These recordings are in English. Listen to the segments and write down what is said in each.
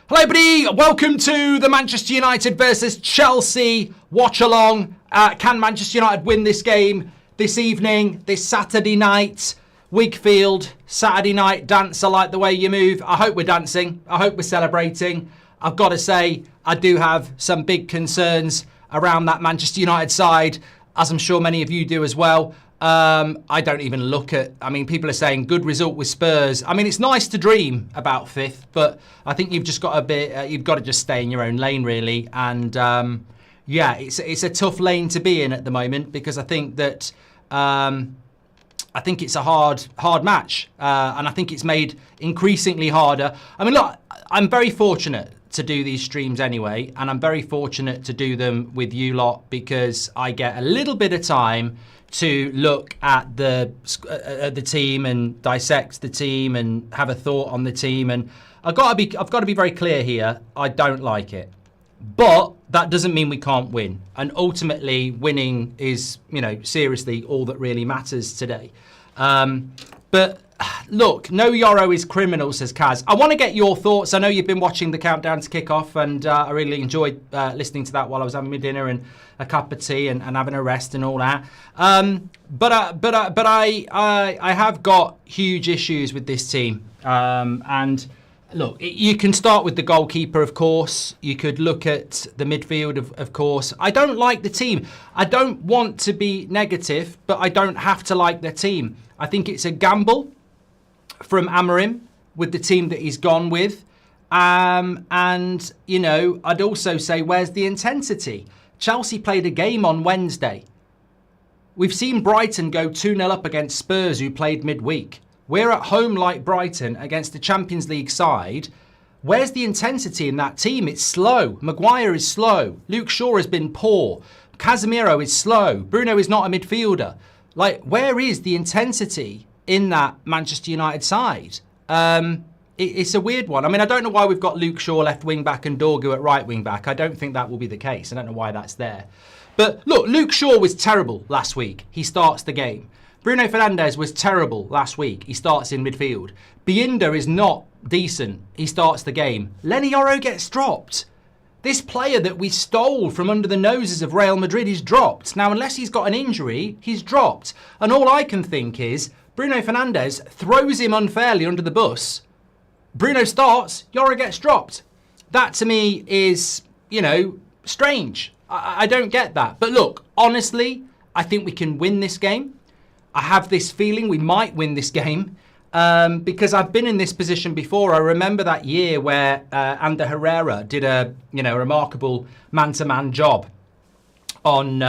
Hello everybody, welcome to the Manchester United versus Chelsea watch-along. Can Manchester United win this game this evening, this Saturday night? Wigfield, Saturday night dance, I like the way you move. I hope we're dancing, I hope we're celebrating. I've got to say, I do have some big concerns around that Manchester United side, as I'm sure many of you do as well. I don't even look at, people are saying good result with Spurs. It's nice to dream about fifth, but I think you've just got you've got to just stay in your own lane really. And yeah, it's a tough lane to be in at the moment because I think that, I think it's a hard match. And I think it's made increasingly harder. Look, I'm very fortunate to do these streams anyway, and I'm very fortunate to do them with you lot because I get a little bit of time to look at the team and dissect the team and have a thought on the team. And I've got to be very clear here. I don't like it, but that doesn't mean we can't win. And ultimately, winning is, seriously all that really matters today. But look, no Euro is criminal, says Kaz. I want to get your thoughts. I know you've been watching the countdown to kick off, and I really enjoyed listening to that while I was having my dinner and a cup of tea and having a rest and all that. But I have got huge issues with this team. And look, you can start with the goalkeeper, of course. You could look at the midfield, of course. I don't like the team. I don't want to be negative, but I don't have to like their team. I think it's a gamble from Amorim with the team that he's gone with. And, I'd also say, where's the intensity? Chelsea played a game on Wednesday. We've seen Brighton go 2-0 up against Spurs, who played midweek. We're at home like Brighton against the Champions League side. Where's the intensity in that team? It's slow. Maguire is slow. Luke Shaw has been poor. Casemiro is slow. Bruno is not a midfielder. Where is the intensity in that Manchester United side? It's a weird one. I don't know why we've got Luke Shaw left wing back and Dorgu at right wing back. I don't think that will be the case. I don't know why that's there. But look, Luke Shaw was terrible last week. He starts the game. Bruno Fernandes was terrible last week. He starts in midfield. Binder is not decent. He starts the game. Lenny Yoro gets dropped. This player that we stole from under the noses of Real Madrid is dropped. Now, unless he's got an injury, he's dropped. And all I can think is Bruno Fernandes throws him unfairly under the bus. Bruno starts, Yoro gets dropped. That to me is, strange. I don't get that. But look, honestly, I think we can win this game. I have this feeling we might win this game because I've been in this position before. I remember that year where Ander Herrera did a remarkable man-to-man job on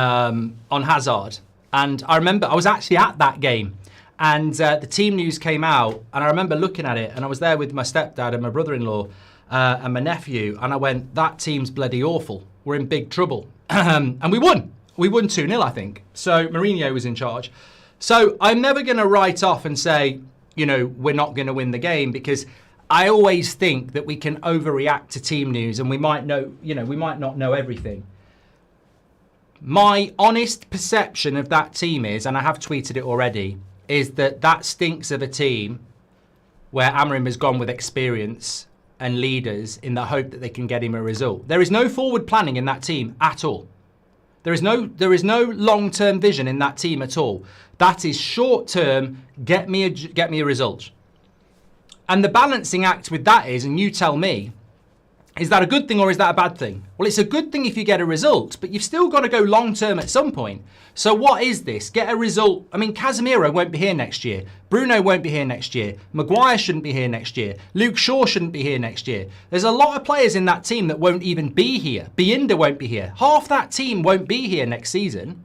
Hazard, and I remember I was actually at that game, and the team news came out, and I remember looking at it, and I was there with my stepdad and my brother-in-law and my nephew, and I went, "That team's bloody awful. We're in big trouble," and we won. We won 2-0, I think. So Mourinho was in charge. So I'm never going to write off and say, we're not going to win the game, because I always think that we can overreact to team news and we might not know everything. My honest perception of that team is, and I have tweeted it already, is that stinks of a team where Amorim has gone with experience and leaders in the hope that they can get him a result. There is no forward planning in that team at all. There is no long-term vision in that team at all. That is short-term, get me a result. And the balancing act with that is, and you tell me, is that a good thing or is that a bad thing? Well, it's a good thing if you get a result, but you've still got to go long-term at some point. So what is this? Get a result. Casemiro won't be here next year. Bruno won't be here next year. Maguire shouldn't be here next year. Luke Shaw shouldn't be here next year. There's a lot of players in that team that won't even be here. Binder won't be here. Half that team won't be here next season.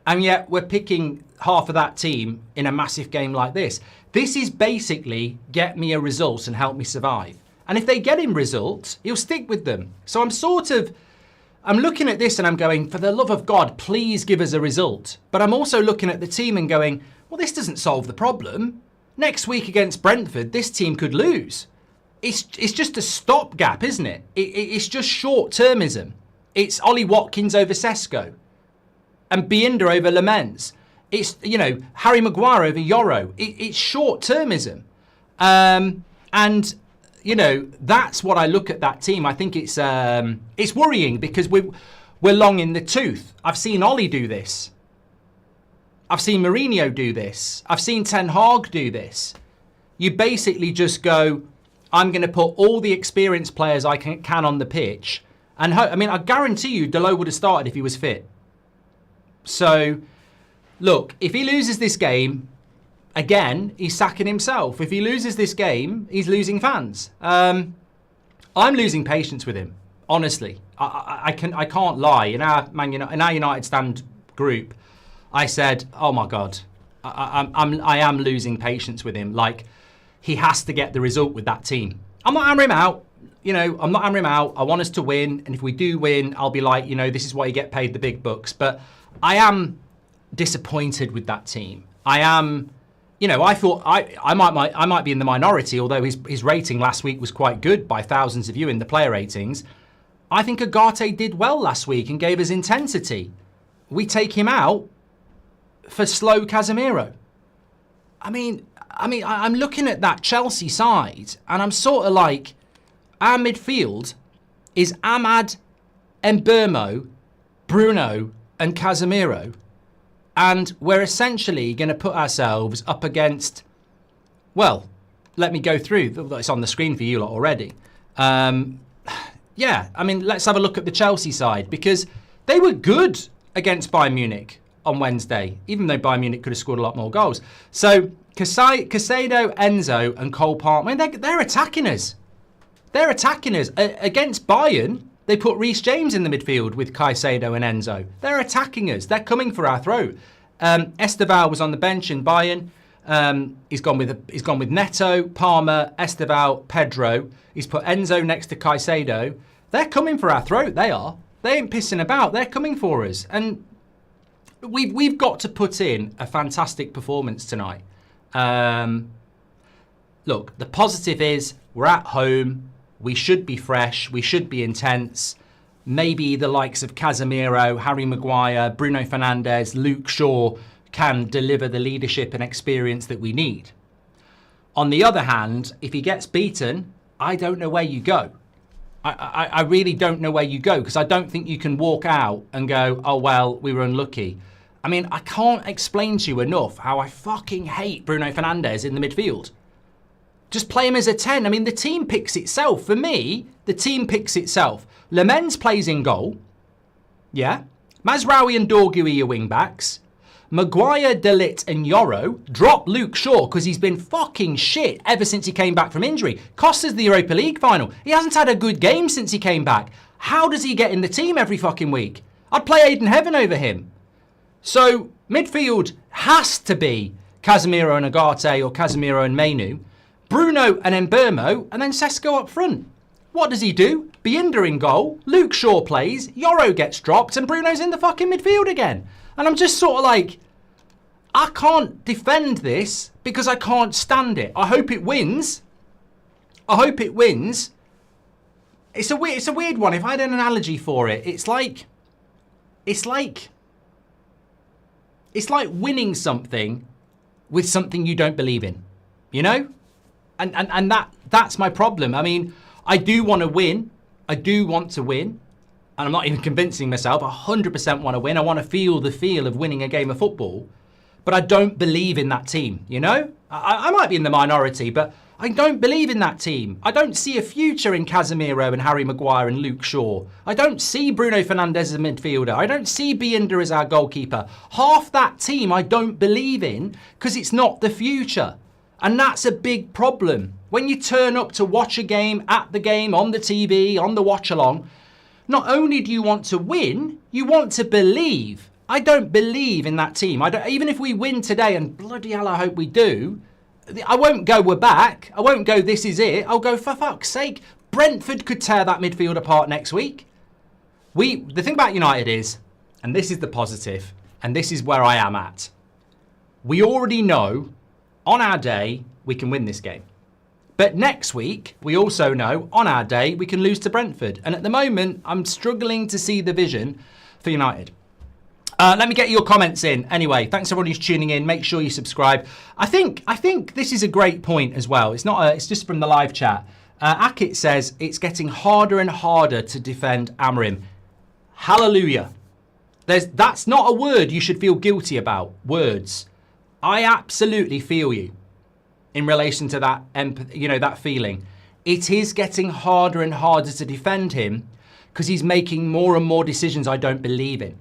And yet we're picking half of that team in a massive game like this. This is basically get me a result and help me survive. And if they get him results, he'll stick with them. So I'm looking at this and I'm going, for the love of God, please give us a result. But I'm also looking at the team and going, well, this doesn't solve the problem. Next week against Brentford, this team could lose. It's just a stopgap, isn't it? It's just short-termism. It's Ollie Watkins over Sesko and Binder over Lamens. It's, Harry Maguire over Yoro. It's short-termism. And that's what I look at that team. I think it's worrying because we're long in the tooth. I've seen Ollie do this. I've seen Mourinho do this. I've seen Ten Hag do this. You basically just go, I'm going to put all the experienced players I can on the pitch. And I guarantee you Dalot would have started if he was fit. So, look, if he loses this game, again, he's sacking himself. If he loses this game, he's losing fans. I'm losing patience with him, honestly. I can't lie. In our United Stand group, I said, "Oh my God, I am losing patience with him. Like, he has to get the result with that team. I'm not hammering him out. I'm not hammering him out. I want us to win, and if we do win, I'll be like, this is why you get paid the big bucks. But I am disappointed with that team. I am." I thought I might be in the minority, although his rating last week was quite good by thousands of you in the player ratings. I think Ugarte did well last week and gave us intensity. We take him out for slow Casemiro. I'm looking at that Chelsea side and I'm sort of like, our midfield is Ahmad, Mbeumo, Bruno and Casemiro. And we're essentially going to put ourselves up against, well, let me go through. It's on the screen for you lot already. Let's have a look at the Chelsea side because they were good against Bayern Munich on Wednesday, even though Bayern Munich could have scored a lot more goals. So Caicedo, Enzo and Cole Palmer, they're attacking us. They're attacking us. Against Bayern, they put Reece James in the midfield with Caicedo and Enzo. They're attacking us. They're coming for our throat. Esteval was on the bench in Bayern. He's gone with Neto, Palmer, Esteval, Pedro. He's put Enzo next to Caicedo. They're coming for our throat. They are. They ain't pissing about. They're coming for us. And we've got to put in a fantastic performance tonight. Look, the positive is we're at home. We should be fresh. We should be intense. Maybe the likes of Casemiro, Harry Maguire, Bruno Fernandes, Luke Shaw can deliver the leadership and experience that we need. On the other hand, if he gets beaten, I don't know where you go. I really don't know where you go because I don't think you can walk out and go, oh, well, we were unlucky. I can't explain to you enough how I fucking hate Bruno Fernandes in the midfield. Just play him as a 10. The team picks itself. For me, the team picks itself. Lemens plays in goal. Yeah. Mazraoui and Dorgu are your wing-backs. Maguire, De Ligt and Yoro drop Luke Shaw because he's been fucking shit ever since he came back from injury. Cost us the Europa League final. He hasn't had a good game since he came back. How does he get in the team every fucking week? I'd play Aiden Heaven over him. So midfield has to be Casemiro and Ugarte or Casemiro and Mainu. Bruno and Mbeumo, and then Sesko up front. What does he do? Binder in goal, Luke Shaw plays, Yoro gets dropped, and Bruno's in the fucking midfield again. And I'm just sort of like, I can't defend this because I can't stand it. I hope it wins. It's a weird one. If I had an analogy for it, it's like winning something with something you don't believe in, And that's my problem. I do want to win. I do want to win. And I'm not even convincing myself. I 100% want to win. I want to feel the feel of winning a game of football. But I don't believe in that team, I might be in the minority, but I don't believe in that team. I don't see a future in Casemiro and Harry Maguire and Luke Shaw. I don't see Bruno Fernandes as a midfielder. I don't see Binder as our goalkeeper. Half that team I don't believe in because it's not the future. And that's a big problem. When you turn up to watch a game, at the game, on the TV, on the watch-along, not only do you want to win, you want to believe. I don't believe in that team. Even if we win today, and bloody hell I hope we do, I won't go we're back. I won't go this is it. I'll go for fuck's sake. Brentford could tear that midfield apart next week. The thing about United is, and this is the positive, and this is where I am at, we already know on our day, we can win this game. But next week, we also know on our day, we can lose to Brentford. And at the moment, I'm struggling to see the vision for United. Let me get your comments in. Anyway, thanks everyone who's tuning in. Make sure you subscribe. I think this is a great point as well. It's just from the live chat. Akit says, it's getting harder and harder to defend Amorim. Hallelujah. That's not a word you should feel guilty about. Words. I absolutely feel you in relation to that empathy, that feeling. It is getting harder and harder to defend him because he's making more and more decisions I don't believe in.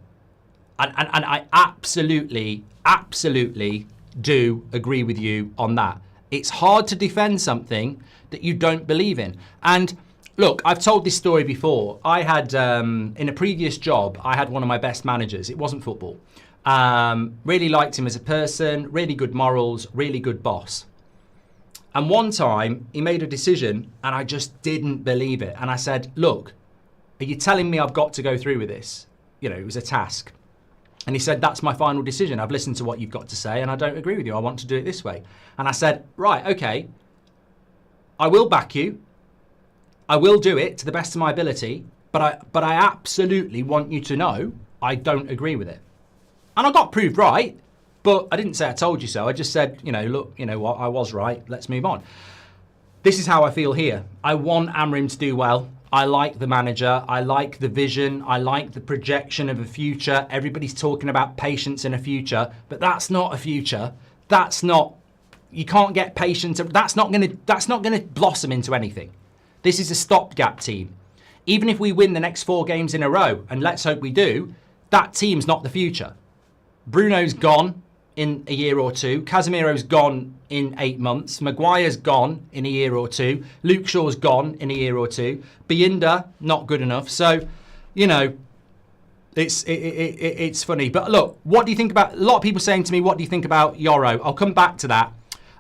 And I absolutely do agree with you on that. It's hard to defend something that you don't believe in. And look, I've told this story before. I had, in a previous job, I had one of my best managers. It wasn't football. Really liked him as a person, really good morals, really good boss. And one time he made a decision and I just didn't believe it. And I said, look, are you telling me I've got to go through with this? It was a task. And he said, that's my final decision. I've listened to what you've got to say and I don't agree with you. I want to do it this way. And I said, right, okay, I will back you. I will do it to the best of my ability, but I absolutely want you to know I don't agree with it. And I got proved right, but I didn't say I told you so. I just said, look, you know what, I was right. Let's move on. This is how I feel here. I want Amorim to do well. I like the manager. I like the vision. I like the projection of a future. Everybody's talking about patience in a future, but that's not a future. That's not, you can't get patience. That's not going to blossom into anything. This is a stopgap team. Even if we win the next 4 games in a row, and let's hope we do, that team's not the future. Bruno's gone in a year or 2. Casemiro's gone in 8 months. Maguire's gone in a year or 2. Luke Shaw's gone in a year or 2. Biinda, not good enough. So, it's funny. But look, what do you think about, a lot of people saying to me, what do you think about Yoro? I'll come back to that.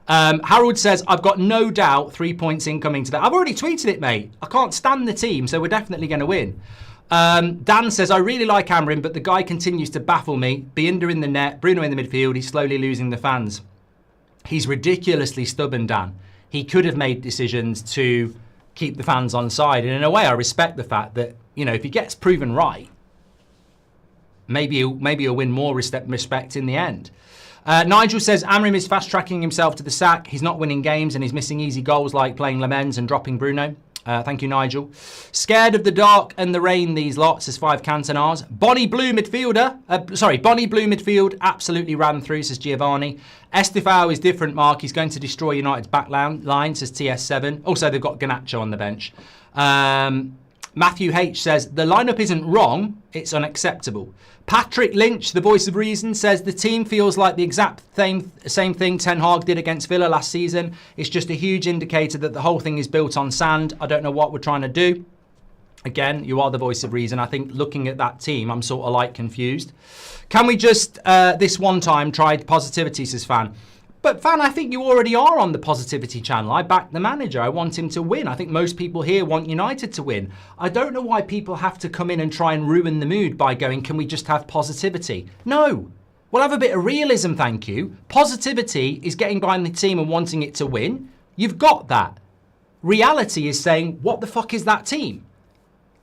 Harold says, I've got no doubt 3 points incoming today. I've already tweeted it, mate. I can't stand the team, so we're definitely going to win. Dan says, I really like Amorim, but the guy continues to baffle me. Biinda in the net, Bruno in the midfield. He's slowly losing the fans. He's ridiculously stubborn, Dan. He could have made decisions to keep the fans on side. And in a way, I respect the fact that, if he gets proven right, maybe he'll win more respect in the end. Nigel says, Amorim is fast-tracking himself to the sack. He's not winning games and he's missing easy goals like playing Lemens and dropping Bruno. Thank you, Nigel. Scared of the dark and the rain, these lots, says 5 Cantonars. Bonnie Blue midfield absolutely ran through, says Giovanni. Estefao is different, Mark. He's going to destroy United's back line, says TS7. Also, they've got Garnacho on the bench. Matthew H says, the lineup isn't wrong, it's unacceptable. Patrick Lynch, the voice of reason, says the team feels like the exact same thing Ten Hag did against Villa last season. It's just a huge indicator that the whole thing is built on sand. I don't know what we're trying to do. Again, you are the voice of reason. I think looking at that team, I'm sort of like confused. Can we just, this one time, try positivity, says Fan. But Fan, I think you already are on the positivity channel. I back the manager. I want him to win. I think most people here want United to win. I don't know why people have to come in and try and ruin the mood by going, can we just have positivity? No. We'll have a bit of realism, thank you. Positivity is getting behind the team and wanting it to win. You've got that. Reality is saying, what the fuck is that team?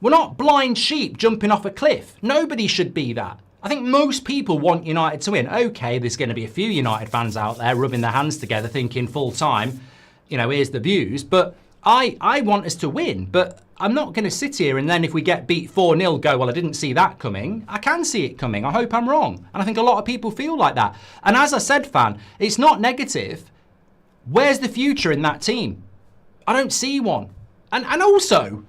We're not blind sheep jumping off a cliff. Nobody should be that. I think most people want United to win. Okay, there's going to be a few United fans out there rubbing their hands together thinking full time, here's the views. But I want us to win. But I'm not going to sit here and then if we get beat 4-0 go, well, I didn't see that coming. I can see it coming. I hope I'm wrong. And I think a lot of people feel like that. And as I said, Fan, it's not negative. Where's the future in that team? I don't see one. And also,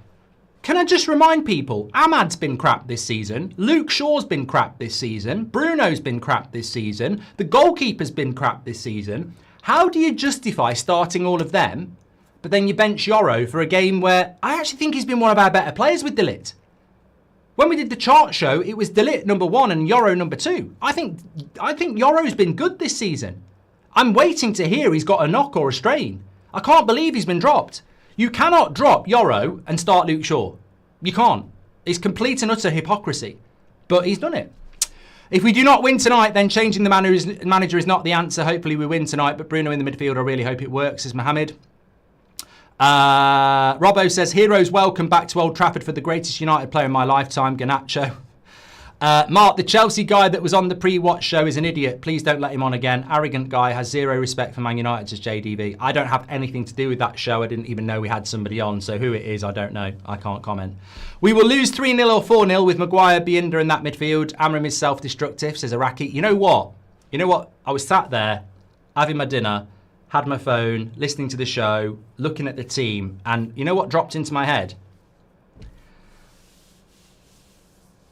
can I just remind people, Ahmad's been crap this season, Luke Shaw's been crap this season, Bruno's been crap this season, the goalkeeper's been crap this season. How do you justify starting all of them, but then you bench Yoro for a game where I actually think he's been one of our better players with De Ligt? When we did the chart show, it was De Ligt number 1 and Yoro number 2. I think Yoro's been good this season. I'm waiting to hear he's got a knock or a strain. I can't believe he's been dropped. You cannot drop Yoro and start Luke Shaw. You can't. It's complete and utter hypocrisy. But he's done it. If we do not win tonight, then changing the manager is not the answer. Hopefully we win tonight, but Bruno in the midfield, I really hope it works, says Mohammed. Robbo says, heroes welcome back to Old Trafford for the greatest United player in my lifetime, Garnacho. Mark, the Chelsea guy that was on the pre-watch show is an idiot. Please don't let him on again. Arrogant guy, has zero respect for Man United, says JDV. I don't have anything to do with that show. I didn't even know we had somebody on, so who it is, I don't know. I can't comment. We will lose 3-0 or 4-0 with Maguire, Binder in that midfield. Amram is self-destructive, says Araki. You know what? I was sat there, having my dinner, had my phone, listening to the show, looking at the team, and you know what dropped into my head?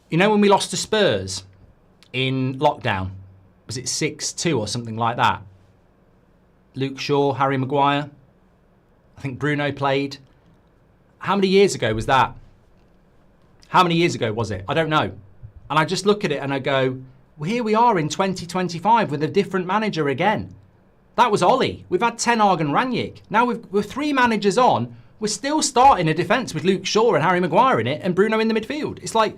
You know when we lost to Spurs in lockdown? Was it 6-2 or something like that? Luke Shaw, Harry Maguire. I think Bruno played. How many years ago was that? How many years ago was it? I don't know. And I just look at it and I go, well, here we are in 2025 with a different manager again. That was Ollie. We've had Ten Hag and Rangnick. Now we're 3 managers on. We're still starting a defence with Luke Shaw and Harry Maguire in it and Bruno in the midfield. It's like,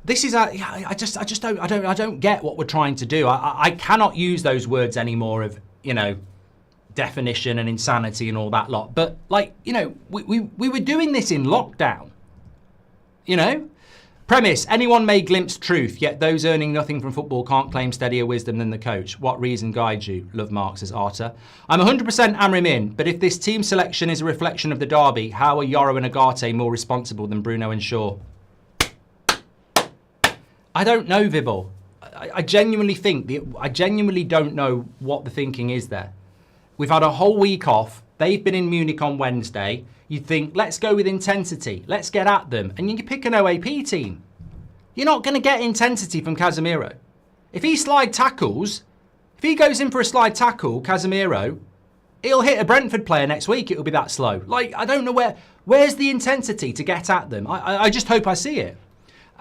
this is I don't get what we're trying to do. I cannot use those words anymore of, definition and insanity and all that lot. But we were doing this in lockdown. Premise, anyone may glimpse truth, yet those earning nothing from football can't claim steadier wisdom than the coach. What reason guides you? Love Mark, says Arta. I'm 100% Amram in, but if this team selection is a reflection of the derby, how are Yoro and Agate more responsible than Bruno and Shaw? I don't know, Vibble. I genuinely don't know what the thinking is there. We've had a whole week off. They've been in Munich on Wednesday. You'd think, let's go with intensity. Let's get at them. And you pick an OAP team. You're not going to get intensity from Casemiro. If he goes in for a slide tackle, Casemiro, he'll hit a Brentford player next week. It'll be that slow. I don't know where's the intensity to get at them. I just hope I see it.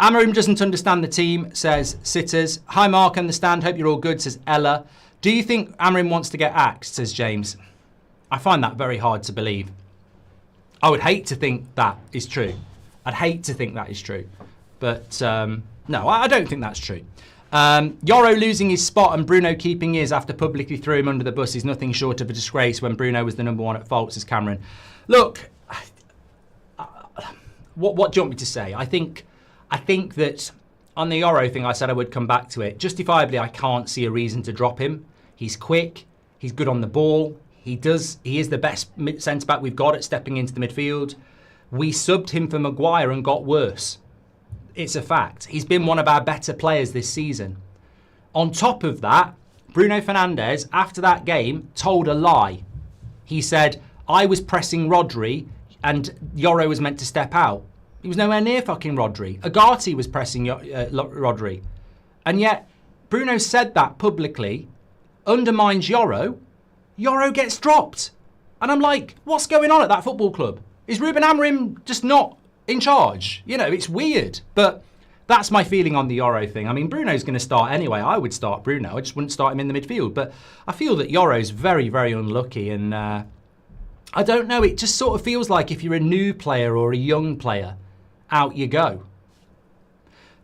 Amarim doesn't understand the team, says Sitters. Hi, Mark, understand. Hope you're all good, says Ella. Do you think Amarim wants to get axed, says James? I find that very hard to believe. I would hate to think that is true. I'd hate to think that is true. But no, I don't think that's true. Yoro losing his spot and Bruno keeping his after publicly threw him under the bus is nothing short of a disgrace when Bruno was the number 1 at fault, says Cameron. Look, what do you want me to say? I think that on the Yoro thing, I said I would come back to it. Justifiably, I can't see a reason to drop him. He's quick. He's good on the ball. He is the best centre-back we've got at stepping into the midfield. We subbed him for Maguire and got worse. It's a fact. He's been one of our better players this season. On top of that, Bruno Fernandes, after that game, told a lie. He said, I was pressing Rodri and Yoro was meant to step out. He was nowhere near fucking Rodri. Agati was pressing Rodri. And yet, Bruno said that publicly, undermines Yoro. Yoro gets dropped. And I'm like, what's going on at that football club? Is Ruben Amorim just not in charge? It's weird. But that's my feeling on the Yoro thing. I mean, Bruno's going to start anyway. I would start Bruno. I just wouldn't start him in the midfield. But I feel that Yoro's very, very unlucky. And I don't know. It just sort of feels like if you're a new player or a young player, out you go.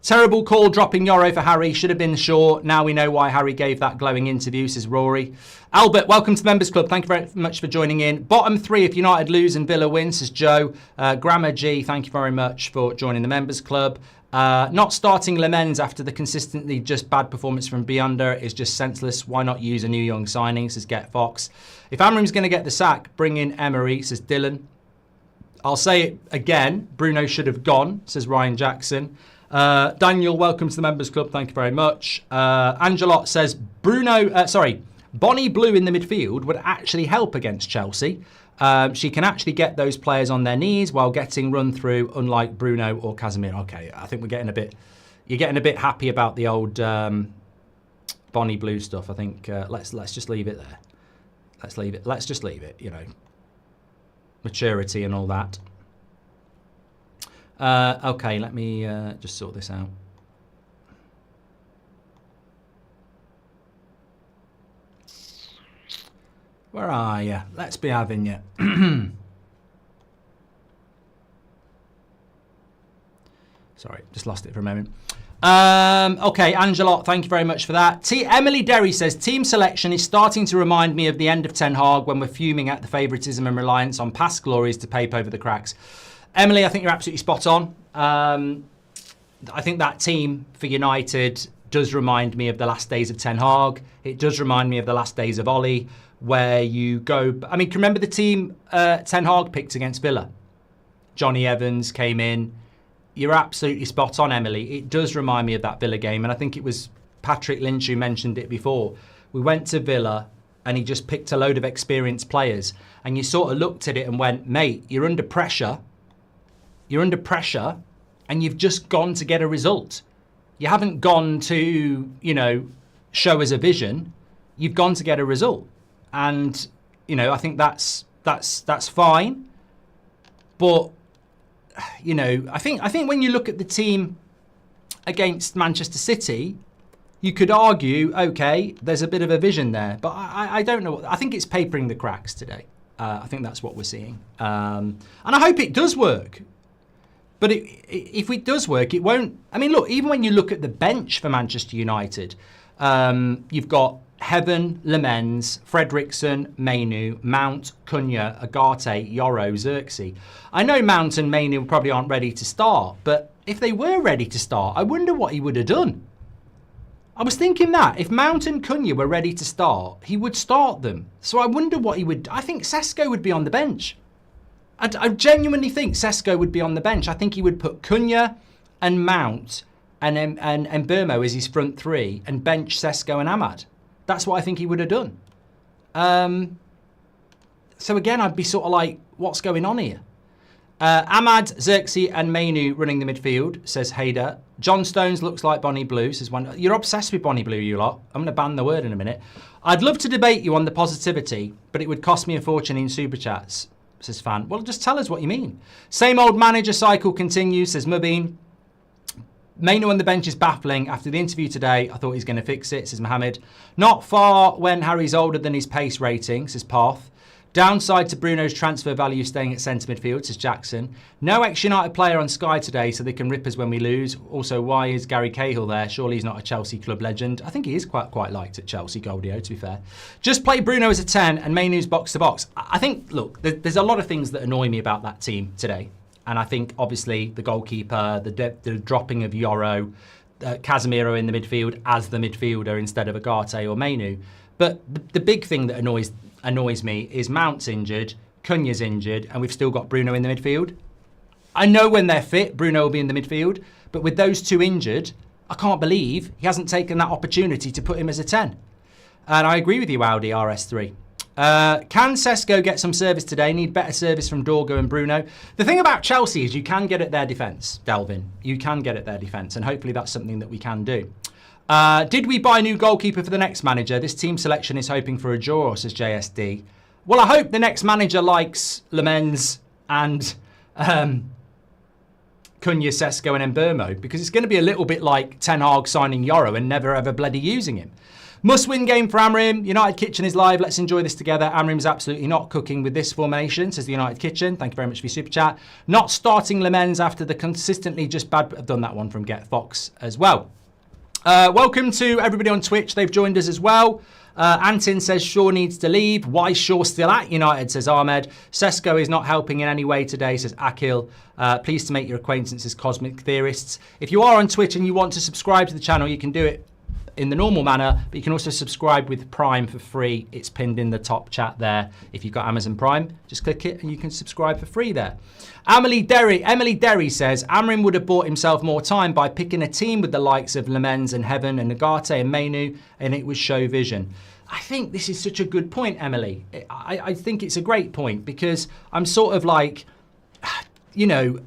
Terrible call dropping Yoro for Harry. Should have been Shaw. Now we know why Harry gave that glowing interview, says Rory. Albert, welcome to the Members Club. Thank you very much for joining in. Bottom 3 if United lose and Villa win, says Joe. Grammar G, thank you very much for joining the Members Club. Not starting Lemens after the consistently just bad performance from Beyonder is just senseless. Why not use a new young signing, says Get Fox. If Amrim's going to get the sack, bring in Emery, says Dylan. I'll say it again. Bruno should have gone, says Ryan Jackson. Daniel, welcome to the Members Club. Thank you very much. Angelot says Bonnie Blue in the midfield would actually help against Chelsea. She can actually get those players on their knees while getting run through, unlike Bruno or Casemiro. Okay, I think you're getting a bit happy about the old Bonnie Blue stuff. I think let's just leave it there. Let's just leave it. Maturity and all that. Okay, let me just sort this out. Where are you? Let's be having you. Sorry, just lost it for a moment. Okay, Angelot, thank you very much for that. Emily Derry says, team selection is starting to remind me of the end of Ten Hag when we're fuming at the favouritism and reliance on past glories to paper over the cracks. Emily, I think you're absolutely spot on. I think that team for United does remind me of the last days of Ten Hag. It does remind me of the last days of Ollie, where you go... I mean, can you remember the team Ten Hag picked against Villa? Johnny Evans came in. You're absolutely spot on, Emily. It does remind me of that Villa game. And I think it was Patrick Lynch who mentioned it before. We went to Villa and he just picked a load of experienced players. And you sort of looked at it and went, mate, you're under pressure. You're under pressure and you've just gone to get a result. You haven't gone to, you know, show us a vision. You've gone to get a result. And, you know, I think that's fine. But, you know, I think when you look at the team against Manchester City, you could argue, okay, there's a bit of a vision there. But I don't know. I think it's papering the cracks today. I think that's what we're seeing. And I hope it does work. But if it does work, it won't. I mean, look, even when you look at the bench for Manchester United, you've got Heaven, Lemens, Fredrickson, Mainu, Mount, Cunha, Agate, Yoro, Xerxes. I know Mount and Mainu probably aren't ready to start, but if they were ready to start, I wonder what he would have done. I was thinking that if Mount and Cunha were ready to start, he would start them. So I wonder what he would. I think Sesko would be on the bench. I genuinely think Sesko would be on the bench. I think he would put Cunha and Mount and Burmo as his front three and bench Sesko and Ahmad. That's what I think he would have done. So again, I'd be sort of like, what's going on here? Ahmad, Xerxes and Mainu running the midfield, says Hader. John Stones looks like Bonnie Blue, says one. You're obsessed with Bonnie Blue, you lot. I'm going to ban the word in a minute. I'd love to debate you on the positivity, but it would cost me a fortune in super chats, says Fan. Well, just tell us what you mean. Same old manager cycle continues, says Mubin. Mainu on the bench is baffling. After the interview today, I thought he's going to fix it, says Mohammed. Not far when Harry's older than his pace rating, says Parth. Downside to Bruno's transfer value staying at centre midfield, says Jackson. No ex-United player on Sky today, so they can rip us when we lose. Also, why is Gary Cahill there? Surely he's not a Chelsea club legend. I think he is quite liked at Chelsea, Goldio, to be fair. Just play Bruno as a 10 and Mainu's box-to-box. I think, look, there's a lot of things that annoy me about that team today. And I think, obviously, the goalkeeper, the dropping of Yoro, Casemiro in the midfield as the midfielder instead of Agate or Mainu. But the big thing that annoys me is Mount's injured, Cunha's injured, and we've still got Bruno in the midfield. I know when they're fit, Bruno will be in the midfield. But with those two injured, I can't believe he hasn't taken that opportunity to put him as a 10. And I agree with you, Audi RS3. Can Sesko get some service today? Need better service from Dorgo and Bruno. The thing about Chelsea is you can get at their defence, Delvin. You can get at their defence, and hopefully that's something that we can do. Did we buy a new goalkeeper for the next manager? This team selection is hoping for a draw, says JSD. Well, I hope the next manager likes Lemens and Cunha, Sesko and Mbermo, because it's going to be a little bit like Ten Hag signing Yoro and never ever bloody using him. Must-win game for Amrim. United Kitchen is live. Let's enjoy this together. Amrim's absolutely not cooking with this formation, says the United Kitchen. Thank you very much for your super chat. Not starting Lemens after the consistently just bad... I've done that one from Get Fox as well. Welcome to everybody on Twitch. They've joined us as well. Antin says Shaw needs to leave. Why Shaw still at United, says Ahmed. Sesko is not helping in any way today, says Akil. Pleased to make your acquaintance as Cosmic Theorists. If you are on Twitch and you want to subscribe to the channel, you can do it in the normal manner, but you can also subscribe with Prime for free. It's pinned in the top chat there. If you've got Amazon Prime, just click it and you can subscribe for free there. Emily Derry says, Amrim would have bought himself more time by picking a team with the likes of Lemens and Heaven and Agate and Mainu, and it would show vision. I think this is such a good point, Emily. I think it's a great point because I'm sort of like, you know,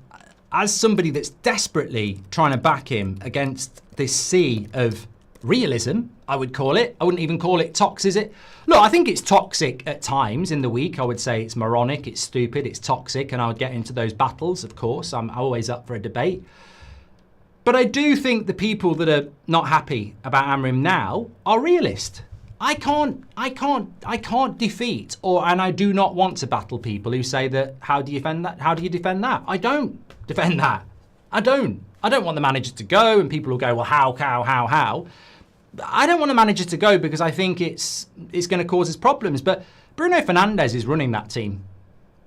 as somebody that's desperately trying to back him against this sea of realism, I would call it. I wouldn't even call it toxic. Look, I think it's toxic at times in the week. I would say it's moronic, it's stupid, it's toxic, and I would get into those battles, of course. I'm always up for a debate. But I do think the people that are not happy about Amrim now are realist. I can't defeat, and I do not want to battle people who say that, how do you defend that? How do you defend that? I don't defend that. I don't want the manager to go, and people will go, well, how? I don't want a manager to go because I think it's going to cause us problems. But Bruno Fernandes is running that team.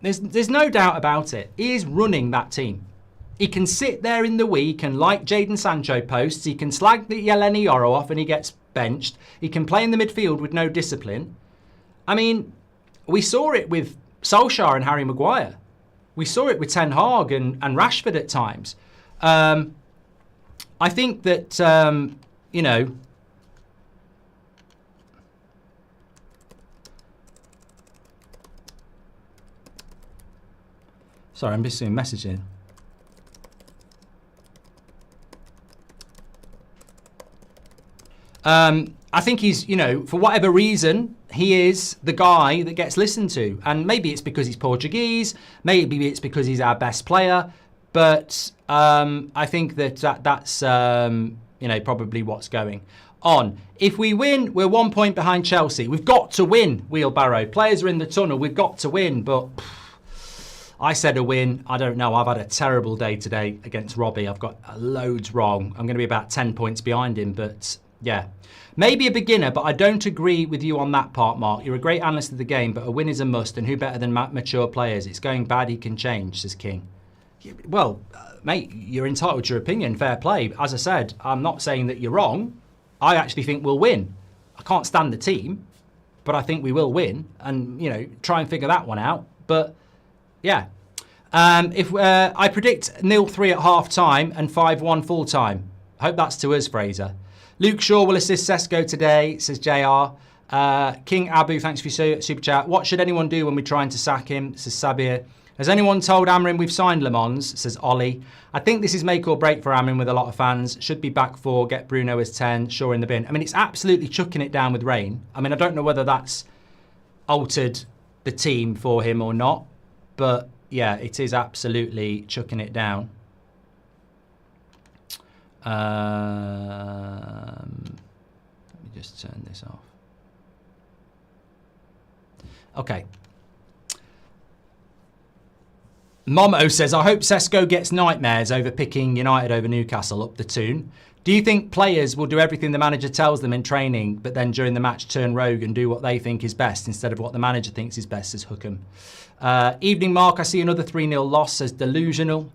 There's no doubt about it. He is running that team. He can sit there in the week and like Jadon Sancho posts, he can slag the Yeleni Yoro off and he gets benched. He can play in the midfield with no discipline. I mean, we saw it with Solskjaer and Harry Maguire. We saw it with Ten Hag and Rashford at times. I think that, you know, sorry, I'm just seeing messaging. I think he's, you know, for whatever reason, he is the guy that gets listened to. And maybe it's because he's Portuguese. Maybe it's because he's our best player. But I think that's, you know, probably what's going on. If we win, we're 1 point behind Chelsea. We've got to win, Wheelbarrow. Players are in the tunnel. We've got to win. But I said a win. I don't know. I've had a terrible day today against Robbie. I've got loads wrong. I'm going to be about 10 points behind him. But yeah, maybe a beginner, but I don't agree with you on that part, Mark. You're a great analyst of the game, but a win is a must, and who better than mature players? It's going bad, he can change, says King. Well, mate, you're entitled to your opinion, fair play. As I said, I'm not saying that you're wrong. I actually think we'll win. I can't stand the team, but I think we will win, and, you know, try and figure that one out. But, yeah. If I predict 0-3 at half-time and 5-1 full-time. Hope that's to us, Fraser. Luke Shaw will assist Sesko today, says JR. King Abu, thanks for your super chat. What should anyone do when we're trying to sack him, says Sabir. Has anyone told Amrin we've signed Le Mans, says Ollie. I think this is make or break for Amrin with a lot of fans. Should be back 4, get Bruno as 10, Shaw in the bin. I mean, it's absolutely chucking it down with rain. I mean, I don't know whether that's altered the team for him or not. But, yeah, it is absolutely chucking it down. Let me just turn this off. Okay. Momo says, I hope Sesko gets nightmares over picking United over Newcastle up the tune. Do you think players will do everything the manager tells them in training, but then during the match turn rogue and do what they think is best instead of what the manager thinks is best, says Hookham. Evening, Mark. I see another 3-0 loss, says Delusional.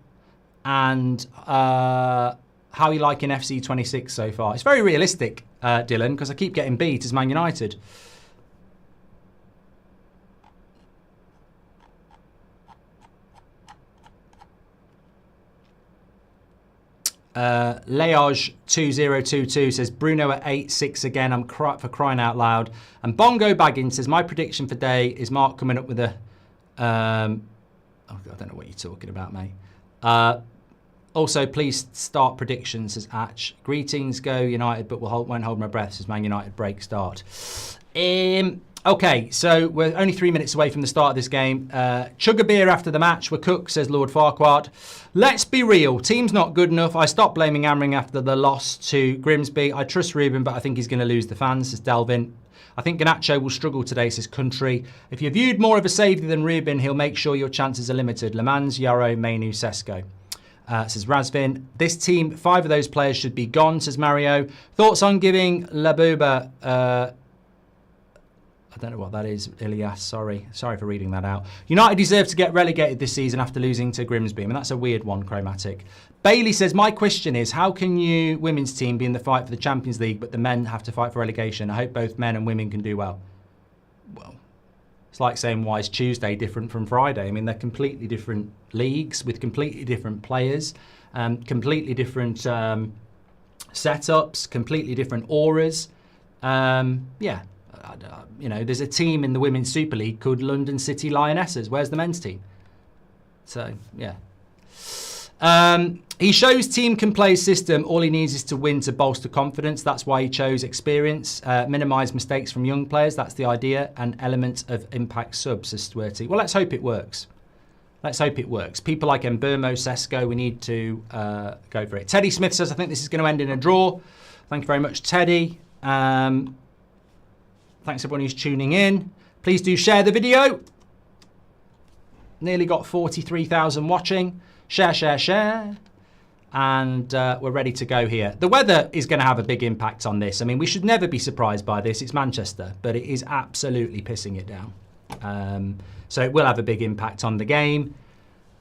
And how are you liking FC 26 so far? It's very realistic, Dylan, because I keep getting beat as Man United. Leoj2022 says Bruno at 8-6 again. I'm for crying out loud. And Bongo Baggins says my prediction for day is Mark coming up with a. I don't know what you're talking about, mate. Also, please start predictions, says Atch. Greetings, go United, but won't hold my breath, says Man United break start. Okay, so we're only 3 minutes away from the start of this game. Chug a beer after the match. We're cooked, says Lord Farquhar. Let's be real. Team's not good enough. I stopped blaming Amring after the loss to Grimsby. I trust Ruben, but I think he's going to lose the fans, says Delvin. I think Garnacho will struggle today, says Country. If you're viewed more of a saviour than Ruben, he'll make sure your chances are limited. Le Mans, Yarrow, Mainu, Sesko. Says Razvin. This team, 5 of those players should be gone, says Mario. Thoughts on giving Labuba... I don't know what that is, Ilias. Sorry for reading that out. United deserve to get relegated this season after losing to Grimsby. I mean, that's a weird one, Chromatic. Bailey says, my question is, how can you women's team be in the fight for the Champions League, but the men have to fight for relegation? I hope both men and women can do well. Well, it's like saying, why is Tuesday different from Friday? I mean, they're completely different leagues with completely different players, completely different setups, completely different auras. Yeah. You know, there's a team in the Women's Super League called London City Lionesses. Where's the men's team? So, yeah. He shows team can play system. All he needs is to win to bolster confidence. That's why he chose experience. Minimise mistakes from young players. That's the idea. An element of impact subs, says Stwerty. Well, let's hope it works. Let's hope it works. People like Mbermo, Sesko, we need to go for it. Teddy Smith says, I think this is going to end in a draw. Thank you very much, Teddy. Thanks everyone who's tuning in. Please do share the video. Nearly got 43,000 watching. Share. And we're ready to go here. The weather is going to have a big impact on this. I mean, we should never be surprised by this. It's Manchester, but it is absolutely pissing it down. So it will have a big impact on the game.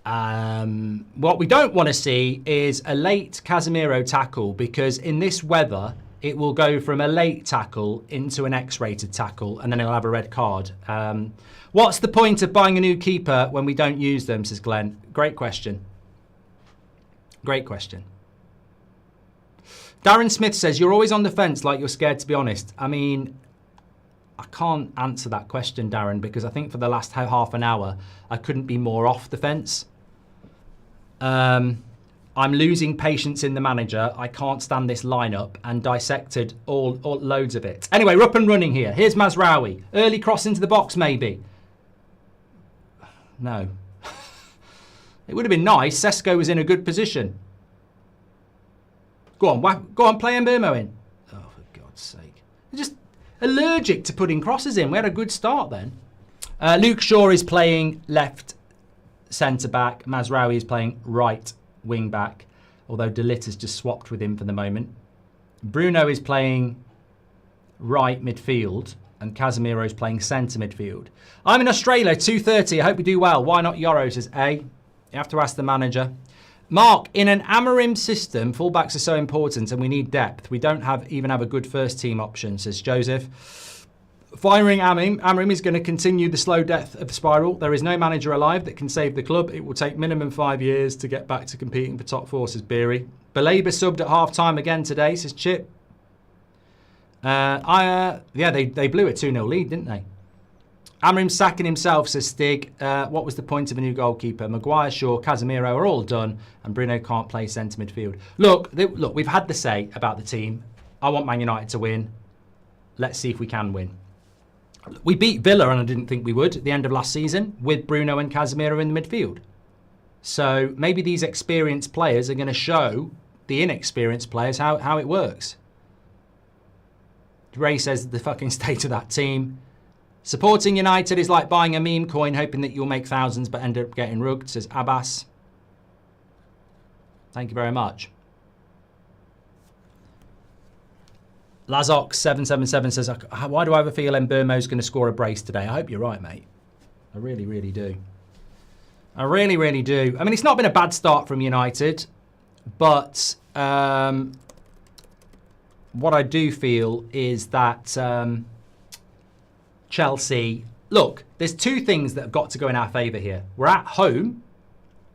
What we don't want to see is a late Casemiro tackle, because in this weather, it will go from a late tackle into an X-rated tackle, and then he'll have a red card. What's the point of buying a new keeper when we don't use them, says Glenn. Great question. Great question. Darren Smith says, you're always on the fence like you're scared to be honest. I mean, I can't answer that question, Darren, because I think for the last half an hour, I couldn't be more off the fence. I'm losing patience in the manager. I can't stand this lineup, and dissected all loads of it. Anyway, we're up and running here. Here's Mazraoui. Early cross into the box, maybe. No. It would have been nice. Sesko was in a good position. Go on, play Mbeumo in. Oh, for God's sake. They're just allergic to putting crosses in. We had a good start then. Luke Shaw is playing left centre-back. Mazraoui is playing right wing-back, although De Ligt has just swapped with him for the moment. Bruno is playing right midfield, and Casemiro is playing centre midfield. I'm in Australia, 2:30. I hope we do well. Why not Yoro, says A. You have to ask the manager. Mark, in an Amorim system, fullbacks are so important and we need depth. We don't even have a good first team option, says Joseph. Firing Amorim is going to continue the slow death of the spiral. There is no manager alive that can save the club. It will take minimum 5 years to get back to competing for top four, says Beery. Belabor subbed at half-time again today, says Chip. Yeah, they blew a 2-0 lead, didn't they? Amorim sacking himself, says Stig. What was the point of a new goalkeeper? Maguire, Shaw, Casemiro are all done, and Bruno can't play centre midfield. Look, we've had the say about the team. I want Man United to win. Let's see if we can win. We beat Villa, and I didn't think we would, at the end of last season, with Bruno and Casemiro in the midfield. So maybe these experienced players are going to show the inexperienced players how it works. Ray says the fucking state of that team. Supporting United is like buying a meme coin, hoping that you'll make thousands but end up getting rugged, says Abbas. Thank you very much. Lazok777 says, why do I ever feel Mbeumo's going to score a brace today? I hope you're right, mate. I really, really do. I really, really do. I mean, it's not been a bad start from United, but what I do feel is that Chelsea, look, there's two things that have got to go in our favour here. We're at home,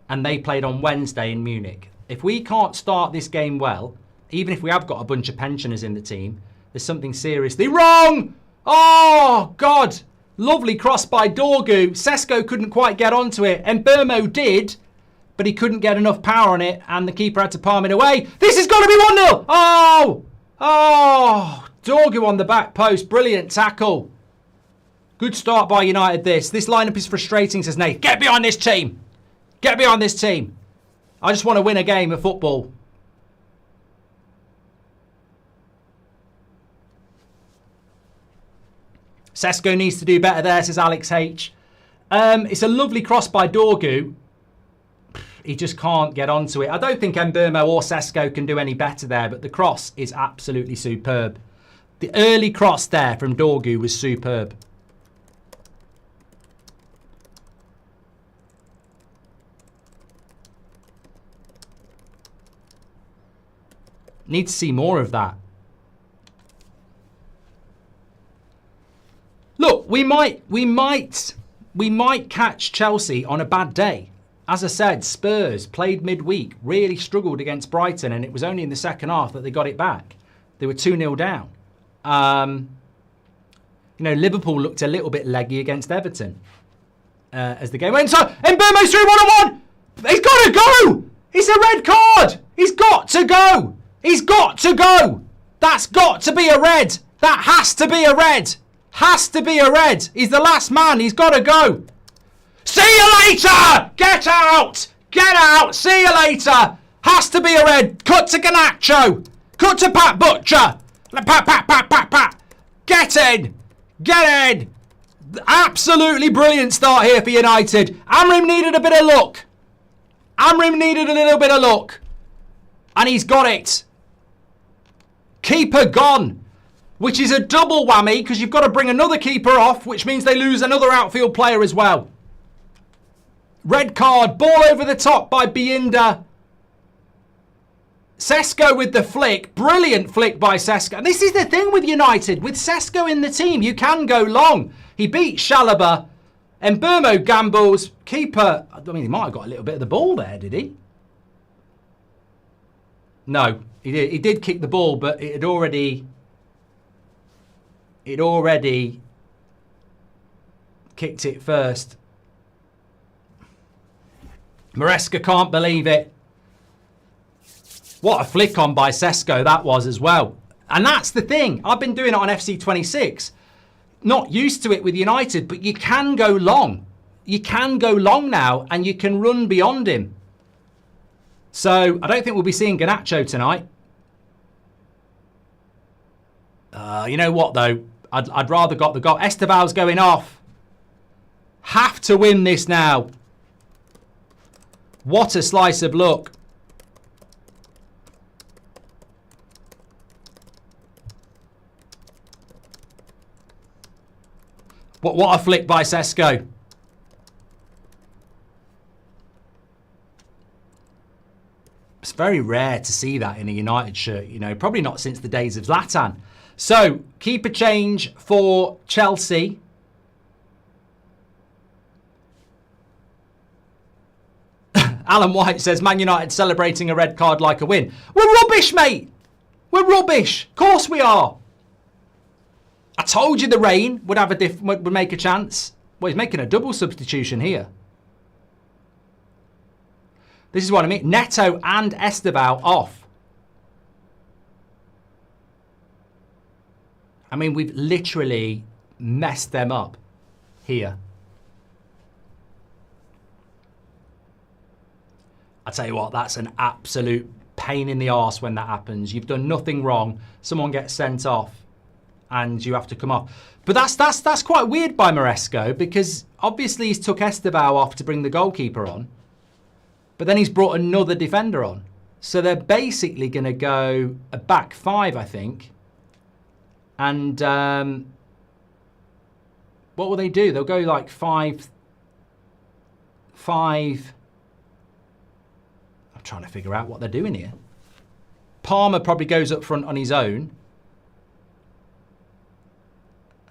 and they played on Wednesday in Munich. If we can't start this game well, even if we have got a bunch of pensioners in the team, there's something seriously wrong. Oh, God. Lovely cross by Dorgu. Sesko couldn't quite get onto it. Mbeumo did, but he couldn't get enough power on it, and the keeper had to palm it away. This has got to be 1-0. Oh, Dorgu on the back post. Brilliant tackle. Good start by United, this. This lineup is frustrating, says Nate. Get behind this team. Get behind this team. I just want to win a game of football. Sesko needs to do better there, says Alex H. It's a lovely cross by Dorgu. He just can't get onto it. I don't think Mbeumo or Sesko can do any better there, but the cross is absolutely superb. The early cross there from Dorgu was superb. Need to see more of that. Look, we might catch Chelsea on a bad day. As I said, Spurs played midweek, really struggled against Brighton, and it was only in the second half that they got it back. They were 2-0 down. Liverpool looked a little bit leggy against Everton as the game went. So, Mbeumo's through 1-on-1. He's got to go. It's a red card. He's got to go. He's got to go. That's got to be a red. That has to be a red. Has to be a red. He's the last man. He's got to go. See you later. Get out. Get out. See you later. Has to be a red. Cut to Garnacho. Cut to Pat Butcher. Pat. Get in. Get in. Absolutely brilliant start here for United. Amorim needed a bit of luck. Amorim needed a little bit of luck. And he's got it. Keeper gone. Which is a double whammy because you've got to bring another keeper off, which means they lose another outfield player as well. Red card. Ball over the top by Biinda. Sesko with the flick. Brilliant flick by Sesko. And this is the thing with United. With Sesko in the team, you can go long. He beat Chalobah. And Mbeumo gambles. Keeper, I mean, he might have got a little bit of the ball there, did he? No, he did kick the ball, but it had already kicked it first. Maresca can't believe it. What a flick on by Sesko that was as well. And that's the thing. I've been doing it on FC26. Not used to it with United, but you can go long. You can go long now, and you can run beyond him. So I don't think we'll be seeing Garnacho tonight. You know what, though? I'd rather got the goal. Esteval's going off. Have to win this now. What a slice of luck. What a flick by Sesko. It's very rare to see that in a United shirt, you know. Probably not since the days of Zlatan. So, keeper change for Chelsea. Alan White says, Man United celebrating a red card like a win. We're rubbish, mate. We're rubbish. Of course we are. I told you the rain would have would make a chance. Well, he's making a double substitution here. This is what I mean. Neto and Esteval off. I mean, we've literally messed them up here. I tell you what, that's an absolute pain in the arse when that happens. You've done nothing wrong. Someone gets sent off and you have to come off. But that's quite weird by Maresco, because obviously he's took Esteval off to bring the goalkeeper on. But then he's brought another defender on. So they're basically going to go a back five, I think. And what will they do? They'll go like 5-5. I'm trying to figure out what they're doing here. Palmer probably goes up front on his own.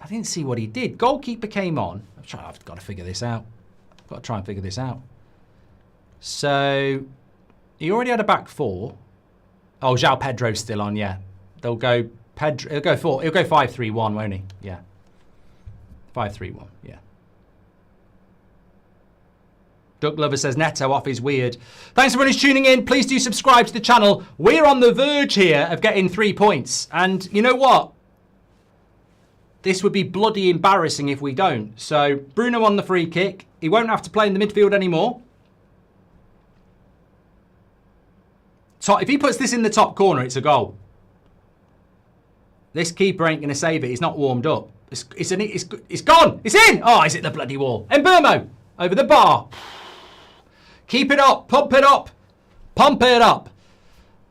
I didn't see what he did. Goalkeeper came on. I've got to figure this out. I've got to try and figure this out. So he already had a back four. Oh, João Pedro's still on, yeah. They'll go Pedro. He'll go 5-3-1, won't he? Yeah. 5-3-1, yeah. Duck Lover says Neto off is weird. Thanks everyone who's tuning in. Please do subscribe to the channel. We're on the verge here of getting 3 points. And you know what? This would be bloody embarrassing if we don't. So Bruno on the free kick. He won't have to play in the midfield anymore. If he puts this in the top corner, it's a goal. This keeper ain't going to save it. He's not warmed up. It's gone. It's in. Oh, is it the bloody wall? Mbeumo over the bar. Keep it up. Pump it up. Pump it up.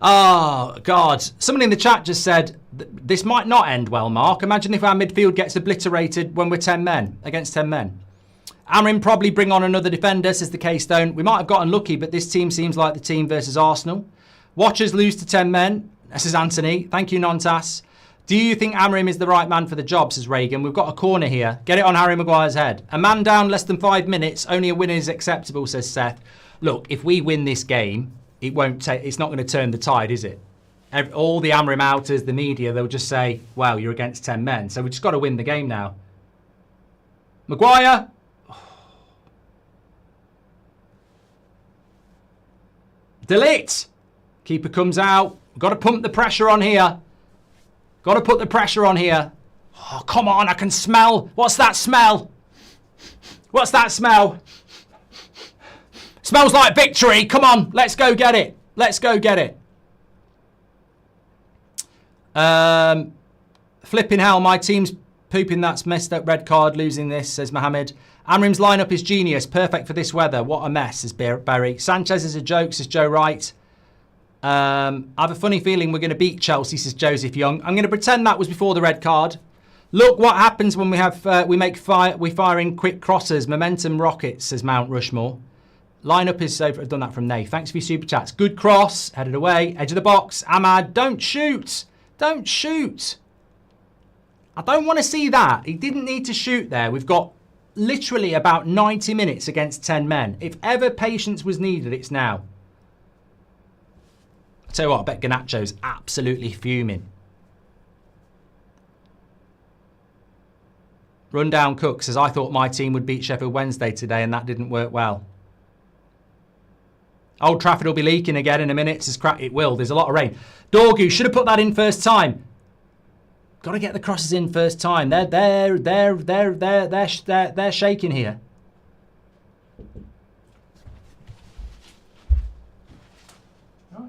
Oh, God. Someone in the chat just said, this might not end well, Mark. Imagine if our midfield gets obliterated when we're 10 men, against 10 men. Amrin probably bring on another defender, says the Keystone. We might have gotten lucky, but this team seems like the team versus Arsenal. Watchers lose to 10 men. This is Anthony. Thank you, Nontas. Do you think Amrim is the right man for the job, says Reagan. We've got a corner here. Get it on Harry Maguire's head. A man down less than 5 minutes. Only a win is acceptable, says Seth. Look, if we win this game, it's not going to turn the tide, is it? All the Amrim outers, the media, they'll just say, well, you're against 10 men. So we've just got to win the game now. Maguire. Delete. Keeper comes out. Got to pump the pressure on here. Got to put the pressure on here. Oh, come on, I can smell. What's that smell? What's that smell? Smells like victory. Come on, let's go get it. Let's go get it. Flipping hell, my team's pooping. That's messed up. Red card, losing this, says Mohammed. Amrim's lineup is genius. Perfect for this weather. What a mess, says Barry. Sanchez is a joke, says Joe Wright. I have a funny feeling we're going to beat Chelsea, says Joseph Young. I'm going to pretend that was before the red card. Look what happens when we fire in quick crosses. Momentum rockets, says Mount Rushmore. Lineup is over. I've done that from Nate. Thanks for your super chats. Good cross. Headed away. Edge of the box. Ahmad, don't shoot. Don't shoot. I don't want to see that. He didn't need to shoot there. We've got literally about 90 minutes against 10 men. If ever patience was needed, it's now. I'll tell you what, I bet Garnacho's absolutely fuming. Rundown Cook says, I thought my team would beat Sheffield Wednesday today and that didn't work well. Old Trafford will be leaking again in a minute. It will. There's a lot of rain. Dorgu should have put that in first time. Got to get the crosses in first time. They're shaking here. No,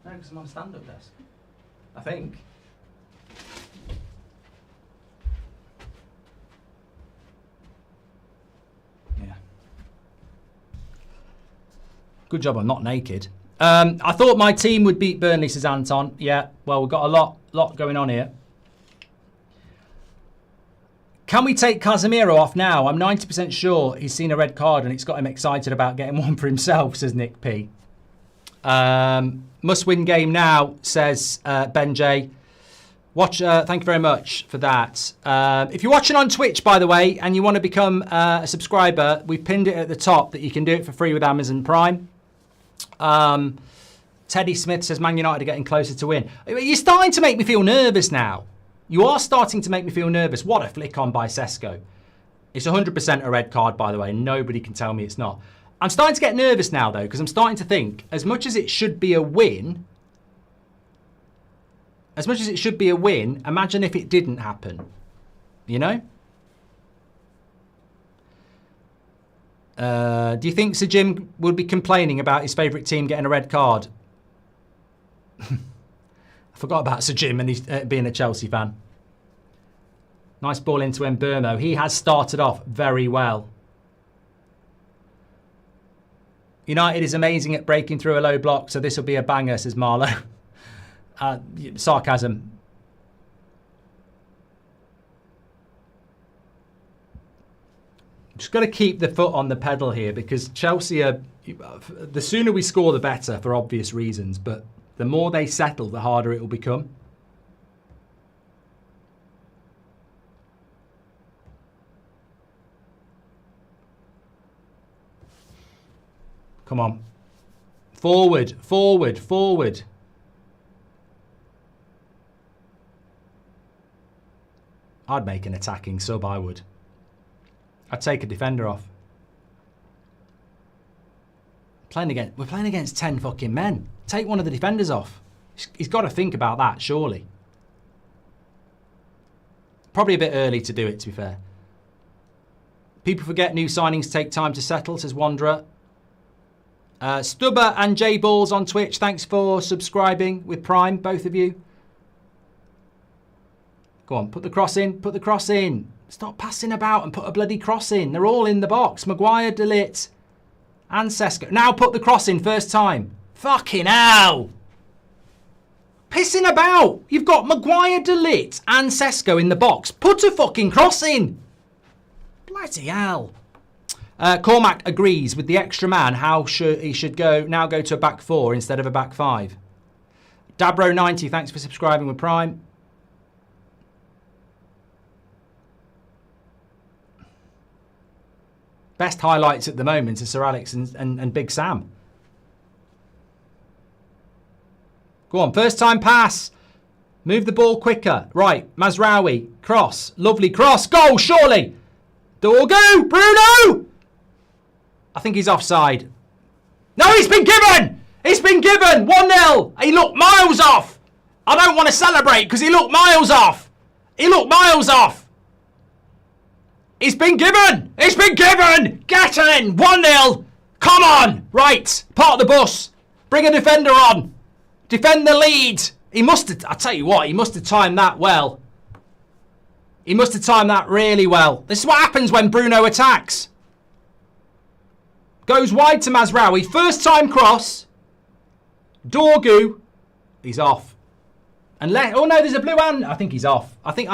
because I'm on a stand-up desk. I think. Yeah. Good job I'm not naked. I thought my team would beat Burnley, says Anton. Yeah, well, we've got a lot going on here. Can we take Casemiro off now? I'm 90% sure he's seen a red card and it's got him excited about getting one for himself, says Nick P. Must win game now, says Ben J. Thank you very much for that. If you're watching on Twitch, by the way, and you want to become a subscriber, we've pinned it at the top that you can do it for free with Amazon Prime. Teddy Smith says Man United are getting closer to win. You're starting to make me feel nervous now. You are starting to make me feel nervous. What a flick on by Sesko. It's 100% a red card, by the way. Nobody can tell me it's not. I'm starting to get nervous now, though, because I'm starting to think, as much as it should be a win, imagine if it didn't happen. You know? Do you think Sir Jim would be complaining about his favourite team getting a red card? I forgot about Sir Jim and he's being a Chelsea fan. Nice ball into Mbermo. He has started off very well. United is amazing at breaking through a low block, so this will be a banger, says Marlow. Sarcasm. Just got to keep the foot on the pedal here because Chelsea are... The sooner we score, the better, for obvious reasons. But the more they settle, the harder it will become. Come on. Forward, forward, forward. I'd make an attacking sub, I would. I'd take a defender off. We're playing against 10 fucking men. Take one of the defenders off. He's got to think about that, surely. Probably a bit early to do it, to be fair. People forget new signings take time to settle, says Wanderer. Stubber and J Balls on Twitch, thanks for subscribing with Prime, both of you. Go on, put the cross in, put the cross in. Stop passing about and put a bloody cross in. They're all in the box. Maguire, De Ligt, and Sesko. Now put the cross in first time. Fucking hell. Pissing about. You've got Maguire, De Ligt, and Sesko in the box. Put a fucking cross in. Bloody hell. Cormac agrees with the extra man. How he should now go to a back four instead of a back five. Dabro90, thanks for subscribing with Prime. Best highlights at the moment are Sir Alex and Big Sam. Go on, first time pass. Move the ball quicker. Right, Mazraoui, cross. Lovely cross. Goal, surely. Dorgu, Bruno. I think he's offside. No, he's been given. He's been given. 1-0. He looked miles off. I don't want to celebrate because he looked miles off. He looked miles off. He's been given! He's been given! Get in! 1-0! Come on! Right, park the bus. Bring a defender on. Defend the lead. He must have, I tell you what, he must have timed that well. He must have timed that really well. This is what happens when Bruno attacks. Goes wide to Mazraoui. First time cross. Dorgu. He's off. Unless, oh no, there's a blue hand. I think he's off. I think,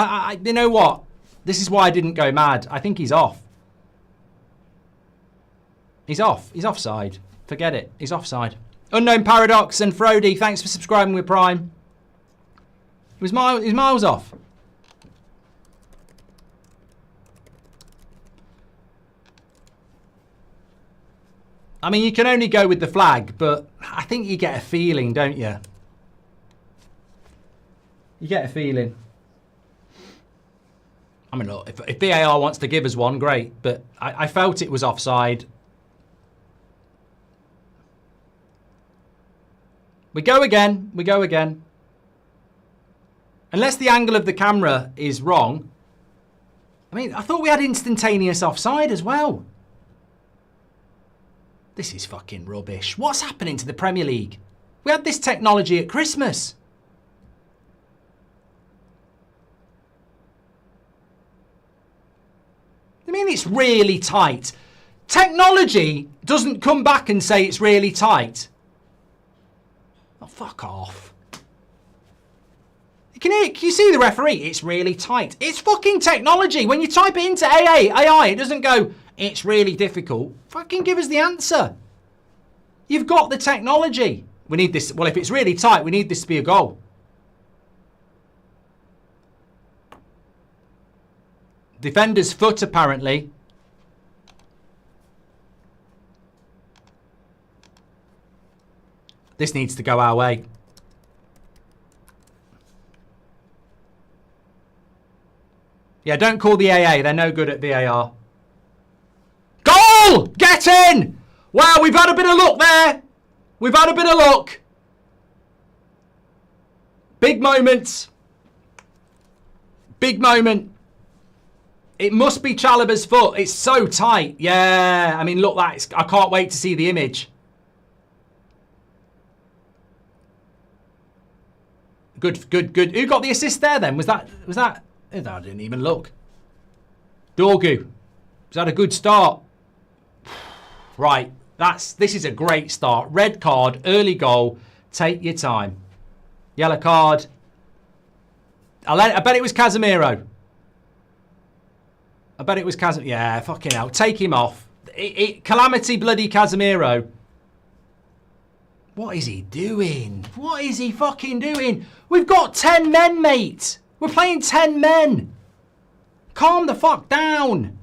you know what? This is why I didn't go mad. I think he's off. He's off. He's offside. Forget it. He's offside. Unknown Paradox and Frody, thanks for subscribing with Prime. He was miles off. I mean, you can only go with the flag, but I think you get a feeling, don't you? You get a feeling. I mean, look, if VAR wants to give us one, great. But I felt it was offside. We go again. We go again. Unless the angle of the camera is wrong. I mean, I thought we had instantaneous offside as well. This is fucking rubbish. What's happening to the Premier League? We had this technology at Christmas. I mean, it's really tight. Technology doesn't come back and say it's really tight. Oh, fuck off. Can you see the referee? It's really tight. It's fucking technology. When you type it into AI, it doesn't go, it's really difficult. Fucking give us the answer. You've got the technology. We need this. Well, if it's really tight, we need this to be a goal. Defender's foot, apparently. This needs to go our way. Yeah, don't call the AA. They're no good at VAR. Goal! Get in! Wow, we've had a bit of luck there. We've had a bit of luck. Big moments. Big moment. It must be Chalobah's foot. It's so tight. Yeah, I mean, look, I can't wait to see the image. Good, good, good. Who got the assist there then? Was that? I didn't even look. Dorgu. Was that a good start? Right. This is a great start. Red card, early goal. Take your time. Yellow card. I bet it was Casemiro. I bet it was Casemiro. Yeah, fucking hell. Take him off. Calamity bloody Casemiro. What is he doing? What is he fucking doing? We've got 10 men, mate. We're playing 10 men. Calm the fuck down.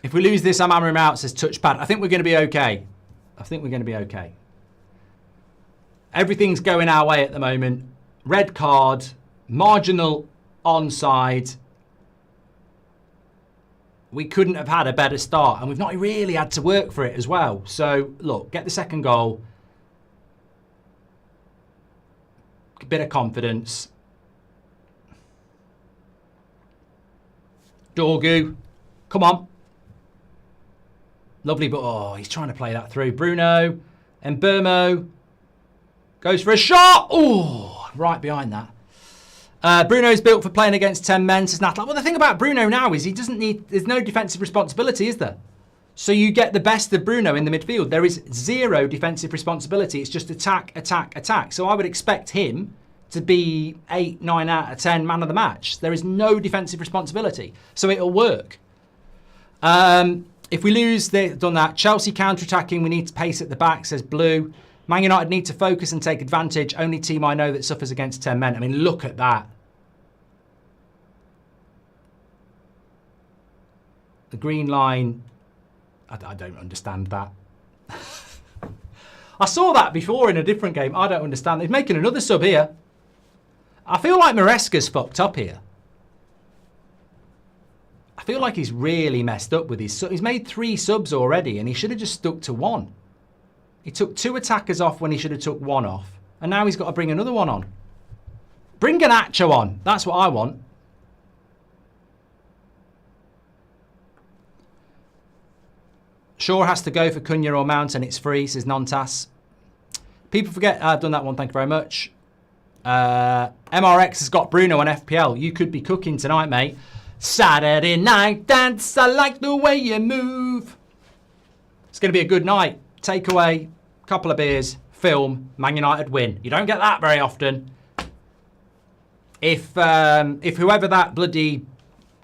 If we lose this, I'm hammering out, says touchpad. I think we're going to be okay. I think we're going to be okay. Everything's going our way at the moment. Red card. Marginal onside. We couldn't have had a better start. And we've not really had to work for it as well. So, look, get the second goal. A bit of confidence. Dorgu. Come on. Lovely, but oh, he's trying to play that through. Bruno. And Burmo. Goes for a shot. Oh, right behind that. Bruno's built for playing against 10 men, says Natalie. Well, the thing about Bruno now is he doesn't need... There's no defensive responsibility, is there? So you get the best of Bruno in the midfield. There is zero defensive responsibility. It's just attack, attack, attack. So I would expect him to be 8, 9 out of 10 man of the match. There is no defensive responsibility. So it'll work. If we lose, they've done that. Chelsea counter-attacking, we need to pace at the back, says Blue. Man United need to focus and take advantage. Only team I know that suffers against 10 men. I mean, look at that. The green line, I don't understand that. I saw that before in a different game. I don't understand. He's making another sub here. I feel like Maresca's fucked up here. I feel like he's really messed up with his... He's made 3 subs already and he should have just stuck to 1. He took 2 attackers off when he should have took 1 off. And now he's got to bring another one on. Bring Garnacho on. That's what I want. Shaw has to go for Cunha or Mount and it's free, says Nontas. People forget... I've done that one, thank you very much. MRX has got Bruno on FPL. You could be cooking tonight, mate. Saturday night dance, I like the way you move. It's going to be a good night. Takeaway, couple of beers, film, Man United win. You don't get that very often. If whoever that bloody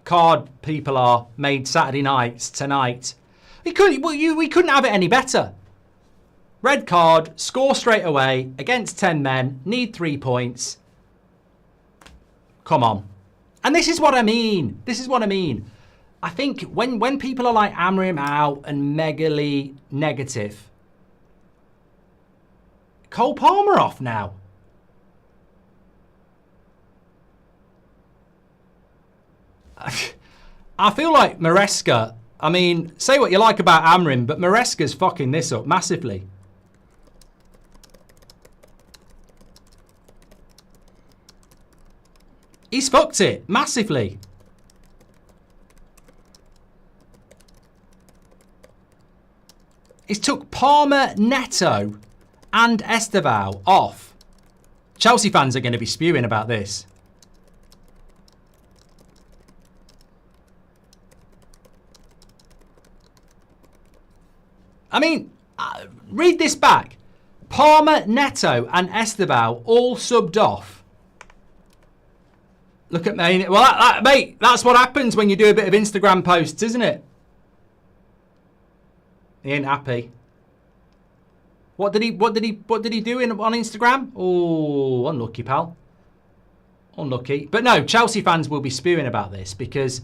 card people are made Saturday nights tonight, we couldn't have it any better. Red card, score straight away against 10 men, need 3 points. Come on. And this is what I mean. This is what I mean. I think when people are like hammering him out and megally negative, Cole Palmer off now. I feel like Maresca, I mean, say what you like about Amrin, but Maresca's fucking this up massively. He's fucked it massively. He's took Palmer, Neto and Estevao off. Chelsea fans are going to be spewing about this. I mean, read this back. Palmer, Neto and Estevao all subbed off. Look at me. Well, mate, that's what happens when you do a bit of Instagram posts, isn't it? He ain't happy. What did he do on Instagram? Oh, unlucky, pal. Unlucky. But no, Chelsea fans will be spewing about this because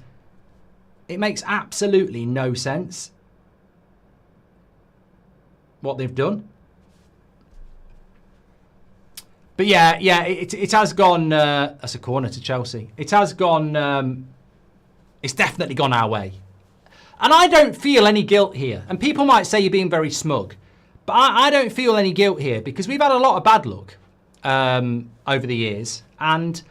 it makes absolutely no sense what they've done. But yeah, it has gone. That's a corner to Chelsea. It has gone. It's definitely gone our way, and I don't feel any guilt here. And people might say you're being very smug, but I don't feel any guilt here because we've had a lot of bad luck over the years, and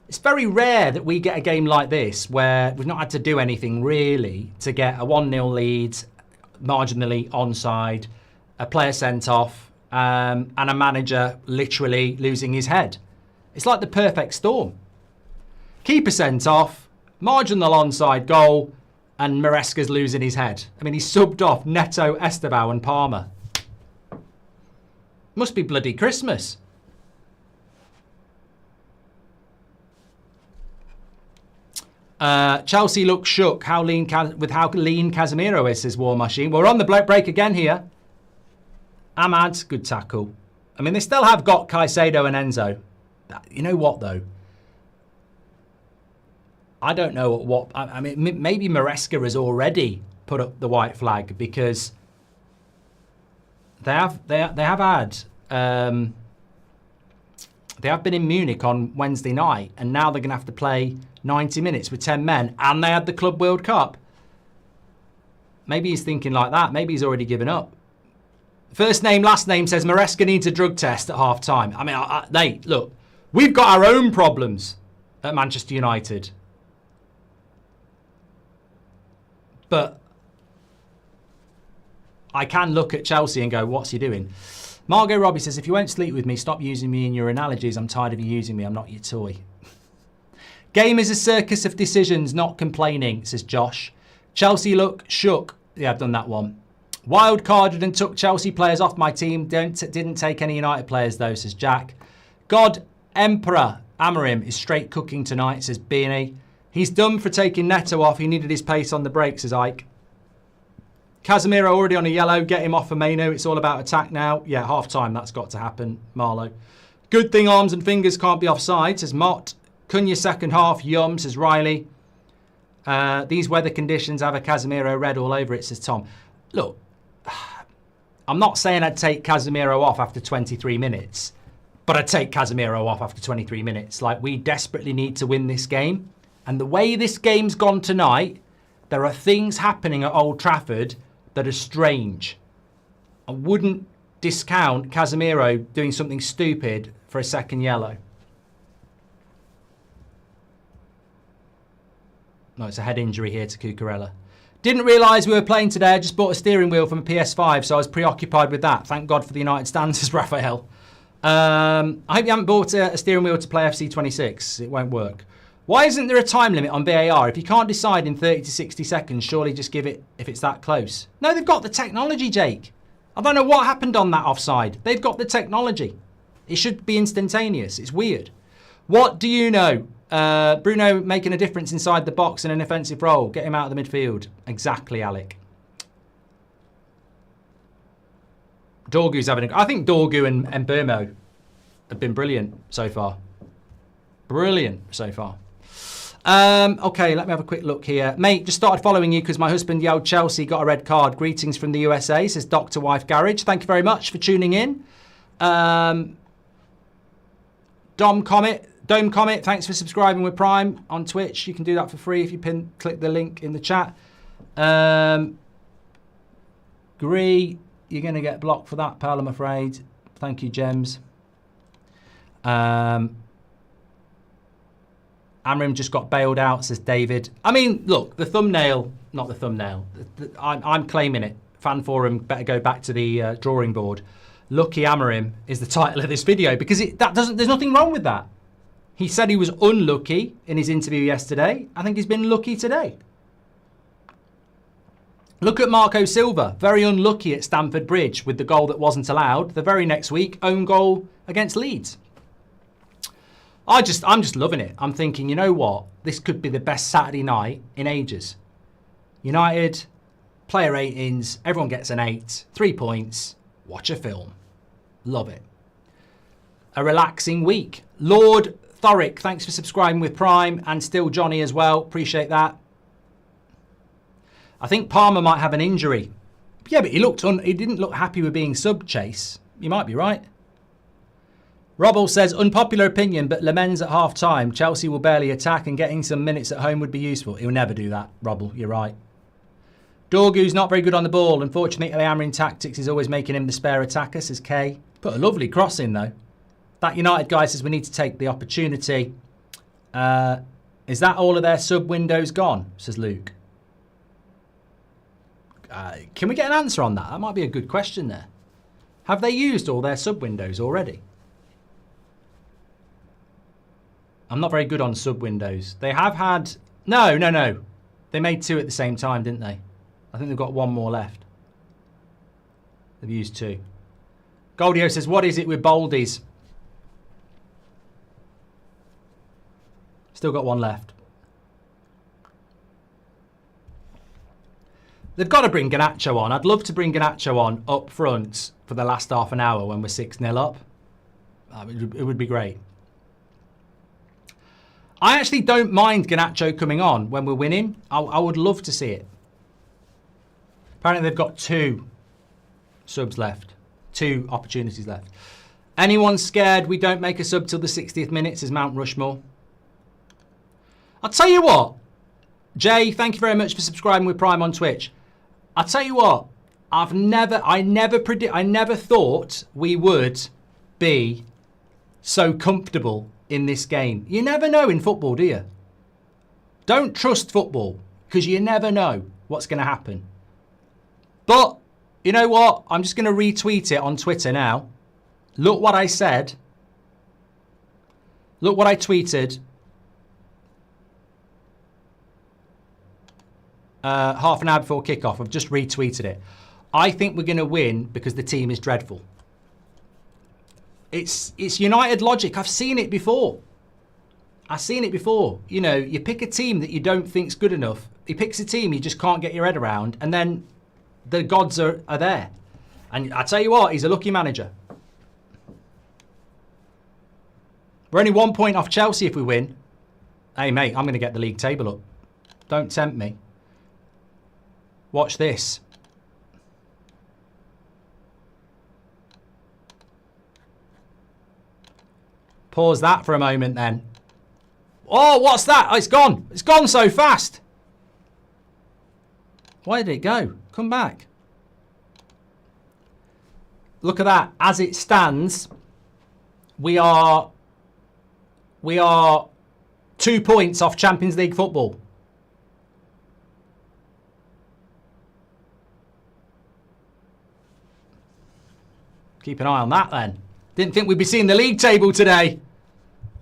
it's very rare that we get a game like this where we've not had to do anything really to get a 1-0 lead, marginally onside, a player sent off, and a manager literally losing his head. It's like the perfect storm. Keeper sent off, marginal onside goal, and Maresca's losing his head. I mean, he subbed off Neto, Estevao and Palmer. Must be bloody Christmas. Chelsea look shook with how lean Casemiro is, says War Machine. We're on the break again here. Ahmad, good tackle. I mean, they still have got Caicedo and Enzo. You know what, though? I don't know what... I mean, maybe Maresca has already put up the white flag because they have had... they have been in Munich on Wednesday night, and now they're going to have to play 90 minutes with 10 men, and they had the Club World Cup. Maybe he's thinking like that. Maybe he's already given up. First name, last name says Maresca needs a drug test at half time. I mean, look, we've got our own problems at Manchester United. But I can look at Chelsea and go, what's he doing? Margot Robbie says, if you won't sleep with me, stop using me in your analogies. I'm tired of you using me. I'm not your toy. Game is a circus of decisions, not complaining, says Josh. Chelsea look shook. Yeah, I've done that one. Wild carded and took Chelsea players off my team. Didn't take any United players though, says Jack. God Emperor Amarim is straight cooking tonight, says Beanie. He's done for taking Neto off. He needed his pace on the break, says Ike. Casemiro already on a yellow. Get him off for Manu. It's all about attack now. Yeah, half time. That's got to happen, Marlow. Good thing arms and fingers can't be offside, says Mott. Cunha second half. Yum, says Riley. These weather conditions have a Casemiro red all over it, says Tom. Look, I'm not saying I'd take Casemiro off after 23 minutes, but I'd take Casemiro off after 23 minutes. Like, we desperately need to win this game. And the way this game's gone tonight, there are things happening at Old Trafford that are strange. I wouldn't discount Casemiro doing something stupid for a second yellow. No, it's a head injury here to Cucurella. Didn't realise we were playing today. I just bought a steering wheel from a PS5, so I was preoccupied with that. Thank God for the United stances, Raphael. I hope you haven't bought a steering wheel to play FC 26. It won't work. Why isn't there a time limit on VAR? If you can't decide in 30 to 60 seconds, surely just give it if it's that close. No, they've got the technology, Jake. I don't know what happened on that offside. They've got the technology. It should be instantaneous. It's weird. What do you know? Bruno making a difference inside the box in an offensive role. Get him out of the midfield. Exactly, Alec. Dorgu's having a... I think Dorgu and Burmo have been brilliant so far. Brilliant so far. Okay, let me have a quick look here. Mate, just started following you because my husband yelled Chelsea got a red card. Greetings from the USA, says Dr. Wife Garage. Thank you very much for tuning in. Dome Comet, thanks for subscribing with Prime on Twitch. You can do that for free if you click the link in the chat. Gree, you're going to get blocked for that, pal, I'm afraid. Thank you, Gems. Amrim just got bailed out, says David. I mean, look, the thumbnail, not the thumbnail. I'm claiming it. Fan forum better go back to the drawing board. Lucky Amarim is the title of this video because there's nothing wrong with that. He said he was unlucky in his interview yesterday. I think he's been lucky today. Look at Marco Silva, very unlucky at Stamford Bridge with the goal that wasn't allowed. The very next week, own goal against Leeds. I'm just loving it. I'm thinking, you know what? This could be the best Saturday night in ages. United, player ratings, everyone gets an 8, 3 points. Watch a film. Love it. A relaxing week. Lord Thoric, thanks for subscribing with Prime, and still Johnny as well. Appreciate that. I think Palmer might have an injury. Yeah, but he didn't look happy with being sub, Chase. You might be right. Robble says, unpopular opinion, but Lemens at half-time. Chelsea will barely attack and getting some minutes at home would be useful. He'll never do that, Robble. You're right. Dorgu's not very good on the ball. Unfortunately, Amarin tactics is always making him the spare attacker, says Kay. Put a lovely cross in, though. That United guy says we need to take the opportunity. Is that all of their sub windows gone, says Luke. Can we get an answer on that? That might be a good question there. Have they used all their sub windows already? I'm not very good on sub windows. They have had... No. They made 2 at the same time, didn't they? I think they've got 1 more left. They've used 2. Goldio says, what is it with Boldies? Still got 1 left. They've got to bring Garnacho on. I'd love to bring Garnacho on up front for the last half an hour when we're 6-0 up. It would be great. I actually don't mind Garnacho coming on when we're winning. I would love to see it. Apparently they've got 2 subs left. 2 opportunities left. Anyone scared we don't make a sub till the 60th minute, says Mount Rushmore. I'll tell you what. Jay, thank you very much for subscribing with Prime on Twitch. I'll tell you what. I never thought we would be so comfortable in this game. You never know in football, do you? Don't trust football because you never know what's going to happen. But you know what? I'm just going to retweet it on Twitter now. Look what I said. Look what I tweeted. Half an hour before kickoff. I've just retweeted it. I think we're going to win because the team is dreadful. It's United logic. I've seen it before. You know, you pick a team that you don't think's good enough. He picks a team you just can't get your head around, and then the gods are there. And I tell you what, he's a lucky manager. We're only 1 point off Chelsea if we win. Hey, mate, I'm going to get the league table up. Don't tempt me. Watch this. Pause that for a moment then. Oh, what's that? Oh, it's gone. It's gone so fast. Where did it go? Come back. Look at that. As it stands, we are 2 points off Champions League football. Keep an eye on that then. Didn't think we'd be seeing the league table today.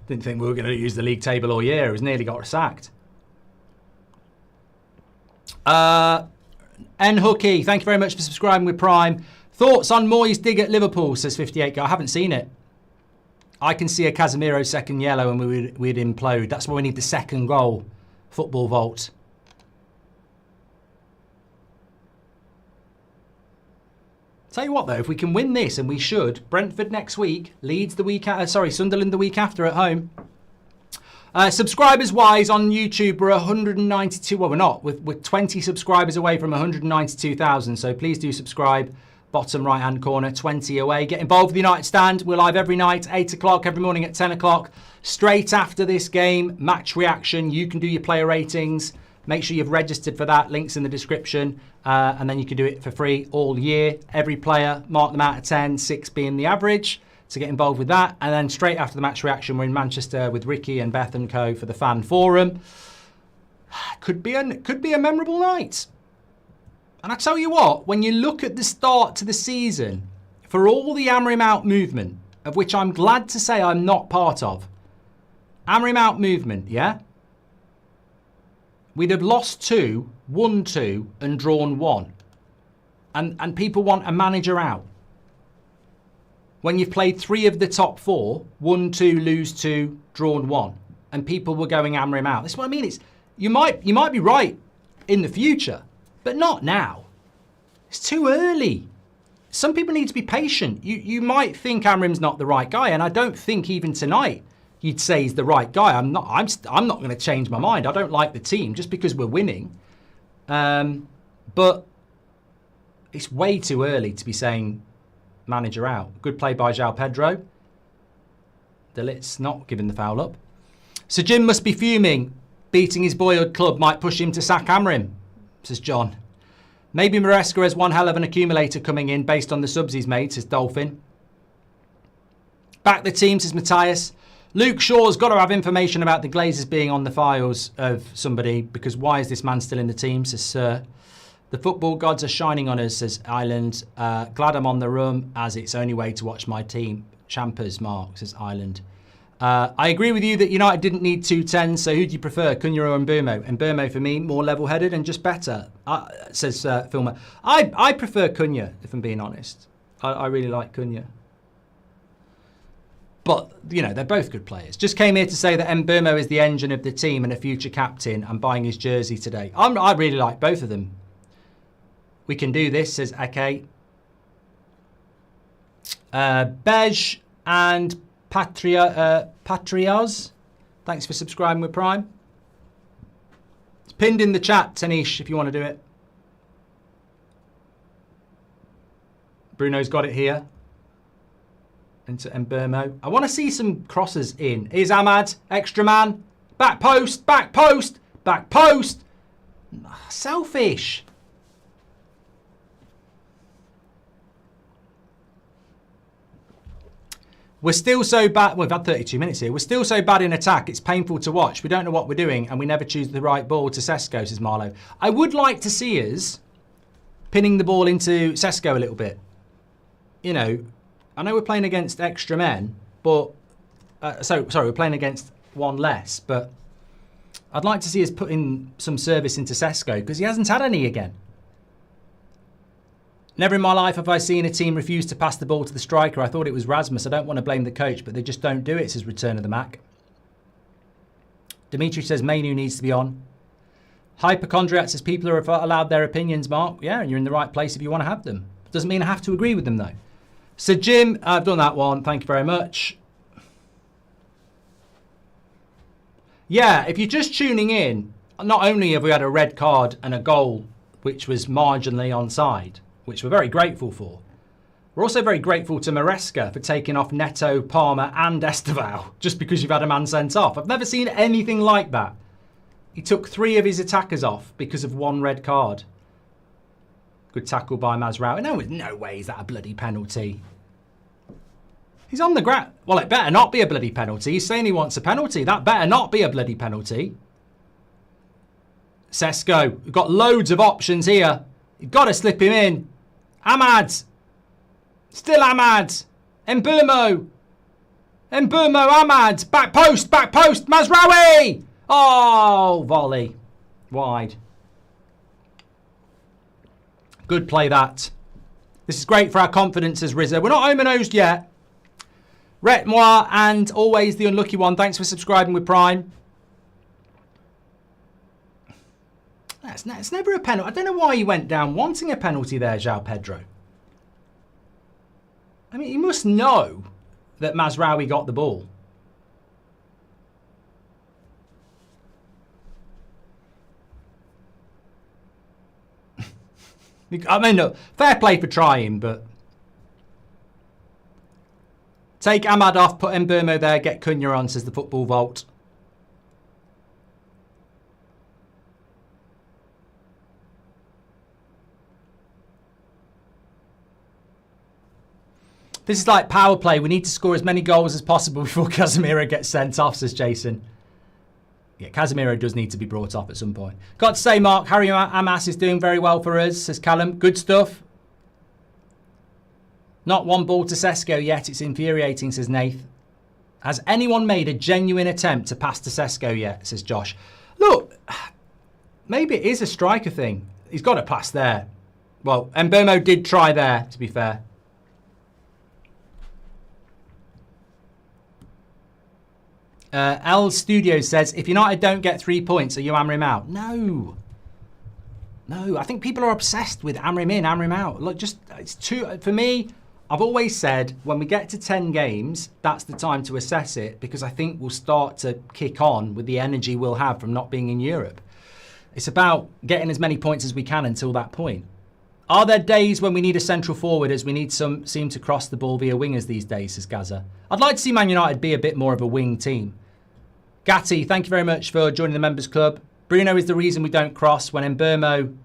Didn't think we were going to use the league table all year. It was nearly got sacked. N Hooky, thank you very much for subscribing with Prime. Thoughts on Moyes' dig at Liverpool, says 58. I haven't seen it. I can see a Casemiro second yellow and we'd implode. That's why we need the second goal. Football vault. Tell you what though, if we can win this, and we should, Brentford next week, Leeds the week Sunderland the week after at home. Subscribers wise on YouTube, we're 192. Well, we're not. We're 20 subscribers away from 192,000. So please do subscribe. Bottom right hand corner, 20 away. Get involved with the United Stand. We're live every night, 8 o'clock, every morning at 10 o'clock. Straight after this game, match reaction. You can do your player ratings. Make sure you've registered for that. Links in the description. And then you can do it for free all year. Every player, mark them out of 10, 6 being the average. To get involved with that. And then straight after the match reaction, we're in Manchester with Ricky and Beth and co for the fan forum. Could be a memorable night. And I tell you what, when you look at the start to the season, for all the Amri Mount movement, of which I'm glad to say I'm not part of, Amri Mount movement, yeah? We'd have lost 2, won 2 and drawn 1. And people want a manager out. When you've played 3 of the top 4, won 2, lose 2, drawn 1, and people were going Amrim out. That's what I mean. It's you might be right in the future, but not now. It's too early. Some people need to be patient. You might think Amrim's not the right guy, and I don't think even tonight you'd say he's the right guy. I'm not going to change my mind. I don't like the team just because we're winning, but it's way too early to be saying manager out. Good play by João Pedro. Delit's not giving the foul up. So Jim must be fuming. Beating his boyhood club might push him to sack Amrim, says John. Maybe Maresca has one hell of an accumulator coming in based on the subs he's made, says Dolphin. Back the team, says Matthias. Luke Shaw's got to have information about the Glazers being on the files of somebody, because why is this man still in the team, says Sir. The football gods are shining on us, says Island. Glad I'm on the room, as it's only way to watch my team. Champers, Mark, says Island. I agree with you that United didn't need 2 10s, so who do you prefer, Cunha or Mbumo? Mbumo, for me, more level-headed and just better, says Filmer. I prefer Cunha, if I'm being honest. I really like Cunha. But, you know, they're both good players. Just came here to say that Mbumo is the engine of the team and a future captain. I'm buying his jersey today. I really like both of them. We can do this, says Ake. Bej and Patriaz. Thanks for subscribing with Prime. It's pinned in the chat, Tanish, if you want to do it. Bruno's got it here. Into Mbermo. I want to see some crosses in. Here's Ahmad, extra man. Back post, back post, back post. Selfish. We're still so bad. Well, we've had 32 minutes here. We're still so bad in attack. It's painful to watch. We don't know what we're doing, and we never choose the right ball to Sesko, says Marlow. I would like to see us pinning the ball into Sesko a little bit. You know, I know we're playing against extra men, but sorry, we're playing against one less. But I'd like to see us put in some service into Sesko because he hasn't had any again. Never in my life have I seen a team refuse to pass the ball to the striker. I thought it was Rasmus. I don't want to blame the coach, but they just don't do it, says Return of the Mac. Dimitri says Mainu needs to be on. Hypochondriac says people are allowed their opinions, Mark. Yeah, and you're in the right place if you want to have them. Doesn't mean I have to agree with them, though. So, Jim, I've done that one. Thank you very much. Yeah, if you're just tuning in, not only have we had a red card and a goal, which was marginally onside, which we're very grateful for. We're also very grateful to Maresca for taking off Neto, Palmer and Esteval just because you've had a man sent off. I've never seen anything like that. He took 3 of his attackers off because of 1 red card. Good tackle by Mazraoui. No way is that a bloody penalty. He's on the ground. Well, it better not be a bloody penalty. He's saying he wants a penalty. That better not be a bloody penalty. Sesko, we've got loads of options here. You've got to slip him in. Ahmad. Still Ahmad. Mbumo. Mbumo, Ahmad. Back post, Mazraoui. Oh, volley. Wide. Good play that. This is great for our confidence as Rizzo. We're not home and hosed yet. Ret Moi and always the unlucky one. Thanks for subscribing with Prime. It's never a penalty. I don't know why he went down wanting a penalty there, João Pedro. I mean, he must know that Mazraoui got the ball. I mean, look, fair play for trying, but... Take Ahmad off, put Mbeumo there, get Cunha on, says the Football Vault. This is like power play. We need to score as many goals as possible before Casemiro gets sent off, says Jason. Yeah, Casemiro does need to be brought off at some point. Got to say, Mark, Harry Amas is doing very well for us, says Callum. Good stuff. Not one ball to Sesko yet. It's infuriating, says Nath. Has anyone made a genuine attempt to pass to Sesko yet, says Josh. Look, maybe it is a striker thing. He's got a pass there. Well, Mbeumo did try there, to be fair. L Studio says, if United don't get 3 points, are you Amrim out? No. No, I think people are obsessed with Amrim in, Amrim out. Look, just, it's too, for me, I've always said, when we get to 10 games, that's the time to assess it, because I think we'll start to kick on with the energy we'll have from not being in Europe. It's about getting as many points as we can until that point. Are there days when we need a central forward as we need some seem to cross the ball via wingers these days, says Gaza? I'd like to see Man United be a bit more of a wing team. Gatti, thank you very much for joining the members club. Bruno is the reason we don't cross when Mbeumo.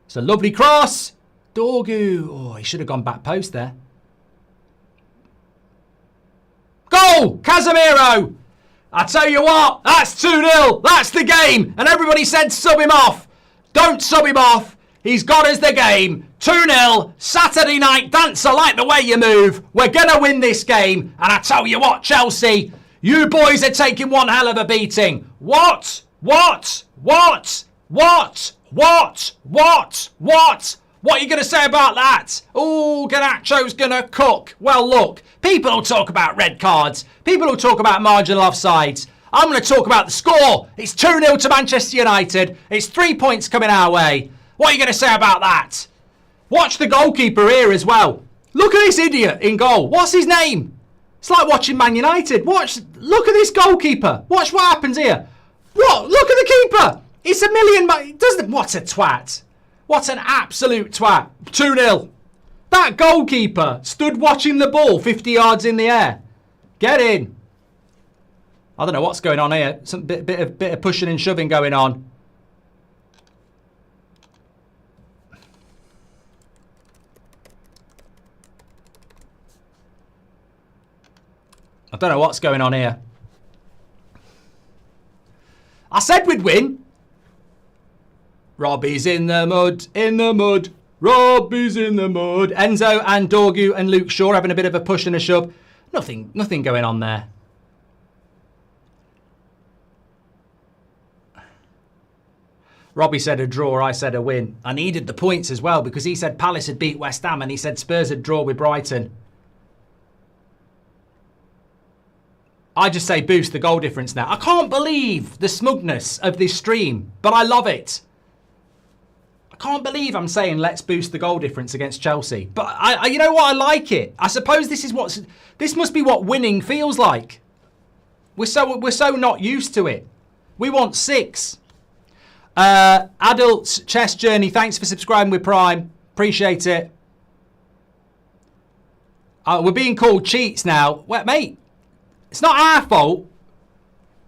It's a lovely cross. Dorgu. Oh, he should have gone back post there. Goal! Casemiro! I tell you what, that's 2-0. That's the game. And everybody said sub him off. Don't sub him off. He's got us the game. 2-0. Saturday night dance. I like the way you move. We're going to win this game. And I tell you what, Chelsea, you boys are taking one hell of a beating. What? What? What? What? What? What? What? What are you going to say about that? Oh, Garnacho's going to cook. Well, look, people will talk about red cards. People will talk about marginal offsides. I'm going to talk about the score. It's 2-0 to Manchester United. It's 3 points coming our way. What are you going to say about that? Watch the goalkeeper here as well. Look at this idiot in goal. What's his name? It's like watching Man United. Look at this goalkeeper. Watch what happens here. What? Look at the keeper. It's a million. What a twat. What an absolute twat. 2-0. That goalkeeper stood watching the ball 50 yards in the air. Get in. I don't know what's going on here. Some bit of pushing and shoving going on. I don't know what's going on here. I said we'd win. Robbie's in the mud, in the mud. Robbie's in the mud. Enzo and Dorgu and Luke Shaw having a bit of a push and a shove. Nothing going on there. Robbie said a draw, I said a win. I needed the points as well because he said Palace had beat West Ham and he said Spurs had drawn with Brighton. I just say boost the goal difference now. I can't believe the smugness of this stream, but I love it. I can't believe I'm saying let's boost the goal difference against Chelsea. But I you know what? I like it. I suppose this must be what winning feels like. We're so not used to it. We want 6. Adults Chess Journey, thanks for subscribing with Prime. Appreciate it. We're being called cheats now. Well, mate, it's not our fault.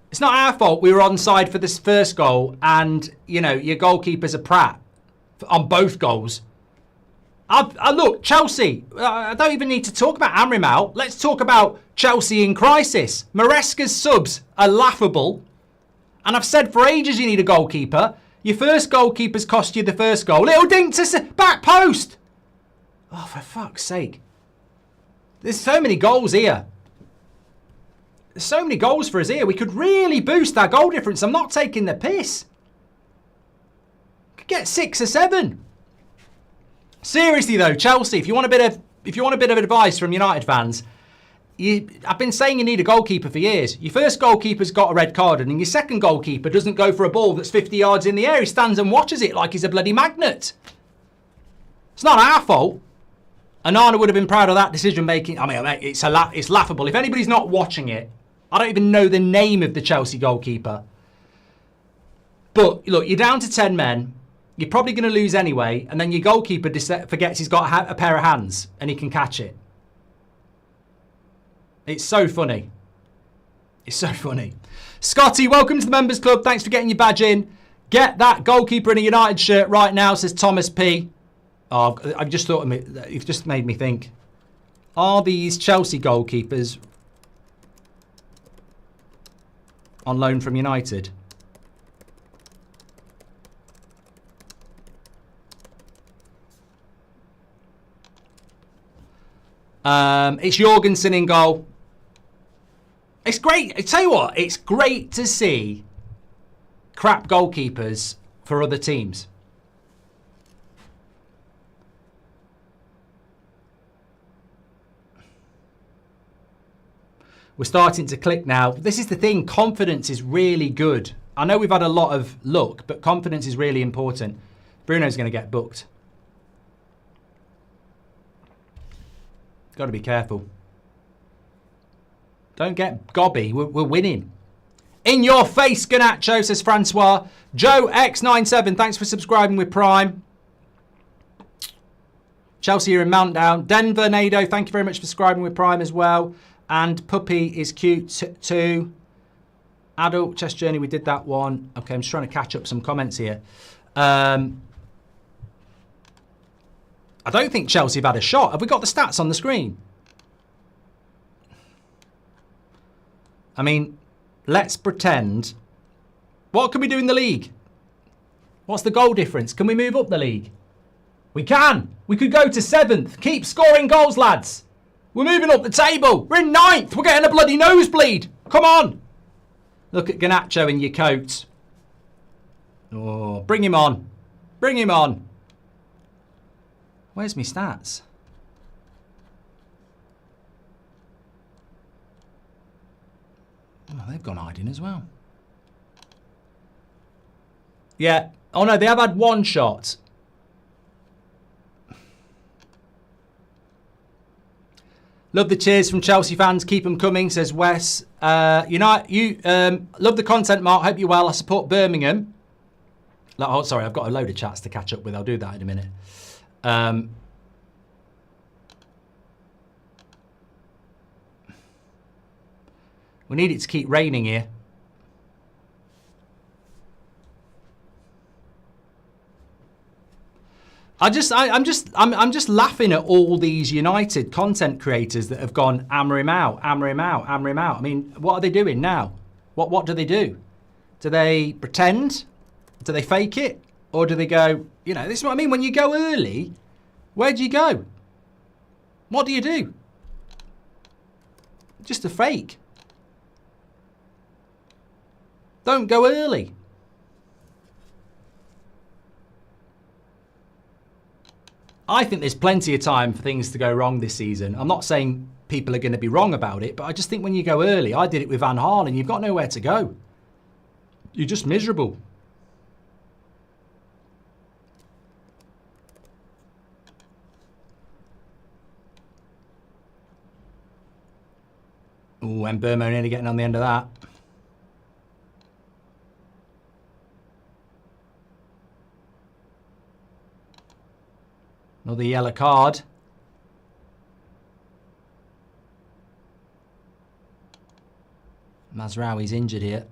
It's not our fault we were onside for this first goal and, you know, your goalkeeper's a prat on both goals. Look, Chelsea, I don't even need to talk about Amrim out. Let's talk about Chelsea in crisis. Maresca's subs are laughable. And I've said for ages you need a goalkeeper. Your first goalkeeper's cost you the first goal. Little dink to back post. Oh, for fuck's sake. There's so many goals here. There's so many goals for us here. We could really boost our goal difference. I'm not taking the piss. Could get 6 or 7. Seriously though, Chelsea, if you want a bit of advice from United fans, I've been saying you need a goalkeeper for years. Your first goalkeeper's got a red card, and your second goalkeeper doesn't go for a ball that's 50 yards in the air. He stands and watches it like he's a bloody magnet. It's not our fault. Onana would have been proud of that decision making. I mean, it's laughable. If anybody's not watching it, I don't even know the name of the Chelsea goalkeeper. But look, you're down to 10 men. You're probably going to lose anyway, and then your goalkeeper forgets he's got a pair of hands and he can catch it. It's so funny. It's so funny. Scotty, welcome to the Members Club. Thanks for getting your badge in. Get that goalkeeper in a United shirt right now, says Thomas P. Oh, I've just thought of it. You've just made me think. Are these Chelsea goalkeepers on loan from United? It's Jorgensen in goal. It's great. I tell you what, it's great to see crap goalkeepers for other teams. We're starting to click now. This is the thing. Confidence is really good. I know we've had a lot of luck, but confidence is really important. Bruno's going to get booked. Got to be careful. Don't get gobby. We're winning. In your face, Ganacho, says Francois. Joe X97, thanks for subscribing with Prime. Chelsea are in Mountdown. Denver Nado, thank you very much for subscribing with Prime as well. And Puppy is cute too. Adult Chess Journey, we did that one. Okay, I'm just trying to catch up some comments here. I don't think Chelsea have had a shot. Have we got the stats on the screen? I mean, let's pretend. What can we do in the league? What's the goal difference? Can we move up the league? We can. We could go to 7th. Keep scoring goals, lads. We're moving up the table. We're in 9th. We're getting a bloody nosebleed. Come on. Look at Ganacho in your coat. Oh, bring him on. Bring him on. Where's my stats? Oh, they've gone hiding as well. Yeah. Oh, no, they have had one shot. Love the cheers from Chelsea fans. Keep them coming, says Wes. Love the content, Mark. Hope you're well. I support Birmingham. Oh, sorry, I've got a load of chats to catch up with. I'll do that in a minute. We need it to keep raining here. I'm just laughing at all these United content creators that have gone hammer him out. I mean, what are they doing now? What do they do? Do they pretend? Do they fake it? Or do they go, you know, this is what I mean. When you go early, where do you go? What do you do? Just a fake. Don't go early. I think there's plenty of time for things to go wrong this season. I'm not saying people are going to be wrong about it, but I just think when you go early, I did it with Van Gaal, and you've got nowhere to go. You're just miserable. Oh, and Burma nearly getting on the end of that. Another yellow card. Mazraoui's injured here.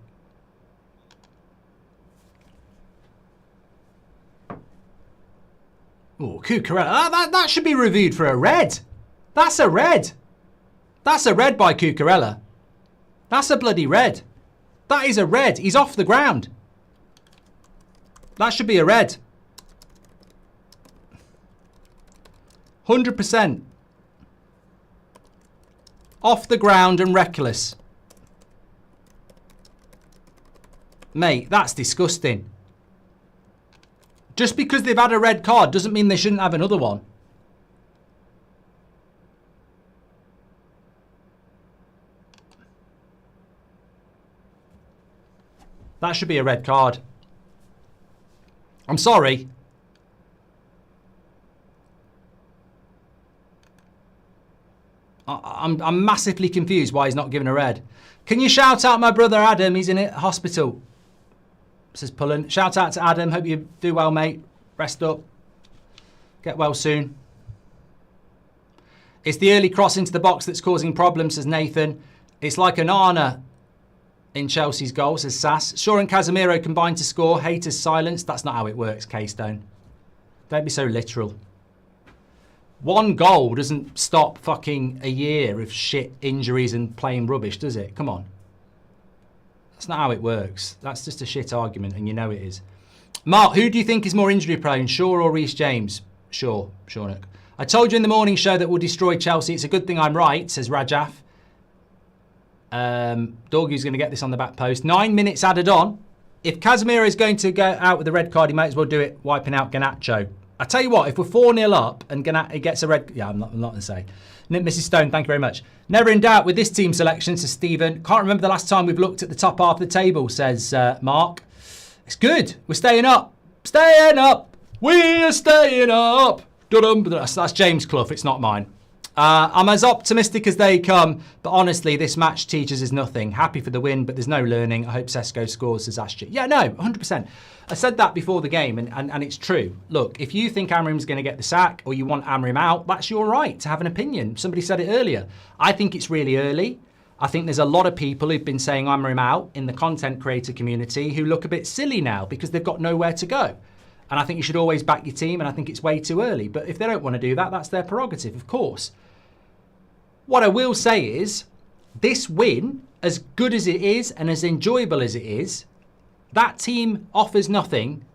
Oh, Cucurella. That should be reviewed for a red. That's a red. That's a red by Cucurella. That's a bloody red. That is a red. He's off the ground. That should be a red. 100%. Off the ground and reckless. Mate, that's disgusting. Just because they've had a red card doesn't mean they shouldn't have another one. That should be a red card. I'm sorry. I'm massively confused why he's not given a red. Can you shout out my brother Adam? He's in a hospital. Says Pullen. Shout out to Adam. Hope you do well, mate. Rest up. Get well soon. It's the early cross into the box that's causing problems, says Nathan. It's like an Arna in Chelsea's goal, says Sass. Shaw and Casemiro combined to score. Haters silenced. That's not how it works, K-Stone. Don't be so literal. One goal doesn't stop fucking a year of shit injuries and playing rubbish, does it? Come on. That's not how it works. That's just a shit argument, and you know it is. Mark, who do you think is more injury prone, Shaw or Reece James? Shaw, Shawnock. I told you in the morning show that we'll destroy Chelsea. It's a good thing I'm right, says Rajaf. Dorgu's going to get this on the back post. 9 minutes added on. If Casemiro is going to go out with a red card, he might as well do it wiping out Garnacho. I tell you what, if we're 4-0 up and he gets a red... Yeah, I'm not going to say. Mrs. Stone, thank you very much. Never in doubt with this team selection, says Stephen. Can't remember the last time we've looked at the top half of the table, says Mark. It's good. We're staying up. Staying up. We are staying up. That's James Clough. It's not mine. I'm as optimistic as they come, but honestly, this match teaches us nothing. Happy for the win, but there's no learning. I hope Sesko scores, says Astrid. Yeah, no, 100%. I said that before the game, and it's true. Look, if you think Amrim's going to get the sack or you want Amrim out, that's your right to have an opinion. Somebody said it earlier. I think it's really early. I think there's a lot of people who've been saying Amrim out in the content creator community who look a bit silly now because they've got nowhere to go. And I think you should always back your team, and I think it's way too early. But if they don't want to do that, that's their prerogative, of course. What I will say is, this win, as good as it is and as enjoyable as it is, that team offers nothing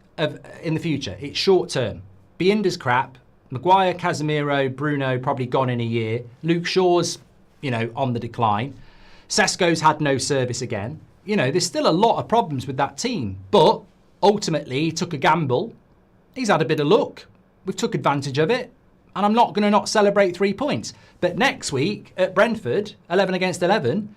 in the future. It's short term. Bienda's crap. Maguire, Casemiro, Bruno probably gone in a year. Luke Shaw's, on the decline. Sesko's had no service again. There's still a lot of problems with that team. But ultimately, he took a gamble. He's had a bit of luck. We've took advantage of it. And I'm not going to not celebrate 3 points. But next week at Brentford, 11 against 11,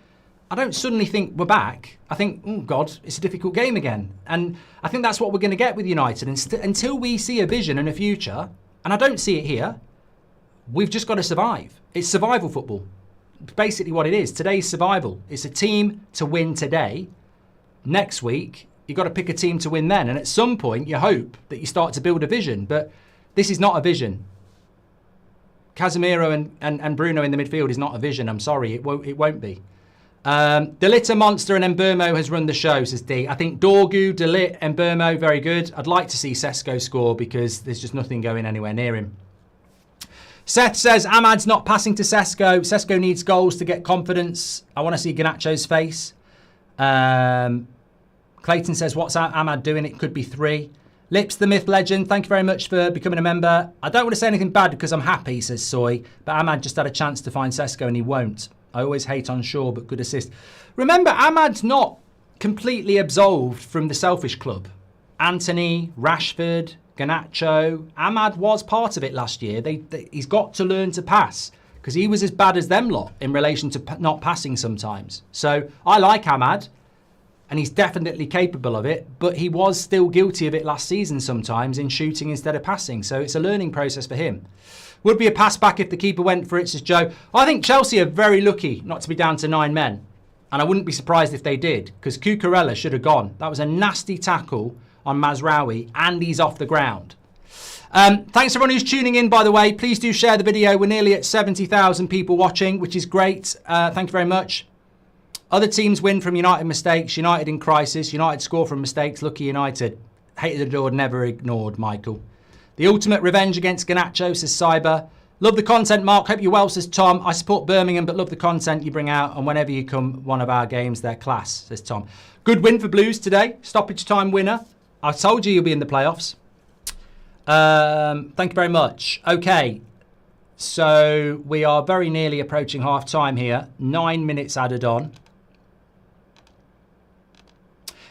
I don't suddenly think we're back. I think, oh God, it's a difficult game again. And I think that's what we're going to get with United. Until we see a vision and a future, and I don't see it here, we've just got to survive. It's survival football. It's basically what it is. Today's survival. It's a team to win today. Next week, you've got to pick a team to win then. And at some point, you hope that you start to build a vision. But this is not a vision. Casemiro and Bruno in the midfield is not a vision. I'm sorry, it won't be. Delit, Monster and Mbermo has run the show, says D. I think Dorgu, Delit, Mbermo, very good. I'd like to see Sesko score because there's just nothing going anywhere near him. Seth says, Ahmad's not passing to Sesko. Sesko needs goals to get confidence. I want to see Garnacho's face. Clayton says, what's Ahmad doing? It could be 3. Lips, the myth legend, thank you very much for becoming a member. I don't want to say anything bad because I'm happy, says Soy, but Ahmad just had a chance to find Sesko and he won't. I always hate on Shaw, but good assist. Remember, Ahmad's not completely absolved from the selfish club. Anthony, Rashford, Garnacho, Ahmad was part of it last year. He's got to learn to pass because he was as bad as them lot in relation to not passing sometimes. So I like Ahmad. And he's definitely capable of it, but he was still guilty of it last season sometimes in shooting instead of passing. So it's a learning process for him. Would be a pass back if the keeper went for it, says Joe. I think Chelsea are very lucky not to be down to 9 men. And I wouldn't be surprised if they did, because Cucurella should have gone. That was a nasty tackle on Mazraoui, and he's off the ground. Thanks everyone who's tuning in, by the way. Please do share the video. We're nearly at 70,000 people watching, which is great. Thank you very much. Other teams win from United mistakes. United in crisis. United score from mistakes. Lucky United. Hated adored, never ignored, Michael. The ultimate revenge against Garnacho, says Cyber. Love the content, Mark. Hope you're well, says Tom. I support Birmingham, but love the content you bring out. And whenever you come one of our games, they're class, says Tom. Good win for Blues today. Stoppage time winner. I told you you'll be in the playoffs. Thank you very much. Okay. So we are very nearly approaching half time here. 9 minutes added on.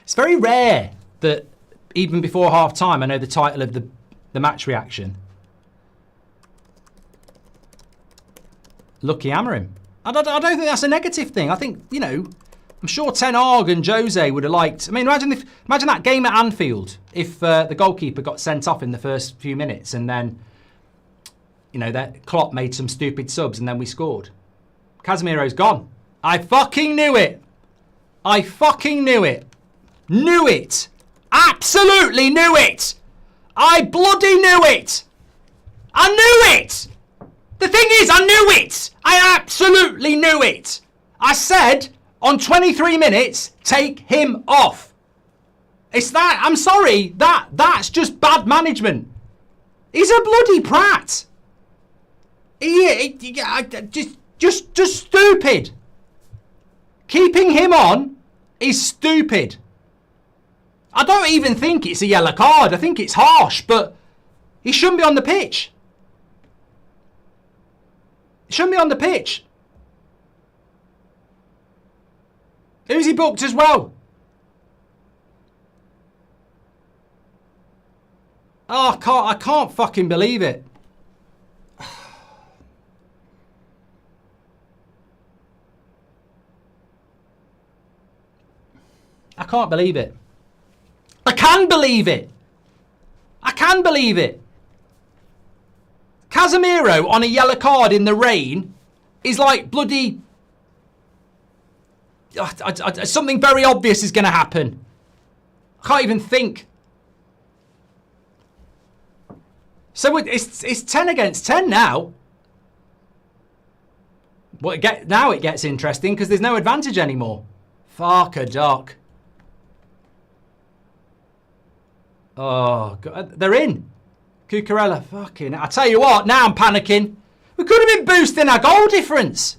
It's very rare that even before half-time. I know the title of the match reaction. Lucky hammer him. I don't think that's a negative thing. I think, you know, I'm sure Ten Hag and Jose would have liked... I mean, imagine that game at Anfield if the goalkeeper got sent off in the first few minutes and then, you know, that Klopp made some stupid subs and then we scored. Casemiro's gone. I fucking knew it. I fucking knew it. Knew it. Absolutely knew it. I bloody knew it. I knew it. The thing is, I knew it. I absolutely knew it. I said on 23 minutes, take him off. It's that. I'm sorry. That's just bad management. He's a bloody prat. Just stupid. Keeping him on is stupid. I don't even think it's a yellow card. I think it's harsh, but he shouldn't be on the pitch. He shouldn't be on the pitch. Who's he booked as well? Oh, I can't fucking believe it. I can't believe it. I can believe it. I can believe it. Casemiro on a yellow card in the rain is like bloody... something very obvious is going to happen. I can't even think. So it's 10 against 10 now. But now it gets interesting because there's no advantage anymore. Fuck a duck. Oh, God. They're in. Cucurella. Fucking... I tell you what, now I'm panicking. We could have been boosting our goal difference.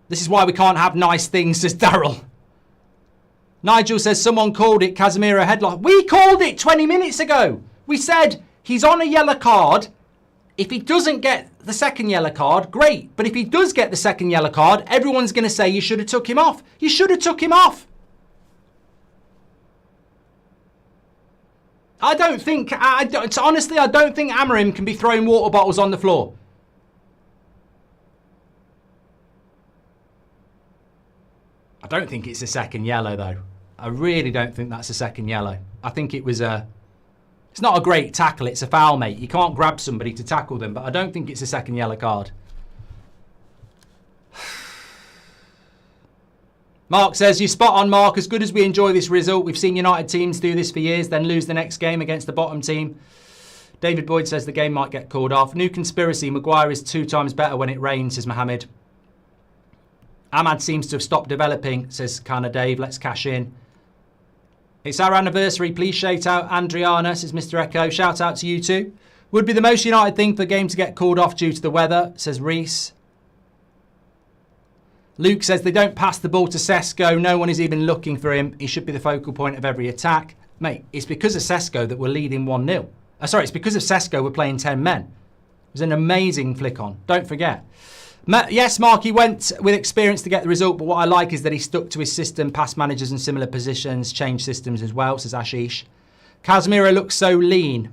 This is why we can't have nice things, says Daryl. Nigel says someone called it Casemiro headlock. We called it 20 minutes ago. We said he's on a yellow card. If he doesn't get the second yellow card, great. But if he does get the second yellow card, everyone's going to say you should have took him off. You should have took him off. Honestly, I don't think Amorim can be throwing water bottles on the floor. I don't think it's a second yellow, though. I really don't think that's a second yellow. I think it was a... It's not a great tackle. It's a foul, mate. You can't grab somebody to tackle them, but I don't think it's a second yellow card. Mark says, you're spot on, Mark. As good as we enjoy this result, we've seen United teams do this for years, then lose the next game against the bottom team. David Boyd says the game might get called off. New conspiracy, Maguire is 2 times better when it rains, says Mohammed. Ahmad seems to have stopped developing, says Kana Dave. Let's cash in. It's our anniversary. Please shout out Andriana, says Mr. Echo. Shout out to you too. Would be the most United thing for the game to get called off due to the weather, says Reese. Luke says they don't pass the ball to Sesko. No one is even looking for him. He should be the focal point of every attack. Mate, it's because of Sesko that we're leading 1-0. Sorry, it's because of Sesko we're playing 10 men. It was an amazing flick on. Don't forget. Yes, Mark, he went with experience to get the result, but what I like is that he stuck to his system, past managers in similar positions, changed systems as well, says Ashish. Casemiro looks so lean,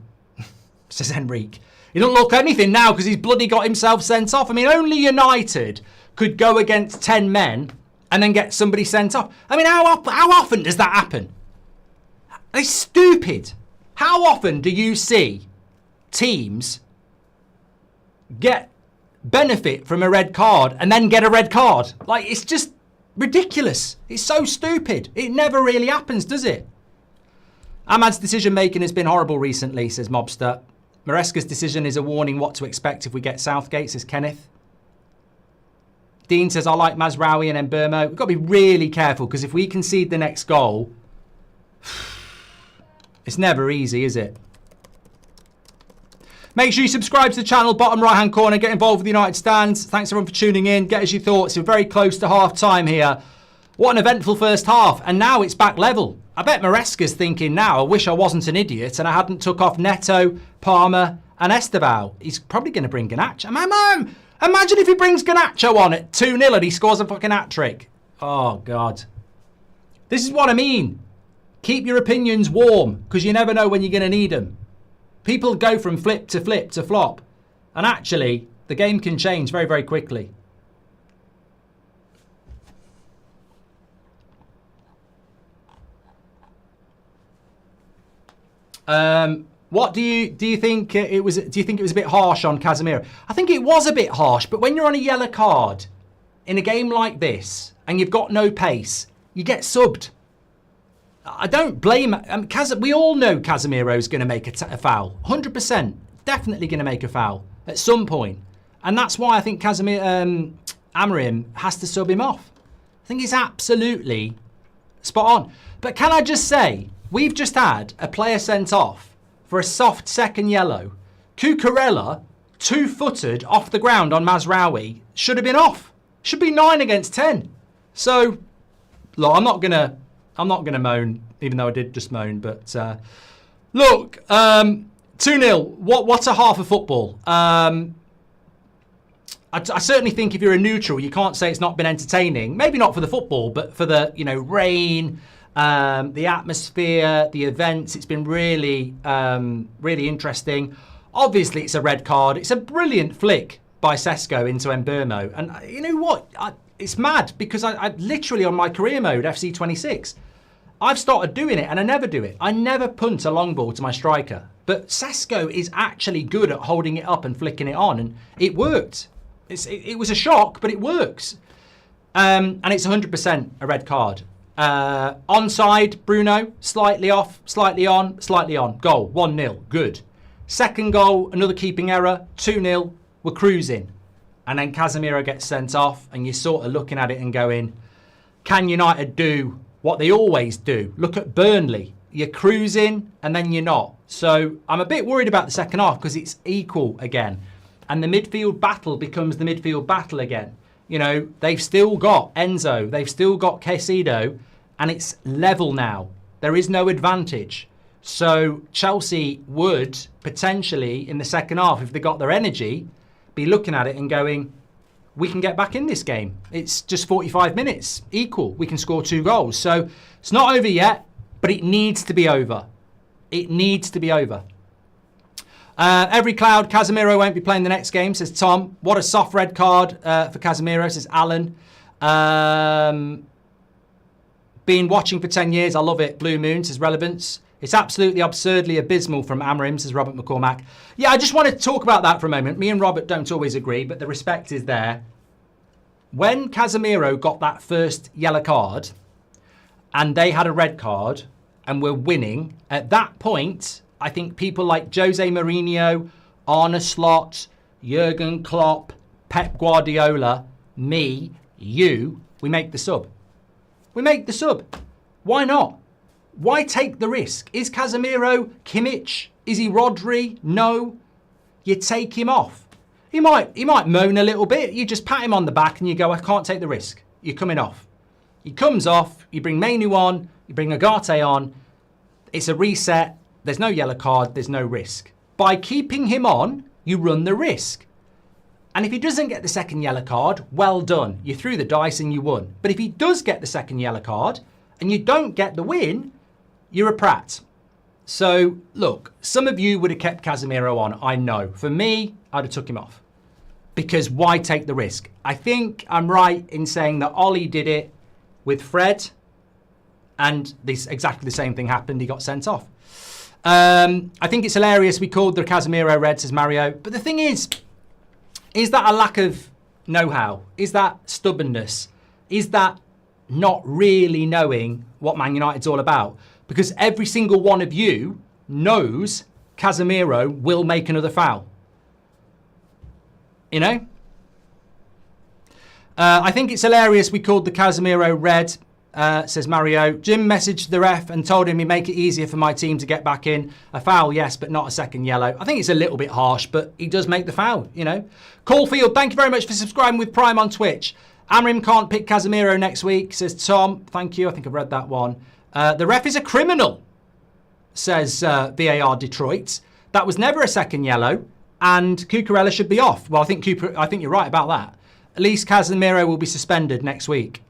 says Enrique. He doesn't look anything now because he's bloody got himself sent off. I mean, only United could go against 10 men and then get somebody sent off. I mean, how often does that happen? It's stupid. How often do you see teams benefit from a red card and then get a red card? Like, it's just ridiculous. It's so stupid. It never really happens, does it? Ahmad's decision making has been horrible recently, says Mobster. Maresca's decision is a warning what to expect if we get Southgate, says Kenneth. Dean says, I like Mazraoui and Mbermo. We've got to be really careful because if we concede the next goal, it's never easy, is it? Make sure you subscribe to the channel, bottom right-hand corner. Get involved with the United Stands. Thanks, everyone, for tuning in. Get us your thoughts. We're very close to half-time here. What an eventful first half. And now it's back level. I bet Maresca's thinking now, I wish I wasn't an idiot and I hadn't took off Neto, Palmer and Esteval. He's probably going to bring Garnacho. Imagine if he brings Garnacho on at 2-0 and he scores a fucking hat-trick. Oh, God. This is what I mean. Keep your opinions warm, because you never know when you're going to need them. People go from flip to flop. And actually, the game can change very, very quickly. What do you think it was? Do you think it was a bit harsh on Casemiro? I think it was a bit harsh, but when you're on a yellow card in a game like this and you've got no pace, you get subbed. I don't blame we all know Casemiro's going to make a foul. 100%. Definitely going to make a foul at some point. And that's why I think Amorim has to sub him off. I think he's absolutely spot on. But can I just say, we've just had a player sent off for a soft second yellow. Cucurella, 2-footed off the ground on Mazraoui, should have been off. Should be 9 against 10. So, look, I'm not gonna moan, even though I did just moan. But look, 2-0. What a half of football. I certainly think if you're a neutral, you can't say it's not been entertaining. Maybe not for the football, but for the rain, the atmosphere, the events. It's been really, really interesting. Obviously, it's a red card. It's a brilliant flick by Sesko into Mbeumo. And you know what? It's mad because I literally on my career mode, FC 26, I've started doing it and I never do it. I never punt a long ball to my striker. But Sesko is actually good at holding it up and flicking it on. And it worked. It was a shock, but it works. And it's 100% a red card. Onside, Bruno, slightly off, slightly on, slightly on. Goal, 1-0, good. Second goal, another keeping error, 2-0, we're cruising. And then Casemiro gets sent off and you're sort of looking at it and going, can United do what they always do? Look at Burnley. You're cruising and then you're not. So I'm a bit worried about the second half because it's equal again. And the midfield battle becomes the midfield battle again. You know, they've still got Enzo. They've still got Caicedo. And it's level now. There is no advantage. So Chelsea would potentially, in the second half, if they got their energy, be looking at it and going, we can get back in this game. It's just 45 minutes, equal. We can score 2 goals. So it's not over yet, but it needs to be over. It needs to be over. Every cloud, Casemiro won't be playing the next game, says Tom. What a soft red card for Casemiro, says Alan. Been watching for 10 years. I love it. Blue Moon says Relevance. It's absolutely absurdly abysmal from Amorim, says Robert McCormack. Yeah, I just want to talk about that for a moment. Me and Robert don't always agree, but the respect is there. When Casemiro got that first yellow card and they had a red card and were winning, at that point, I think people like Jose Mourinho, Arne Slot, Jurgen Klopp, Pep Guardiola, me, you, we make the sub. We make the sub. Why not? Why take the risk? Is Casemiro Kimmich? Is he Rodri? No. You take him off. He might moan a little bit. You just pat him on the back and you go, I can't take the risk. You're coming off. He comes off. You bring Mainu on. You bring Agate on. It's a reset. There's no yellow card. There's no risk. By keeping him on, you run the risk. And if he doesn't get the second yellow card, well done. You threw the dice and you won. But if he does get the second yellow card and you don't get the win, you're a prat. So, look, some of you would have kept Casemiro on, I know. For me, I'd have took him off. Because why take the risk? I think I'm right in saying that Ollie did it with Fred and exactly the same thing happened. He got sent off. I think it's hilarious we called the Casemiro red, says Mario. But the thing is that a lack of know-how? Is that stubbornness? Is that not really knowing what Man United's all about? Because every single one of you knows Casemiro will make another foul. You know? I think it's hilarious we called the Casemiro red, says Mario. Jim messaged the ref and told him he'd make it easier for my team to get back in. A foul, yes, but not a second yellow. I think it's a little bit harsh, but he does make the foul, you know. Caulfield, thank you very much for subscribing with Prime on Twitch. Amorim can't pick Casemiro next week, says Tom. Thank you. I think I've read that one. The ref is a criminal, says VAR Detroit. That was never a second yellow, and Cucurella should be off. Well, I think you're right about that. At least Casemiro will be suspended next week.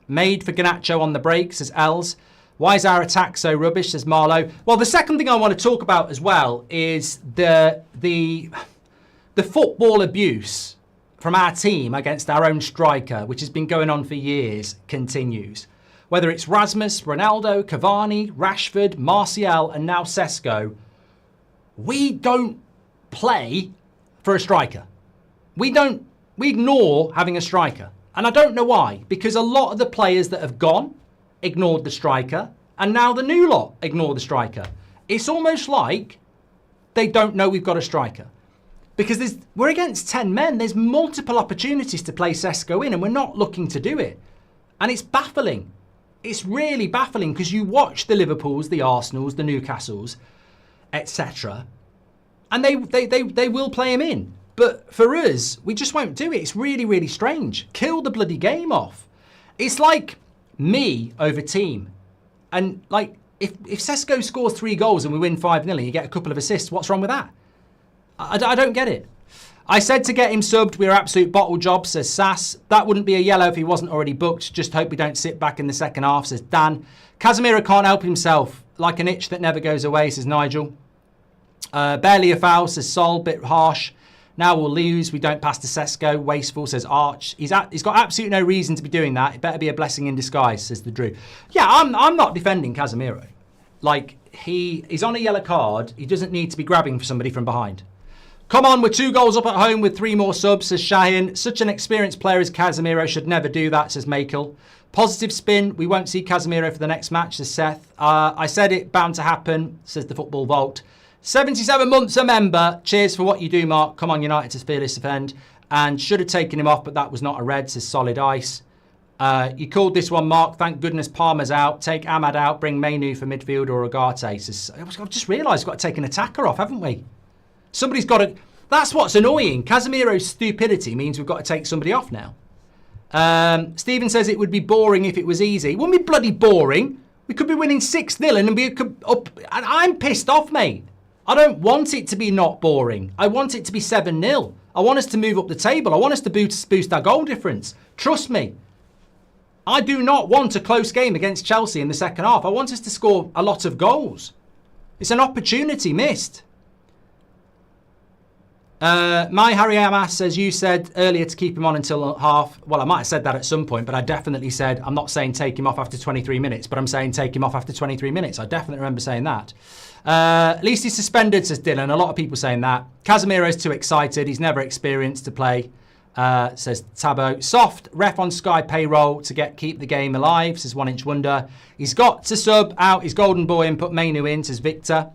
Made for Garnacho on the break, says Els. Why is our attack so rubbish, says Marlowe. Well, the second thing I want to talk about as well is the football abuse from our team against our own striker, which has been going on for years, continues. Whether it's Rasmus, Ronaldo, Cavani, Rashford, Martial, and now Sesko, we don't play for a striker. We ignore having a striker. And I don't know why, because a lot of the players that have gone ignored the striker, and now the new lot ignore the striker. It's almost like they don't know we've got a striker. Because we're against 10 men. There's multiple opportunities to play Sesko in, and we're not looking to do it. And it's baffling. It's really baffling, because you watch the Liverpools, the Arsenals, the Newcastles, etc. And they will play him in. But for us, we just won't do it. It's really, really strange. Kill the bloody game off. It's like me over team. And like, if Sesko scores 3 goals and we win 5-0 and you get a couple of assists, what's wrong with that? I don't get it. I said to get him subbed. We're absolute bottle jobs, says Sass. That wouldn't be a yellow if he wasn't already booked. Just hope we don't sit back in the second half, says Dan. Casemiro can't help himself. Like an itch that never goes away, says Nigel. Barely a foul, says Sol. Bit harsh. Now we'll lose. We don't pass to Sesko. Wasteful, says Arch. He's got absolutely no reason to be doing that. It better be a blessing in disguise, says the Drew. Yeah, I'm not defending Casemiro. Like, he's on a yellow card. He doesn't need to be grabbing for somebody from behind. Come on, we're 2 goals up at home with 3 more subs, says Shahin. Such an experienced player as Casemiro should never do that, says Makel. Positive spin. We won't see Casemiro for the next match, says Seth. I said it, bound to happen, says the Football Vault. 77 months a member. Cheers for what you do, Mark. Come on, United to fearless defend. And should have taken him off, but that was not a red, says Solid Ice. You called this one, Mark. Thank goodness Palmer's out. Take Ahmad out. Bring Mainu for midfield or Agate. Says, I've just realised we've got to take an attacker off, haven't we? Somebody's got to... That's what's annoying. Casemiro's stupidity means we've got to take somebody off now. Stephen says it would be boring if it was easy. It wouldn't be bloody boring. We could be winning 6-0 and be up... And I'm pissed off, mate. I don't want it to be not boring. I want it to be 7-0. I want us to move up the table. I want us to boost our goal difference. Trust me. I do not want a close game against Chelsea in the second half. I want us to score a lot of goals. It's an opportunity missed. My Harry Amas says, you said earlier to keep him on until half. Well, I might have said that at some point, but I definitely said, I'm not saying take him off after 23 minutes, but I'm saying take him off after 23 minutes. I definitely remember saying that. At least he's suspended, says Dylan. A lot of people saying that. Casemiro's too excited. He's never experienced to play, says Tabo. Soft, ref on Sky payroll to keep the game alive, says 1 Inch Wonder. He's got to sub out his golden boy and put Mainu in, says Victor.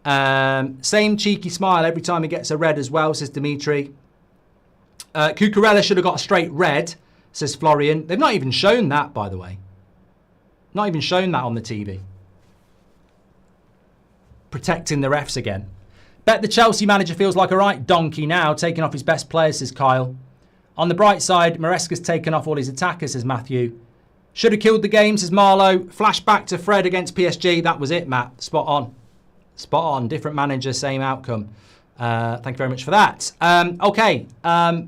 Same cheeky smile every time he gets a red as well, says Dimitri. Cucurella should have got a straight red, says Florian. They've not even shown that, by the way. Not even shown that on the TV. Protecting the refs again. Bet the Chelsea manager feels like a right donkey now, taking off his best players, says Kyle. On the bright side, Maresca's taken off all his attackers, says Matthew. Should have killed the game, says Marlowe. Flashback to Fred against PSG. That was it, Matt. Spot on. Spot on. Different manager, same outcome. Thank you very much for that. Okay.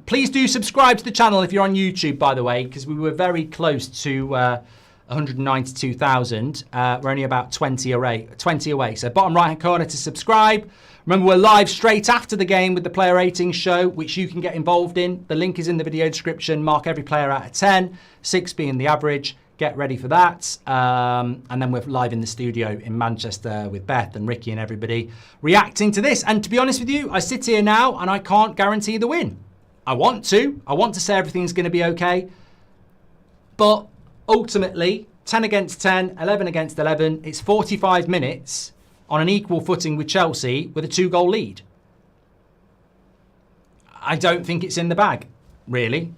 Please do subscribe to the channel if you're on YouTube, by the way, because we were very close to 192,000. We're only about 20 away. So bottom right-hand corner to subscribe. Remember, we're live straight after the game with the player ratings show, which you can get involved in. The link is in the video description. Mark every player out of 10, 6 being the average. Get ready for that. And then we're live in the studio in Manchester with Beth and Ricky and everybody reacting to this. And to be honest with you, I sit here now and I can't guarantee the win. I want to say everything's going to be okay. But ultimately, 10 against 10, 11 against 11, it's 45 minutes on an equal footing with Chelsea with a 2-goal lead. I don't think it's in the bag, really.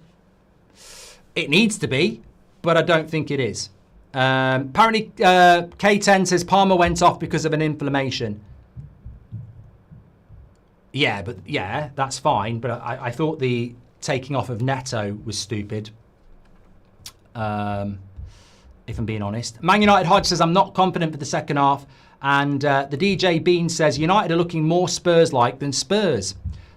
It needs to be, but I don't think it is. Apparently, K10 says Palmer went off because of an inflammation. Yeah, that's fine. But I thought the taking off of Neto was stupid. If I'm being honest. Man United Hodge says, I'm not confident for the second half. And the DJ Bean says, United are looking more Spurs-like than Spurs.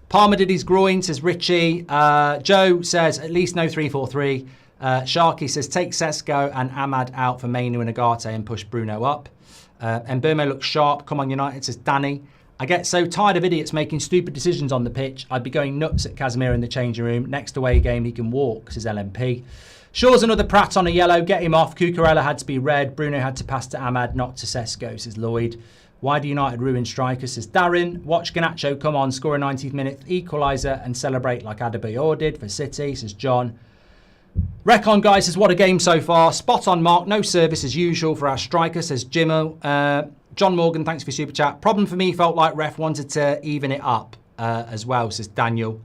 Palmer did his groin, says Richie. Joe says, at least no 3-4-3. Sharky says, take Sesko and Ahmad out for Mainu and Agate and push Bruno up. And Burmo looks sharp. Come on, United, says Danny. I get so tired of idiots making stupid decisions on the pitch. I'd be going nuts at Casemiro in the changing room. Next away game, he can walk, says LMP. Shaw's another prat on a yellow. Get him off. Cucurella had to be red. Bruno had to pass to Ahmad, not to Sesko, says Lloyd. Why do United ruin strikers, says Darren. Watch Garnacho come on, score a 90th minute equaliser and celebrate like Adebayor did for City, says John. Recon guy says, what a game so far. Spot on mark, no service as usual for our striker, says Jimmo. John Morgan, thanks for your super chat. Problem for me, felt like ref wanted to even it up as well, says Daniel.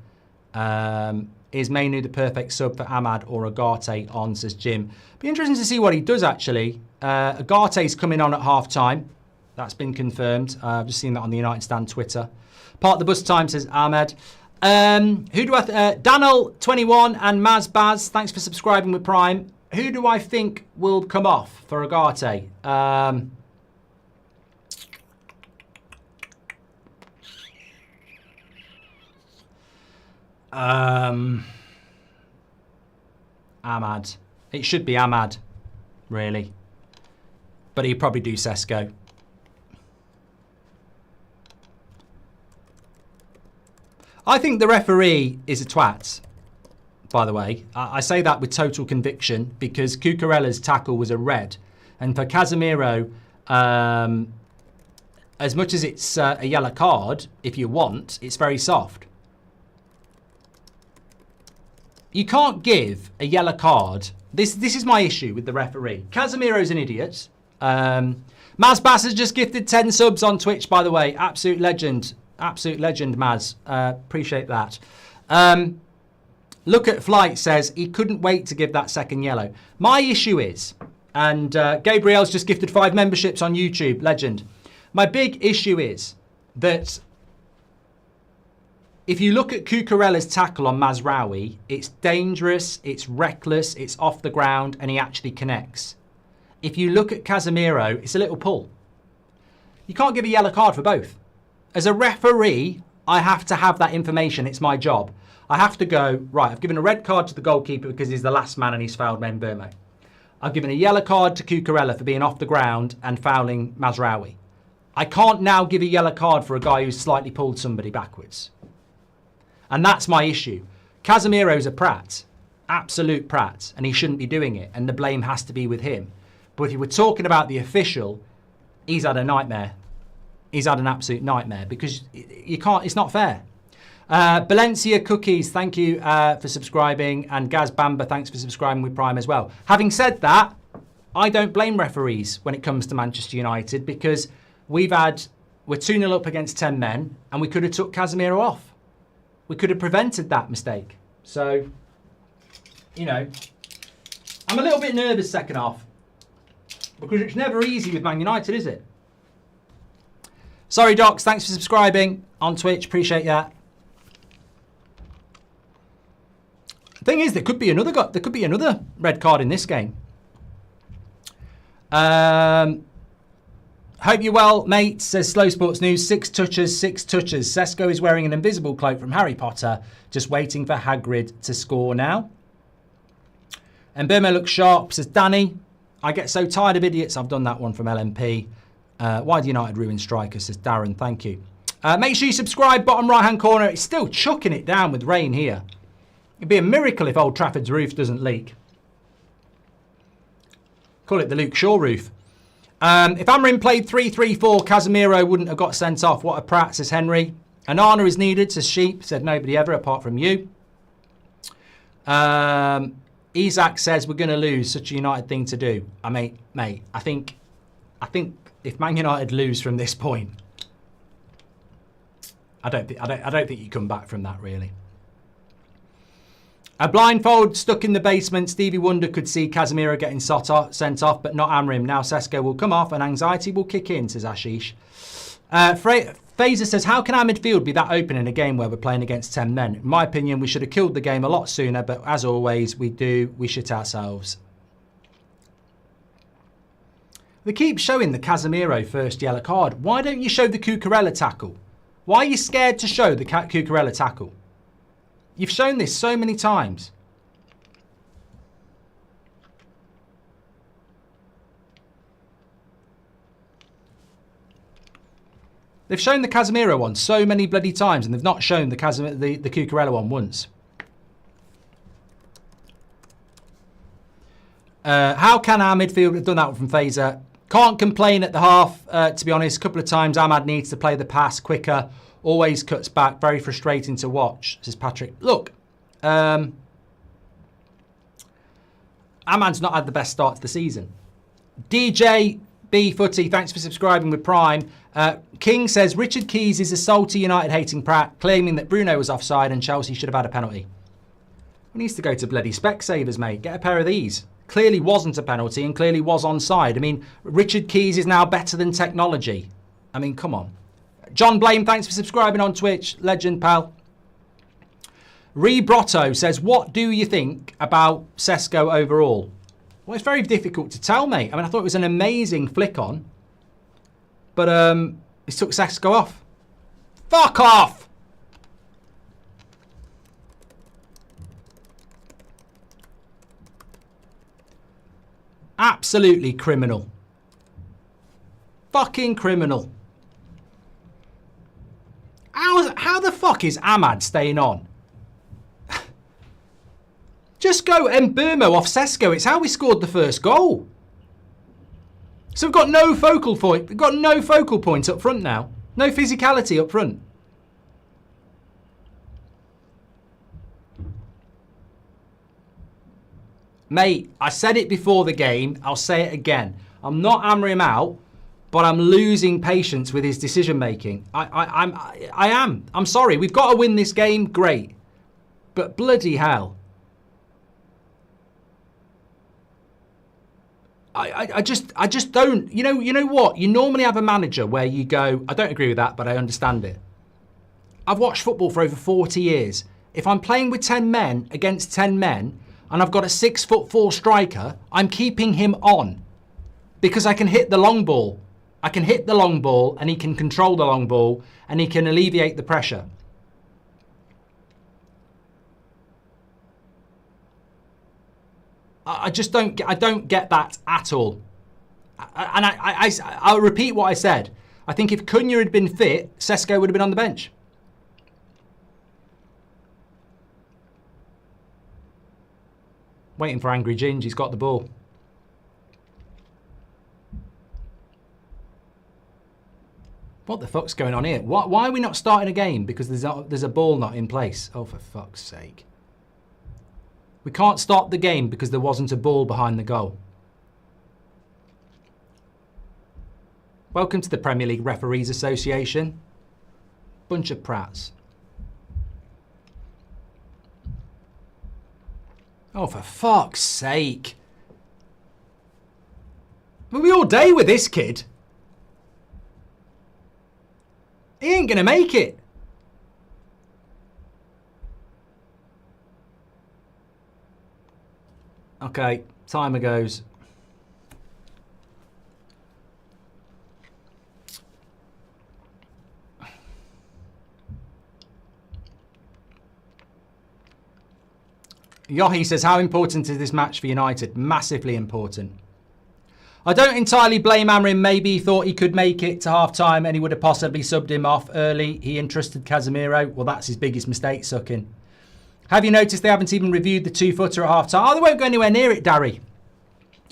Is Mainu the perfect sub for Ahmad or Agate on, says Jim. Be interesting to see what he does actually. Agate's coming on at half time. That's been confirmed. I've just seen that on the United Stand Twitter. Part of the bus time, says Ahmed. Who do I Daniel21 and Maz Baz, thanks for subscribing with Prime. Who do I think will come off for Agate? Ahmad. It should be Ahmad, really. But he'd probably do Sesko. I think the referee is a twat, by the way. I say that with total conviction because Cucurella's tackle was a red. And for Casemiro, as much as it's a yellow card, if you want, it's very soft. You can't give a yellow card. This is my issue with the referee. Casemiro's an idiot. Maz Bass has just gifted 10 subs on Twitch, by the way. Absolute legend. Absolute legend, Maz. Appreciate that. Look at Flight says he couldn't wait to give that second yellow. My issue is, and Gabriel's just gifted 5 memberships on YouTube. Legend. My big issue is that if you look at Cucurella's tackle on Mazraoui, it's dangerous, it's reckless, it's off the ground, and he actually connects. If you look at Casemiro, it's a little pull. You can't give a yellow card for both. As a referee, I have to have that information. It's my job. I have to go, right, I've given a red card to the goalkeeper because he's the last man and he's fouled Mbeumo. I've given a yellow card to Cucurella for being off the ground and fouling Mazraoui. I can't now give a yellow card for a guy who's slightly pulled somebody backwards. And that's my issue. Casemiro's a prat, absolute prat, and he shouldn't be doing it, and the blame has to be with him. But if we're talking about the official, he's had a nightmare. He's had an absolute nightmare because you can't, it's not fair. Valencia Cookies, thank you for subscribing, and Gaz Bamba, thanks for subscribing with Prime as well. Having said that, I don't blame referees when it comes to Manchester United because we're 2-0 up against 10 men, and we could have took Casemiro off. We could have prevented that mistake. So, you know, I'm a little bit nervous second half because it's never easy with Man United, is it? Sorry, Docs. Thanks for subscribing on Twitch. Appreciate that. The thing is, there could be another red card in this game. Hope you're well, mate, says Slow Sports News. 6 touches, 6 touches. Sesko is wearing an invisible cloak from Harry Potter, just waiting for Hagrid to score now. And Burma looks sharp, says Danny. I get so tired of idiots. I've done that one from LMP. Why do United ruin strikers, says Darren. Thank you. Make sure you subscribe, bottom right-hand corner. It's still chucking it down with rain here. It'd be a miracle if Old Trafford's roof doesn't leak. Call it the Luke Shaw roof. If Amarin played 3-3-4, Casemiro wouldn't have got sent off. What a prat, says Henry. Anana is needed, says Sheep. Said nobody ever apart from you. Isaac says we're going to lose. Such a United thing to do. I mean, mate, I think if Man United lose from this point, I don't think you come back from that really. A blindfold stuck in the basement. Stevie Wonder could see Casemiro getting sent off, but not Amrim. Now Sesko will come off and anxiety will kick in, says Ashish. Fazer says, how can our midfield be that open in a game where we're playing against 10 men? In my opinion, we should have killed the game a lot sooner, but as always, we shit ourselves. They keep showing the Casemiro first yellow card. Why don't you show the Cucurella tackle? Why are you scared to show the Cucurella tackle? You've shown this so many times. They've shown the Casemiro one so many bloody times, and they've not shown the Cucurella one once. How can our midfield have done that from Fazer? Can't complain at the half, to be honest. A couple of times Ahmad needs to play the pass quicker. Always cuts back. Very frustrating to watch, says Patrick. Look, Ahmad's not had the best start to the season. DJ B Footy, thanks for subscribing with Prime. King says, Richard Keys is a salty United-hating prat, claiming that Bruno was offside and Chelsea should have had a penalty. He needs to go to bloody Specsavers, mate. Get a pair of these. Clearly wasn't a penalty and clearly was onside. I mean, Richard Keys is now better than technology. I mean, come on. John Blame, thanks for subscribing on Twitch. Legend, pal. Rebrotto says, what do you think about Sesko overall? Well, it's very difficult to tell, mate. I mean, I thought it was an amazing flick on. But he took Sesko off. Fuck off! Absolutely criminal. Fucking criminal. How the fuck is Ahmad staying on? Just go Mbeumo off Sesko. It's how we scored the first goal. So we've got no focal point. We've got no focal point up front now. No physicality up front. Mate, I said it before the game. I'll say it again. I'm not hammering him out, but I'm losing patience with his decision making. I am. I'm sorry. We've got to win this game. Great. But bloody hell. I just don't. You know what? You normally have a manager where you go, I don't agree with that, but I understand it. I've watched football for over 40 years. If I'm playing with 10 men against 10 men, and I've got a 6'4" striker, I'm keeping him on because I can hit the long ball. I can hit the long ball and he can control the long ball and he can alleviate the pressure. I just don't get that at all. And I'll repeat what I said. I think if Cunha had been fit, Sesko would have been on the bench. Waiting for Angry Ginge. He's got the ball. What the fuck's going on here? Why are we not starting a game? Because there's a ball not in place. Oh, for fuck's sake. We can't start the game because there wasn't a ball behind the goal. Welcome to the Premier League Referees Association. Bunch of prats. Oh, for fuck's sake. We'll be all day with this kid. He ain't going to make it. Okay, timer goes. Yohi says, how important is this match for United? Massively important. I don't entirely blame Amrin. Maybe he thought he could make it to half-time and he would have possibly subbed him off early. He entrusted Casemiro. Well, that's his biggest mistake, sucking. Have you noticed they haven't even reviewed the 2-footer at half-time? Oh, they won't go anywhere near it, Darry.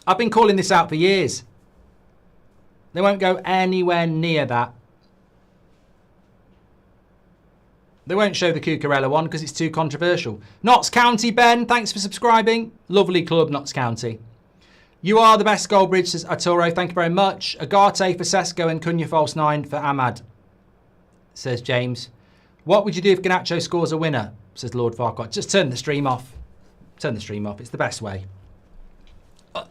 I've been calling this out for years. They won't go anywhere near that. They won't show the Cucurella one because it's too controversial. Notts County, Ben, thanks for subscribing. Lovely club, Notts County. You are the best, Goldbridge, says Arturo. Thank you very much. Agate for Sesko and Cunha false 9 for Ahmad, says James. What would you do if Garnacho scores a winner, says Lord Farquhar. Just turn the stream off. Turn the stream off. It's the best way.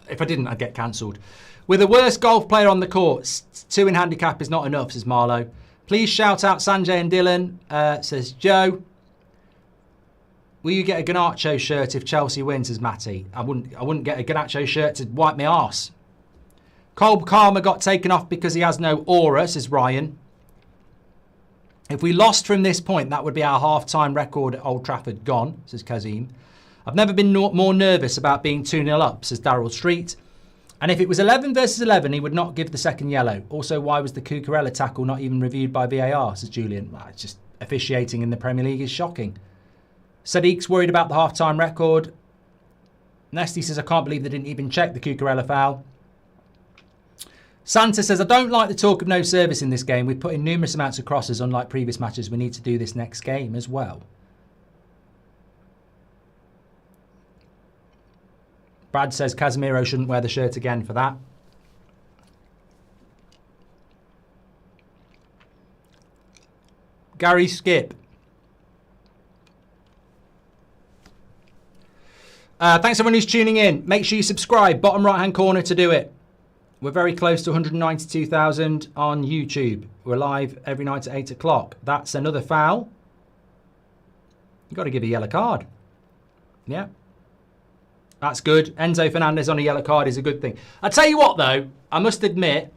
If I didn't, I'd get cancelled. With the worst golf player on the court, 2 in handicap is not enough, says Marlowe. Please shout out Sanjay and Dylan, says Joe. Will you get a Garnacho shirt if Chelsea wins, says Matty? I wouldn't get a Garnacho shirt to wipe my arse. Cole Karma got taken off because he has no aura, says Ryan. If we lost from this point, that would be our half-time record at Old Trafford gone, says Kazim. I've never been more nervous about being 2-0 up, says Darryl Street. And if it was 11 versus 11, he would not give the second yellow. Also, why was the Cucurella tackle not even reviewed by VAR, says Julian. Well, it's just officiating in the Premier League is shocking. Sadiq's worried about the half-time record. Nesty says, I can't believe they didn't even check the Cucurella foul. Santa says, I don't like the talk of no service in this game. We've put in numerous amounts of crosses, unlike previous matches. We need to do this next game as well. Brad says Casemiro shouldn't wear the shirt again for that. Gary Skip. Thanks everyone who's tuning in. Make sure you subscribe. Bottom right hand corner to do it. We're very close to 192,000 on YouTube. We're live every night at 8 o'clock. That's another foul. You've got to give a yellow card. Yeah. That's good. Enzo Fernandez on a yellow card is a good thing. I tell you what, though, I must admit,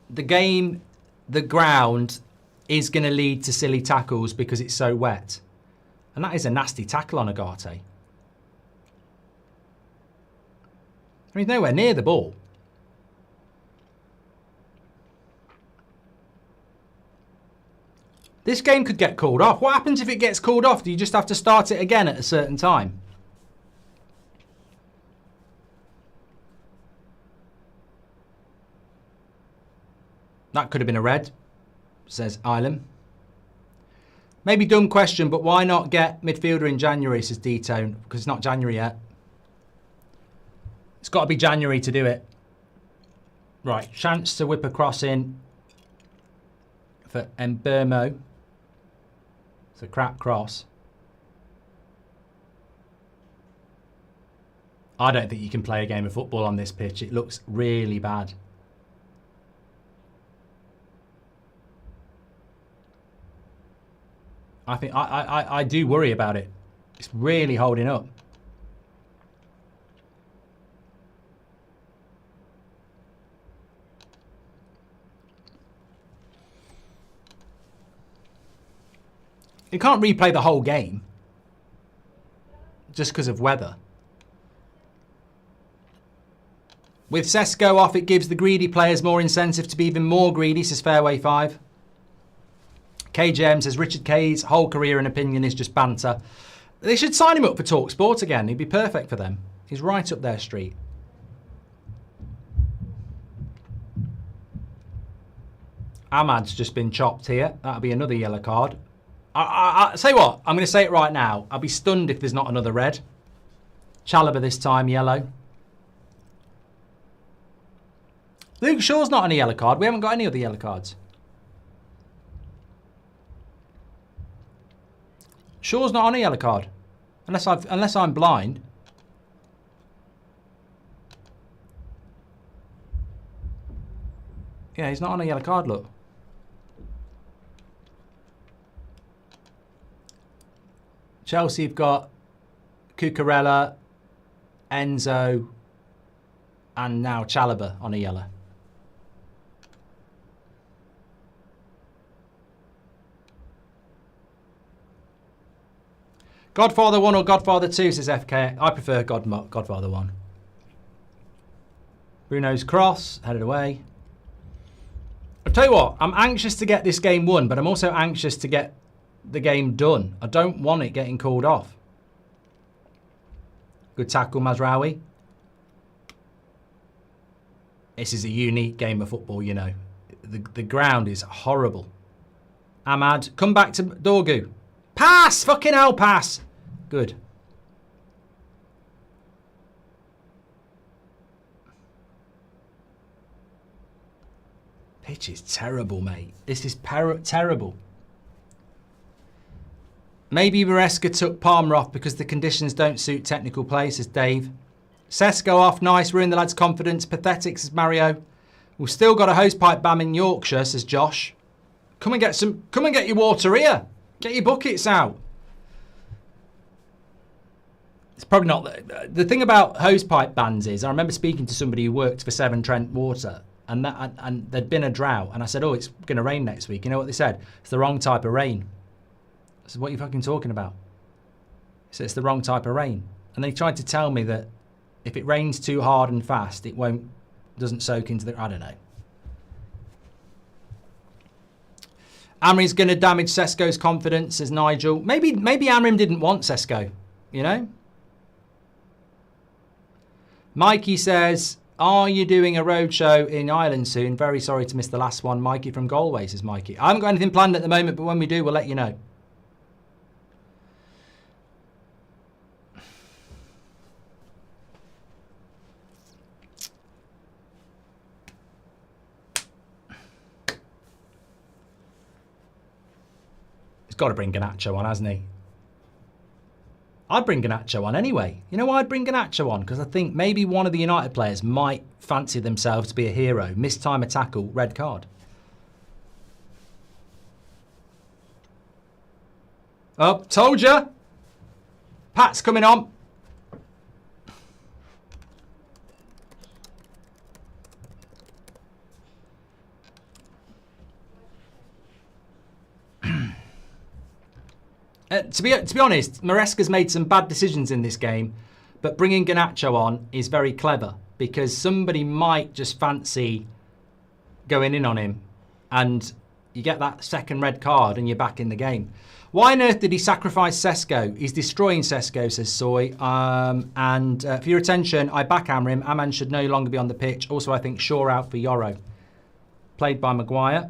the game, the ground, is going to lead to silly tackles because it's so wet. And that is a nasty tackle on Agate. I mean, he's nowhere near the ball. This game could get called off. What happens if it gets called off? Do you just have to start it again at a certain time? That could have been a red, says Ilam. Maybe dumb question, but why not get midfielder in January, says D-Tone, because it's not January yet. It's got to be January to do it. Right, chance to whip a cross in for Mbermo. It's a crap cross. I don't think you can play a game of football on this pitch. It looks really bad. I think I do worry about it. It's really holding up. You can't replay the whole game just because of weather. With Sesko off, it gives the greedy players more incentive to be even more greedy, says Fairway 5. KJM says Richard Kay's whole career and opinion is just banter. They should sign him up for TalkSport again. He'd be perfect for them. He's right up their street. Ahmad's just been chopped here. That'll be another yellow card. I say what, I'm going to say it right now. I'll be stunned if there's not another red. Chalobah this time, yellow. Luke Shaw's not on a yellow card. We haven't got any other yellow cards. Shaw's not on a yellow card. Unless I'm blind. Yeah, he's not on a yellow card, look. Chelsea have got Cucurella, Enzo, and now Chalobah on a yellow. Godfather 1 or Godfather 2, says FK. I prefer Godfather 1. Bruno's cross, headed away. I'll tell you what, I'm anxious to get this game won, but I'm also anxious to get the game done. I don't want it getting called off. Good tackle, Mazraoui. This is a unique game of football, you know. The ground is horrible. Ahmad, come back to Dorgu. Pass! Fucking hell, pass! Good. Pitch is terrible, mate. This is terrible. Maybe Maresca took Palmer off because the conditions don't suit technical play, says Dave. Sesko off, nice, ruin the lad's confidence. Pathetic, says Mario. We've still got a hosepipe ban in Yorkshire, says Josh. Come and get your water here. Get your buckets out. It's probably not the thing about hosepipe bans is I remember speaking to somebody who worked for Severn Trent Water and there'd been a drought and I said, oh, it's going to rain next week. You know what they said? It's the wrong type of rain. I said, what are you fucking talking about? He said, it's the wrong type of rain. And they tried to tell me that If it rains too hard and fast, it doesn't soak into the... I don't know. Amrim's going to damage Sesko's confidence, says Nigel. Maybe Amrim didn't want Sesko, you know? Mikey says, are you doing a roadshow in Ireland soon? Very sorry to miss the last one. Mikey from Galway, says Mikey. I haven't got anything planned at the moment, but when we do, we'll let you know. Got to bring Garnacho on, hasn't he? I'd bring Garnacho on anyway. You know why I'd bring Garnacho on? Because I think maybe one of the United players might fancy themselves to be a hero. Missed time a tackle, red card. Oh, told ya! Pat's coming on. To be honest, Maresca's made some bad decisions in this game, but bringing Garnacho on is very clever because somebody might just fancy going in on him and you get that second red card and you're back in the game. Why on earth did he sacrifice Sesko? He's destroying Sesko, says Soy. For your attention, I back Amrim. Aman should no longer be on the pitch. Also, I think Shaw out for Yoro. Played by Maguire.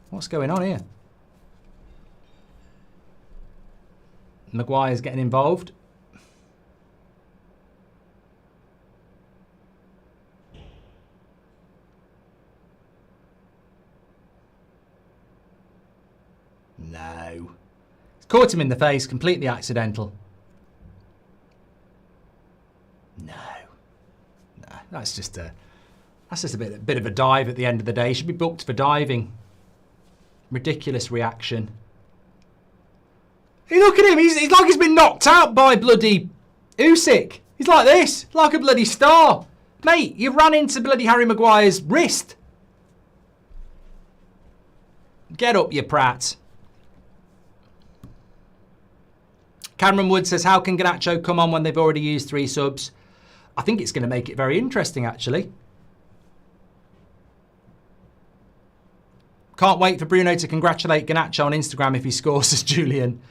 What's going on here? Maguire's getting involved. No. It's caught him in the face, completely accidental. No. No, that's just a bit of a dive at the end of the day. He should be booked for diving. Ridiculous reaction. Hey, look at him. He's like he's been knocked out by bloody Usyk. He's like this, like a bloody star. Mate, you ran into bloody Harry Maguire's wrist. Get up, you prat. Cameron Wood says, how can Garnacho come on when they've already used 3 subs? I think it's going to make it very interesting, actually. Can't wait for Bruno to congratulate Garnacho on Instagram if he scores, says Julian.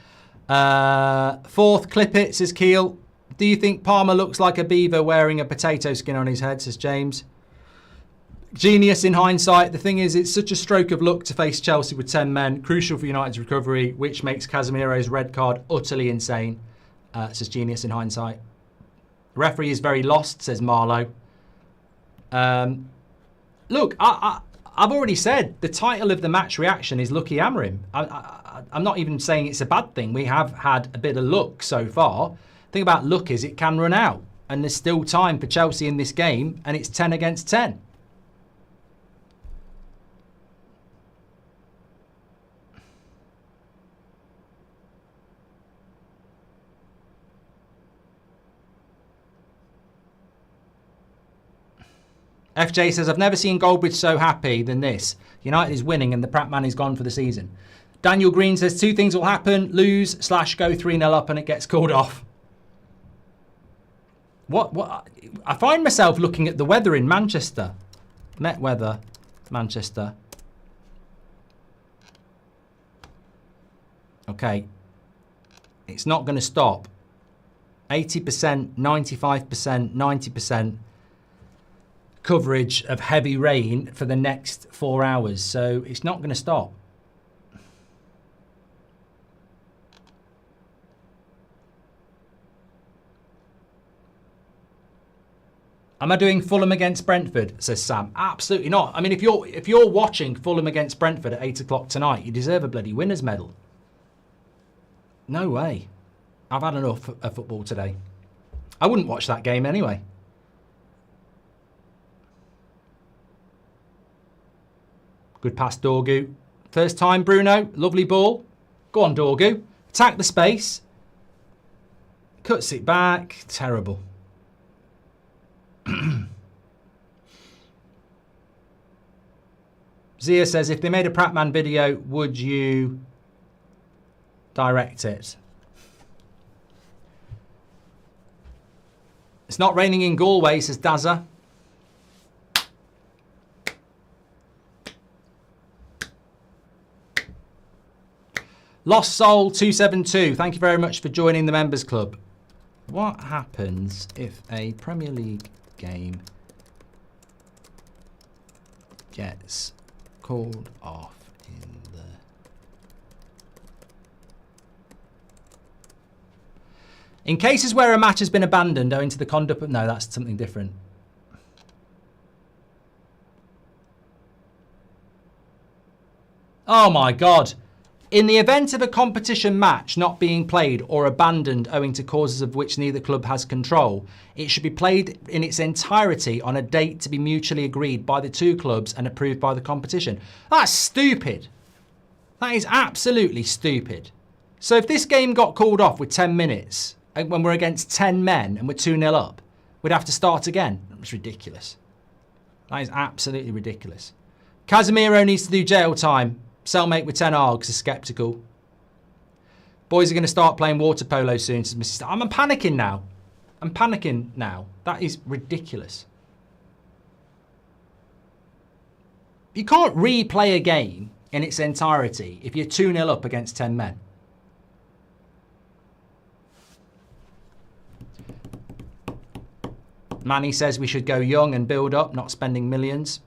Fourth, clip it, says Keel. Do you think Palmer looks like a beaver wearing a potato skin on his head, says James. Genius in hindsight. The thing is, it's such a stroke of luck to face Chelsea with 10 men. Crucial for United's recovery, which makes Casemiro's red card utterly insane, says Genius in hindsight. The referee is very lost, says Marlowe. Look, I've already said the title of the match reaction is Lucky Amrim. I'm not even saying it's a bad thing. We have had a bit of luck so far. The thing about luck is it can run out. And there's still time for Chelsea in this game. And it's 10 against 10. FJ says, I've never seen Goldbridge so happy than this. United is winning and the Pratt man is gone for the season. Daniel Green says 2 things will happen. Lose / go 3-0 up and it gets called off. What? I find myself looking at the weather in Manchester. Met weather, Manchester. Okay. It's not going to stop. 80%, 95%, 90%. Coverage of heavy rain for the next 4 hours, so it's not going to stop. Am I doing Fulham against Brentford, says Sam? Absolutely not. I mean, if you're watching Fulham against Brentford at 8 o'clock tonight, you deserve a bloody winner's medal. No way. I've had enough of football today. I wouldn't watch that game anyway. Good pass, Dorgu. First time, Bruno. Lovely ball. Go on, Dorgu. Attack the space. Cuts it back. Terrible. Zia says, if they made a Pratman video, would you direct it? It's not raining in Galway, says Dazza. Lost Soul 272. Thank you very much for joining the members club. What happens if a Premier League game gets called off in the... In cases where a match has been abandoned owing to the conduct of... No, that's something different. Oh my God. In the event of a competition match not being played or abandoned owing to causes of which neither club has control, it should be played in its entirety on a date to be mutually agreed by the two clubs and approved by the competition. That's stupid. That is absolutely stupid. So if this game got called off with 10 minutes and when we're against 10 men and we're 2-0 up, we'd have to start again. It's ridiculous. That is absolutely ridiculous. Casemiro needs to do jail time. Cellmate with 10 args is sceptical. Boys are going to start playing water polo soon, says Mrs. I'm panicking now. I'm panicking now. That is ridiculous. You can't replay a game in its entirety if you're 2-0 up against 10 men. Manny says we should go young and build up, not spending millions.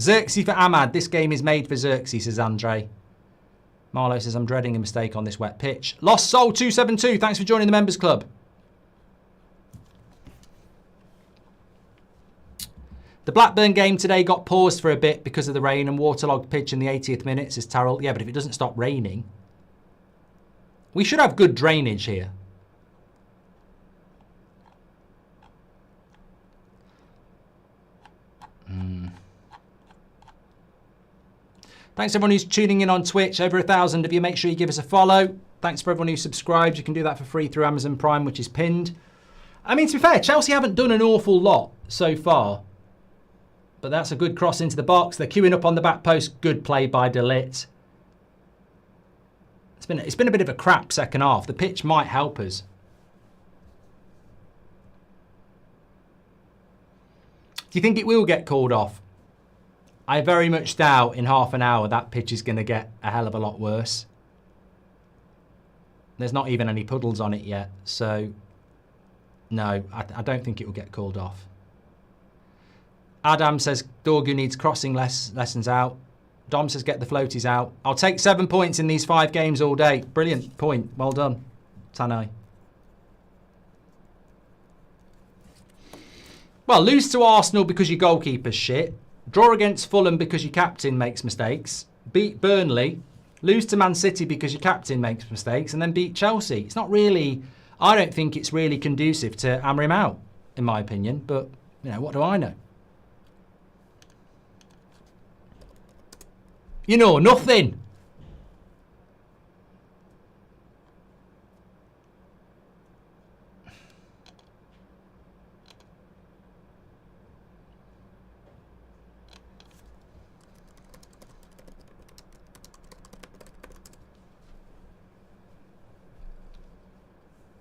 Xerxes for Ahmad. This game is made for Xerxes, says Andre. Marlo says, I'm dreading a mistake on this wet pitch. Lost Soul 272. Thanks for joining the members club. The Blackburn game today got paused for a bit because of the rain and waterlogged pitch in the 80th minute, says Terrell. Yeah, but if it doesn't stop raining, we should have good drainage here. Thanks everyone who's tuning in on Twitch. Over 1,000 of you. Make sure you give us a follow. Thanks for everyone who subscribes. You can do that for free through Amazon Prime, which is pinned. I mean, to be fair, Chelsea haven't done an awful lot so far. But that's a good cross into the box. They're queuing up on the back post. Good play by De Ligt. It's been a bit of a crap second half. The pitch might help us. Do you think it will get called off? I very much doubt in half an hour that pitch is going to get a hell of a lot worse. There's not even any puddles on it yet. So, no, I don't think it will get called off. Adam says Dorgu needs crossing lessons out. Dom says get the floaties out. I'll take 7 points in these 5 games all day. Brilliant point. Well done, Tanai. Well, lose to Arsenal because your goalkeeper's shit. Draw against Fulham because your captain makes mistakes. Beat Burnley. Lose to Man City because your captain makes mistakes. And then beat Chelsea. It's not really... I don't think it's really conducive to hammer him out, in my opinion. But, you know, what do I know? You know, nothing.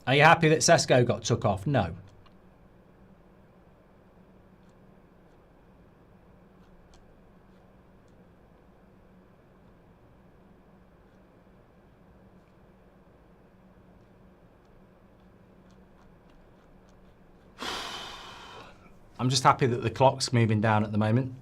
Are you happy that Sesko got took off? No. I'm just happy that the clock's moving down at the moment.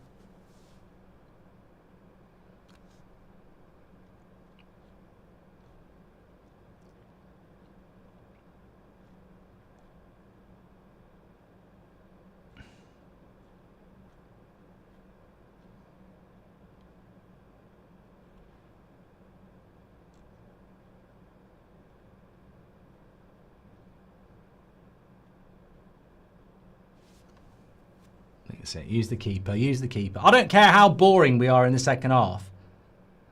It. Use the keeper. Use the keeper. I don't care how boring we are in the second half.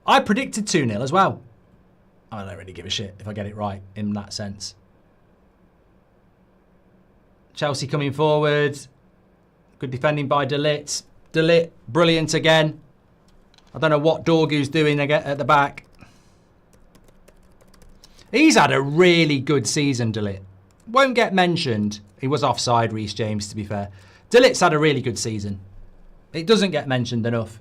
I predicted 2-0 as well. I don't really give a shit if I get it right in that sense. Chelsea coming forward. Good defending by De Ligt. De Ligt, brilliant again. I don't know what Dorgu's doing at the back. He's had a really good season, De Ligt. Won't get mentioned. He was offside, Reece James, to be fair. De Ligt's had a really good season. It doesn't get mentioned enough.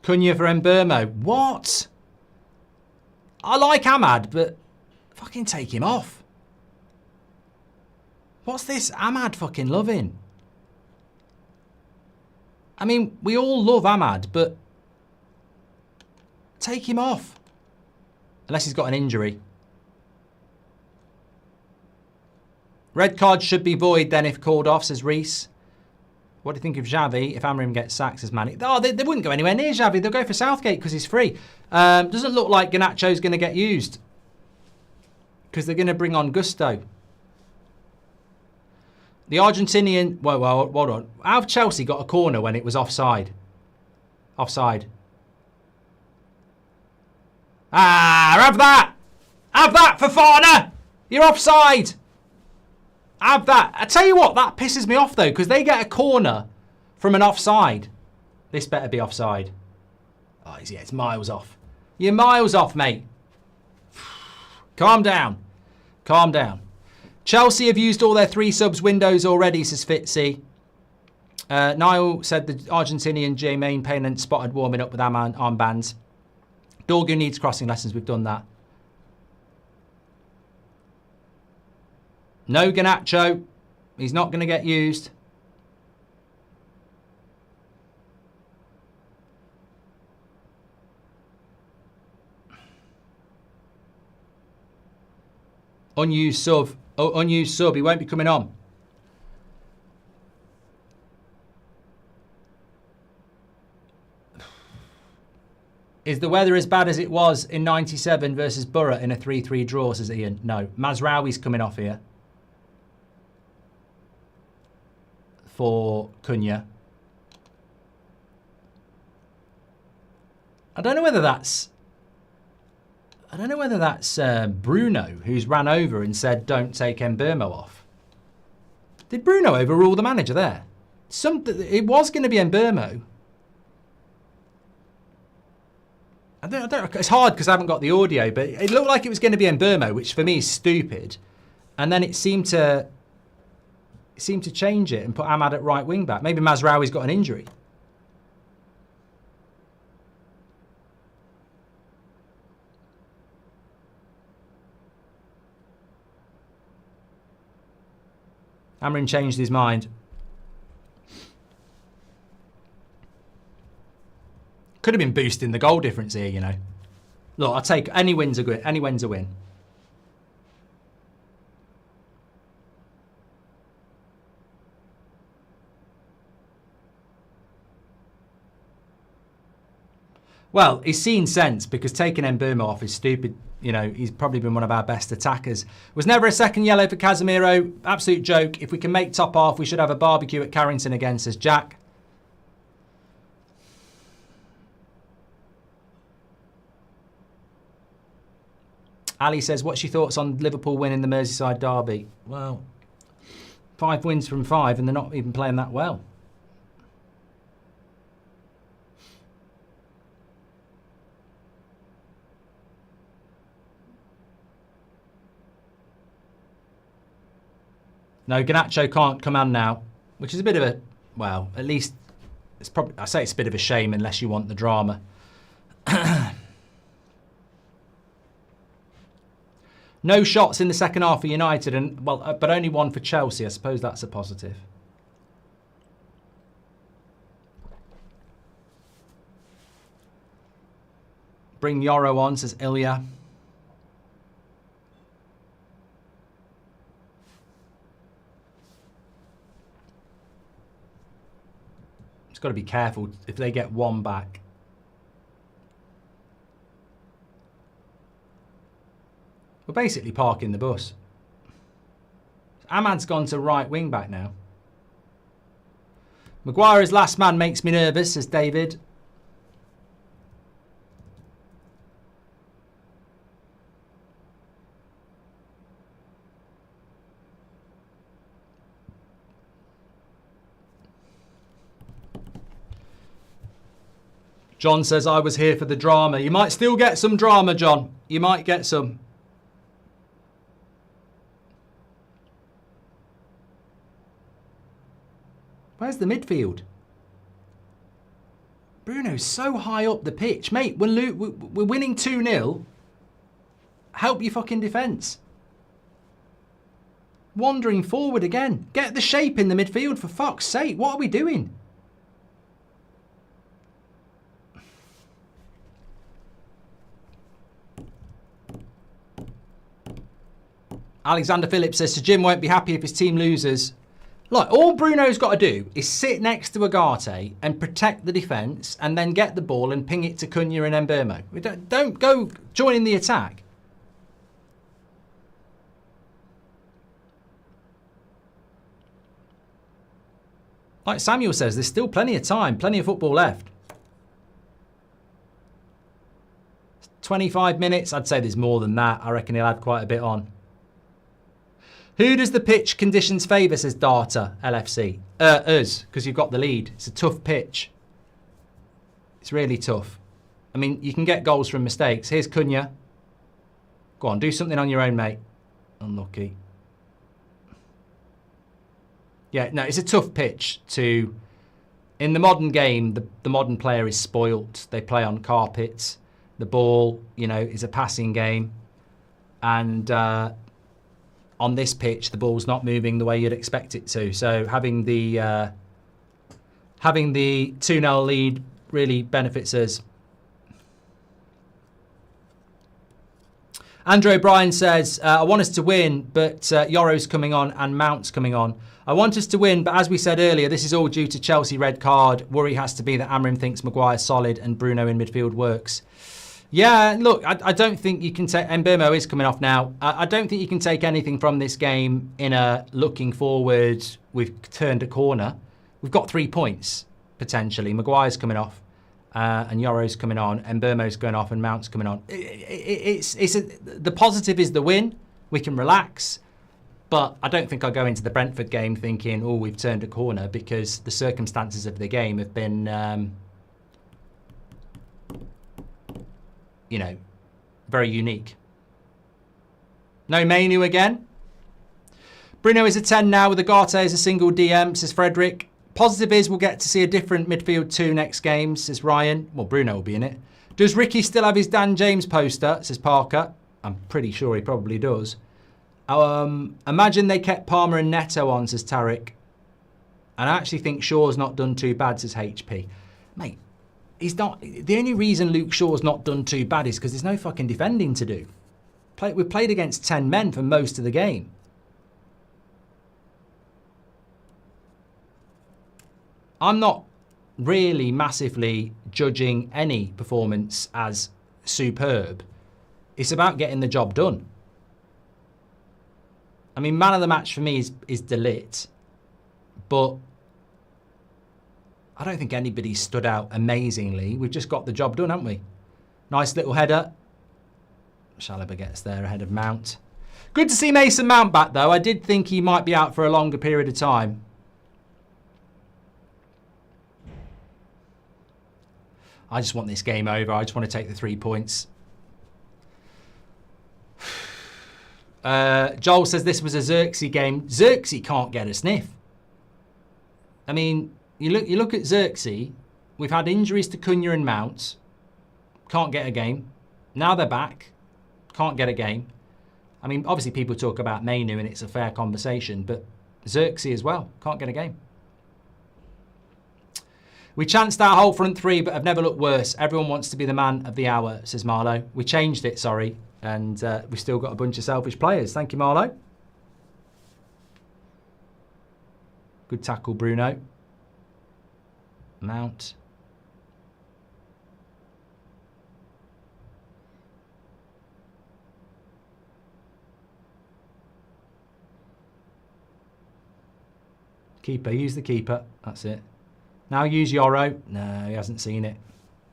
Cunha for Mbermo. What? I like Ahmad, but fucking take him off. What's this Ahmad fucking loving? I mean, we all love Ahmad, but take him off. Unless he's got an injury. Red card should be void then if called off, says Reese. What do you think of Xavi if Amorim gets sacked, says Manny? Oh, they wouldn't go anywhere near Xavi. They'll go for Southgate because he's free. Doesn't look like Garnacho's going to get used. Because they're going to bring on Gusto. The Argentinian... Well, hold on. How have Chelsea got a corner when it was offside? Offside. Ah, have that! Have that, Fofana! You're offside! Have that. I tell you what, that pisses me off, though, because they get a corner from an offside. This better be offside. Oh, yeah, it's miles off. You're miles off, mate. Calm down. Calm down. Chelsea have used all their 3 subs windows already, says Fitzy. Niall said the Argentinian Jermaine Payne spotted warming up with armbands. Dorgu needs crossing lessons. We've done that. No Garnacho. He's not going to get used. Unused sub. Oh, unused sub. He won't be coming on. Is the weather as bad as it was in 97 versus Borough in a 3-3 draw, says Ian? No. Mazraoui's coming off here. For Cunha. I don't know whether that's Bruno who's ran over and said don't take Mbermo off. Did Bruno overrule the manager there? It was going to be Mbermo. I don't, it's hard because I haven't got the audio, but it looked like it was going to be Mbermo, which for me is stupid. And then it seemed to change it and put Ahmad at right wing back. Maybe Mazraoui's got an injury. Amorim changed his mind. Could have been boosting the goal difference here, you know. Look, I'll take any win's a good, any win's a win. Well, he's seen sense because taking Mbermo off is stupid. You know, he's probably been one of our best attackers. Was never a second yellow for Casemiro. Absolute joke. If we can make top half, we should have a barbecue at Carrington again, says Jack. Ali says, what's your thoughts on Liverpool winning the Merseyside derby? Well, 5 wins from 5 and they're not even playing that well. No, Garnacho can't come on now, which is a bit of a, well, at least it's probably, I say it's a bit of a shame unless you want the drama. No shots in the second half for United, and well, but only one for Chelsea. I suppose that's a positive. Bring Yoro on, says Ilya. Got to be careful if they get one back. We're basically parking the bus. Ahmad's gone to right wing back now. Maguire as last man makes me nervous, says David. John says, I was here for the drama. You might still get some drama, John. You might get some. Where's the midfield? Bruno's so high up the pitch. Mate, we're winning 2-0. Help your fucking defence. Wandering forward again. Get the shape in the midfield, for fuck's sake. What are we doing? Alexander Phillips says, Sir Jim won't be happy if his team loses. Look, all Bruno's got to do is sit next to Agate and protect the defence and then get the ball and ping it to Cunha and Mbeumo. Don't go joining the attack. Like Samuel says, there's still plenty of time, plenty of football left. 25 minutes, I'd say there's more than that. I reckon he'll add quite a bit on. Who does the pitch conditions favour, says Data LFC? Us, because you've got the lead. It's a tough pitch. It's really tough. I mean, you can get goals from mistakes. Here's Cunha. Go on, do something on your own, mate. Unlucky. Yeah, no, it's a tough pitch to... In the modern game, the modern player is spoilt. They play on carpets. The ball, you know, is a passing game. And... on this pitch, the ball's not moving the way you'd expect it to. So having the 2-0 lead really benefits us. Andrew O'Brien says, I want us to win, but Yoro's coming on and Mount's coming on. I want us to win, but as we said earlier, this is all due to Chelsea red card. Worry has to be that Amrim thinks Maguire's solid and Bruno in midfield works. Yeah, look, I don't think you can take... Mbeumo is coming off now. I don't think you can take anything from this game in a looking forward, we've turned a corner. We've got 3 points, potentially. Maguire's coming off, and Yoro's coming on, and Mbeumo's going off, and Mount's coming on. The positive is the win. We can relax. But I don't think I'll go into the Brentford game thinking, oh, we've turned a corner, because the circumstances of the game have been... you know, very unique. No Manu again. Bruno is a 10 now with Agate as a single DM, says Frederick. Positive is we'll get to see a different midfield 2 next game, says Ryan. Well, Bruno will be in it. Does Ricky still have his Dan James poster, says Parker. I'm pretty sure he probably does. Imagine they kept Palmer and Neto on, says Tarek. And I actually think Shaw's not done too bad, says HP. Mate. He's not. The only reason Luke Shaw's not done too bad is because there's no fucking defending to do. We've played against 10 men for most of the game. I'm not really massively judging any performance as superb. It's about getting the job done. I mean, man of the match for me is De Ligt, but I don't think anybody stood out amazingly. We've just got the job done, haven't we? Nice little header. Chalobah gets there ahead of Mount. Good to see Mason Mount back, though. I did think he might be out for a longer period of time. I just want this game over. I just want to take the 3 points. Joel says this was a Xerxes game. Xerxes can't get a sniff. I mean... You look at Xerxes, we've had injuries to Cunha and Mount, can't get a game. Now they're back, can't get a game. I mean, obviously people talk about Manu and it's a fair conversation, but Xerxes as well, can't get a game. We chanced our whole front 3, but have never looked worse. Everyone wants to be the man of the hour, says Marlo. We changed it, sorry, and we've still got a bunch of selfish players. Thank you, Marlo. Good tackle, Bruno. Mount. Keeper, use the keeper. That's it. Now use Yoro. No, he hasn't seen it.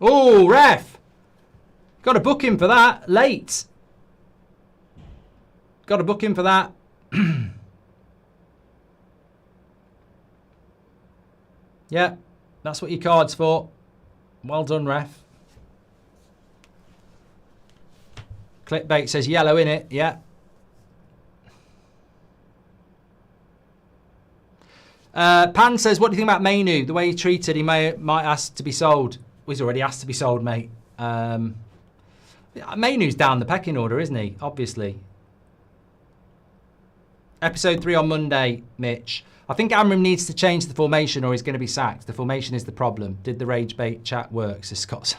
Oh, ref! Got to book him for that. Late. Got to book him for that. Yeah. That's what your card's for. Well done, ref. Clickbait says yellow in it. Yeah. Pan says, what do you think about Mainu? The way he treated, he might ask to be sold. Well, he's already asked to be sold, mate. Mainu's down the pecking order, isn't he? Obviously. Episode 3 on Monday, Mitch. I think Amram needs to change the formation or he's going to be sacked. The formation is the problem. Did the rage bait chat work? Says Scott.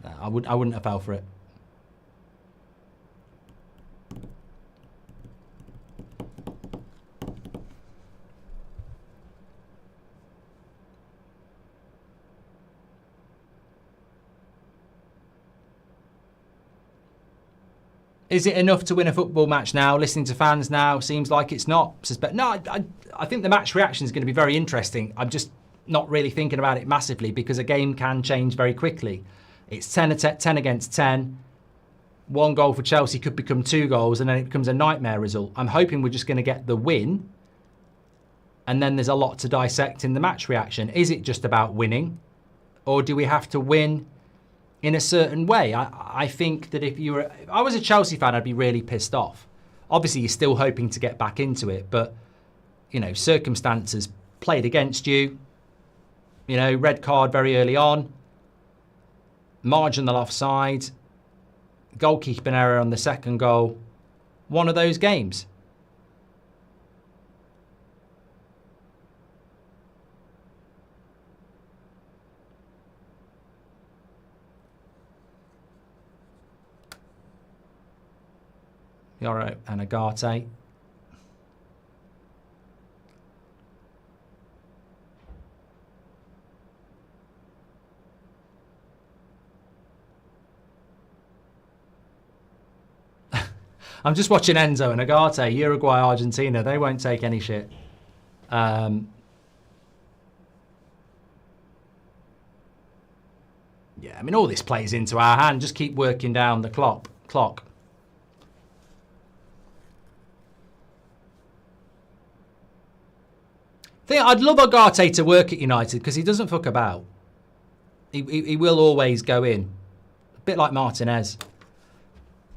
No, I wouldn't have fell for it. Is it enough to win a football match now? Listening to fans now seems like it's not. No, I think the match reaction is going to be very interesting. I'm just not really thinking about it massively because a game can change very quickly. It's 10 against 10. 1 goal for Chelsea could become 2 goals and then it becomes a nightmare result. I'm hoping we're just going to get the win. And then there's a lot to dissect in the match reaction. Is it just about winning? Or do we have to win in a certain way? I think that if I was a Chelsea fan, I'd be really pissed off. Obviously, you're still hoping to get back into it, but, you know, circumstances played against you. You know, red card very early on. Marginal offside. Goalkeeping error on the second goal. One of those games. Yoro and Agate. I'm just watching Enzo and Agate, Uruguay, Argentina. They won't take any shit. Yeah, I mean, all this plays into our hand. Just keep working down the clock. I'd love Agate to work at United because he doesn't fuck about. He will always go in. A bit like Martinez.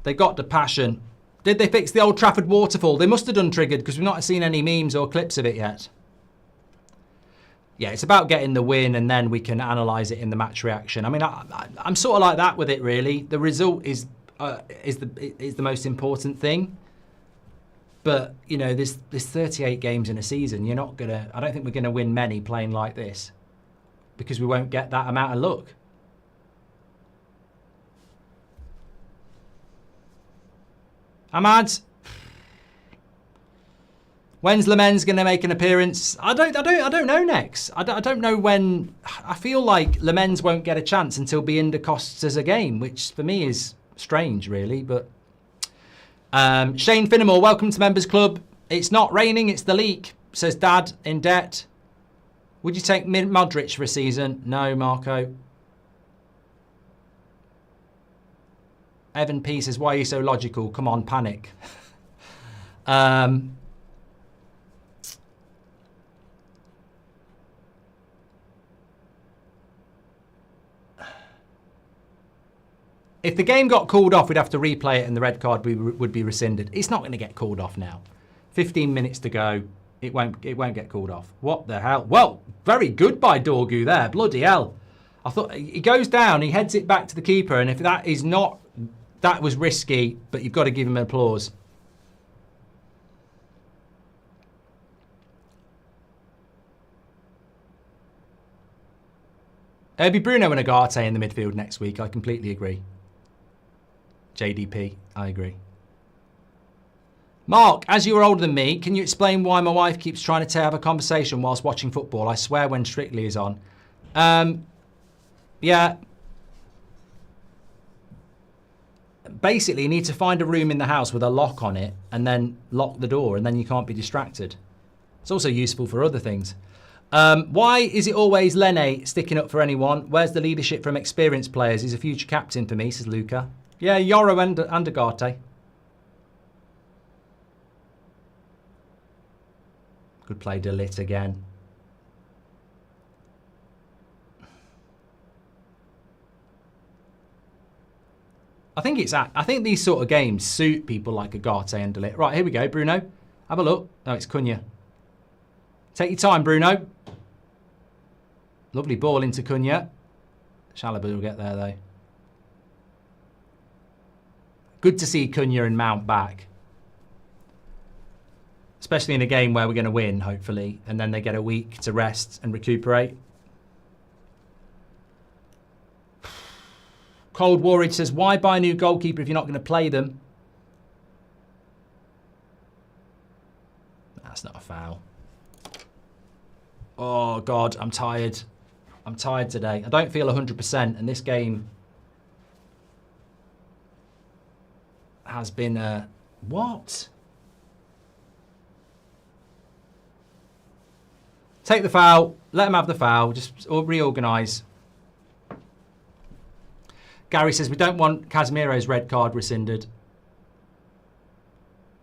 They got the passion. Did they fix the Old Trafford waterfall? They must have done triggered because we've not seen any memes or clips of it yet. Yeah, it's about getting the win and then we can analyse it in the match reaction. I mean, I'm sort of like that with it, really. The result is the most important thing. But, you know, there's 38 games in a season. I don't think we're going to win many playing like this because we won't get that amount of luck. Ahmad, when's Lemens going to make an appearance? I don't know next. I don't know when. I feel like Lemens won't get a chance until Binder costs us a game, which for me is strange, really. But Shane Finnemore, welcome to Members Club. It's not raining, it's the leak, says Dad in debt. Would you take Modric for a season? No, Marco. Evan P says, why are you so logical? Come on, panic. If the game got called off, we'd have to replay it and the red card would be rescinded. It's not going to get called off now. 15 minutes to go. It won't get called off. What the hell? Well, very good by Dorgu there. Bloody hell. I thought he goes down, he heads it back to the keeper, and if that is not... That was risky, but you've got to give him applause. It'll be Bruno and Agate in the midfield next week. I completely agree. JDP, I agree. Mark, as you are older than me, can you explain why my wife keeps trying to have a conversation whilst watching football? I swear when Strictly is on. Yeah. Basically, you need to find a room in the house with a lock on it and then lock the door and then you can't be distracted. It's also useful for other things. Why is it always Lene sticking up for anyone? Where's the leadership from experienced players? He's a future captain for me, says Luca. Yeah, Yoro and Agate. Good play, Delit again. I think these sort of games suit people like Agate and De Ligt. Right, here we go, Bruno. Have a look. No, it's Cunha. Take your time, Bruno. Lovely ball into Cunha. Chalobah will get there, though. Good to see Cunha and Mount back. Especially in a game where we're going to win, hopefully. And then they get a week to rest and recuperate. Cold Warridge says, why buy a new goalkeeper if you're not going to play them? That's not a foul. Oh, God, I'm tired. I'm tired today. I don't feel 100%, and this game has been a... What? Take the foul. Let him have the foul. Just reorganise. Gary says, we don't want Casemiro's red card rescinded.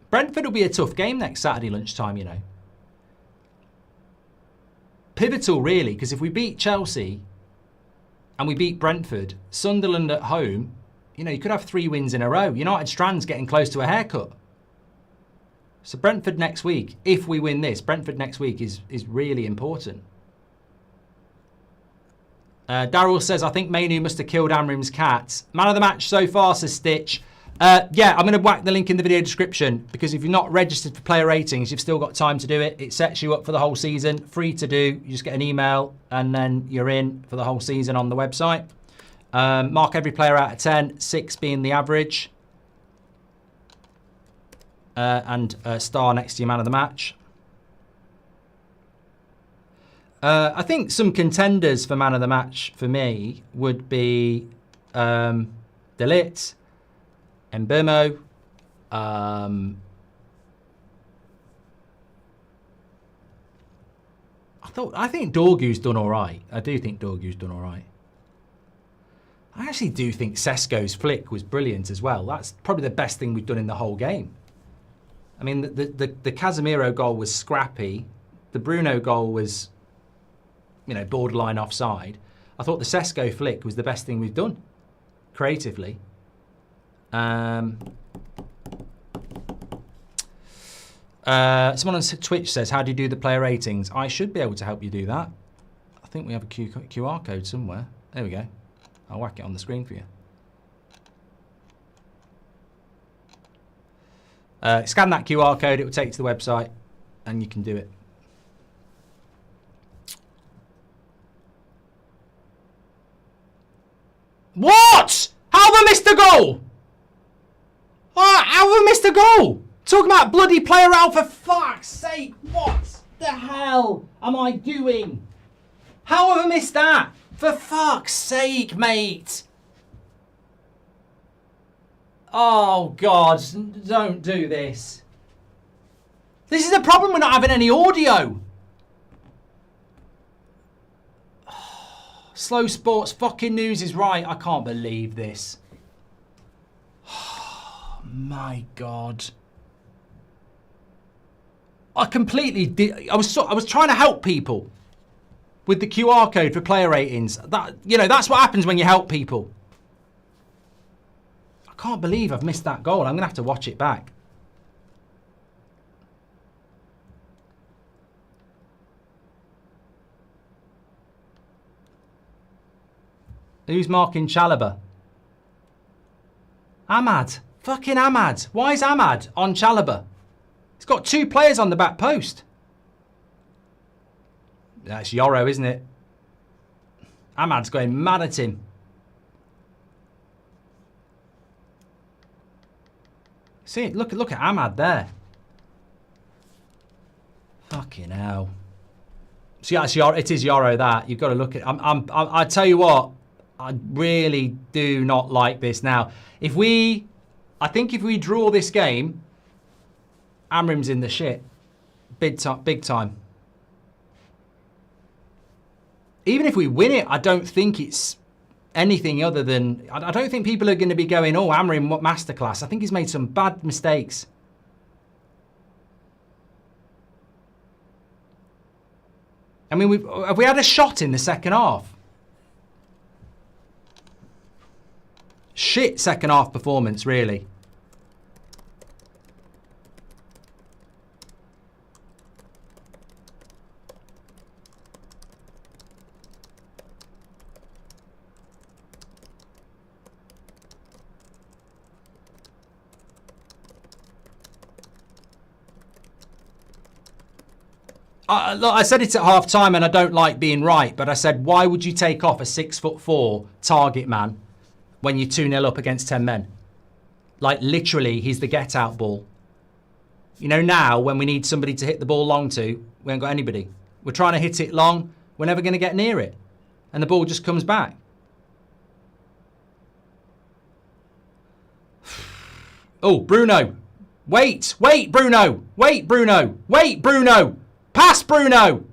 Brentford will be a tough game next Saturday lunchtime, you know. Pivotal, really, because if we beat Chelsea and we beat Brentford, Sunderland at home, you know, you could have 3 wins in a row. United Strand's getting close to a haircut. So Brentford next week, if we win this, Brentford next week is really important. Daryl says, I think Mainu must have killed Amrim's cat. Man of the match so far, says Stitch. Yeah, I'm going to whack the link in the video description because if you're not registered for player ratings, you've still got time to do it. It sets you up for the whole season. Free to do. You just get an email and then you're in for the whole season on the website. Mark every player out of 10, 6 being the average. And a star next to your man of the match. I think some contenders for man of the match for me would be De Ligt, Mbeumo, I think Dorgu's done all right. I do think Dorgu's done all right. I actually do think Sesko's flick was brilliant as well. That's probably the best thing we've done in the whole game. I mean, the Casemiro goal was scrappy. The Bruno goal was, you know, borderline offside. I thought the Sesko flick was the best thing we've done creatively. Someone on Twitch says, how do you do the player ratings? I should be able to help you do that. I think we have a QR code somewhere. There we go. I'll whack it on the screen for you. Scan that QR code, it will take you to the website and you can do it. What? How have I missed a goal? Oh, how have I missed a goal? Talking about bloody player out, for fuck's sake. What the hell am I doing? How have I missed that? For fuck's sake, mate. Oh, God, don't do this. This is the problem, we're not having any audio. Slow Sports fucking news is right. I can't believe this. Oh, my God. I completely did. I was trying to help people with the QR code for player ratings. That, you know, that's what happens when you help people. I can't believe I've missed that goal. I'm going to have to watch it back. Who's marking Chalobah? Ahmad. Fucking Ahmad. Why is Ahmad on Chalobah? He's got 2 players on the back post. That's Yoro, isn't it? Ahmad's going mad at him. See, look at Ahmad there. Fucking hell. See, that's it is Yoro that. You've got to look at. I tell you what. I really do not like this now. I think if we draw this game, Amrim's in the shit. Big time. Even if we win it, I don't think it's anything other than... I don't think people are going to be going, oh, Amrim, what masterclass. I think he's made some bad mistakes. I mean, have we had a shot in the second half? Shit second half performance, really. Look, I said it at half time, and I don't like being right, but I said, why would you take off a 6'4" target man when you're 2-0 up against 10 men? Like, literally, he's the get-out ball. You know, now, when we need somebody to hit the ball long to, we ain't got anybody. We're trying to hit it long, we're never going to get near it. And the ball just comes back. Oh, Bruno. Wait, Bruno. Wait, Bruno. Pass, Bruno!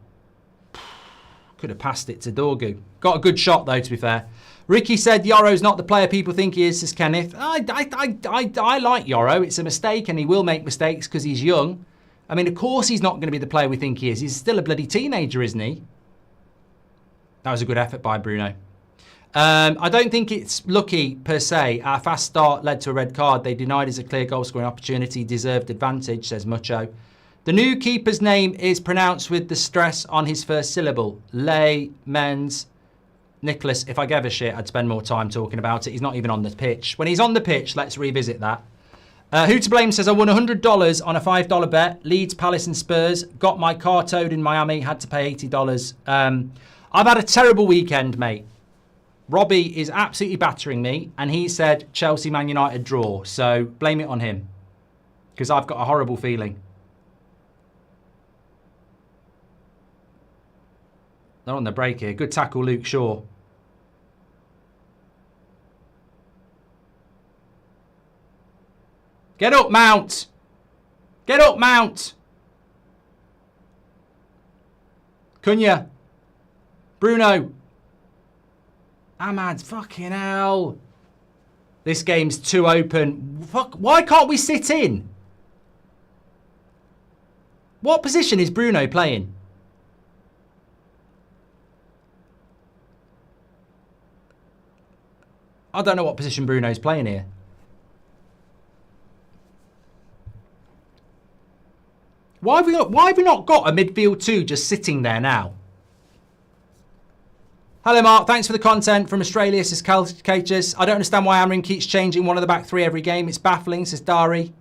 Could have passed it to Dorgu. Got a good shot, though, to be fair. Ricky said Yoro's not the player people think he is, says Kenneth. I like Yoro. It's a mistake, and he will make mistakes because he's young. I mean, of course he's not going to be the player we think he is. He's still a bloody teenager, isn't he? That was a good effort by Bruno. I don't think it's lucky, per se. Our fast start led to a red card. They denied us a clear goal-scoring opportunity. Deserved advantage, says Mucho. The new keeper's name is pronounced with the stress on his first syllable. Lay, Men's. Nicholas, if I gave a shit, I'd spend more time talking about it. He's not even on the pitch. When he's on the pitch, let's revisit that. Who to Blame says, I won $100 on a $5 bet. Leeds, Palace and Spurs. Got my car towed in Miami. Had to pay $80. I've had a terrible weekend, mate. Robbie is absolutely battering me. And he said Chelsea, Man United draw. So blame it on him. Because I've got a horrible feeling. They're on the break here. Good tackle, Luke Shaw. Get up, Mount. Get up, Mount. Cunha. Bruno. Ahmad. Fucking hell. This game's too open. Fuck. Why can't we sit in? What position is Bruno playing? I don't know what position Bruno's playing here. Why have we not got a midfield 2 just sitting there now? Hello, Mark. Thanks for the content from Australia, says Cages. I don't understand why Amrin keeps changing one of the back 3 every game. It's baffling, says Dari.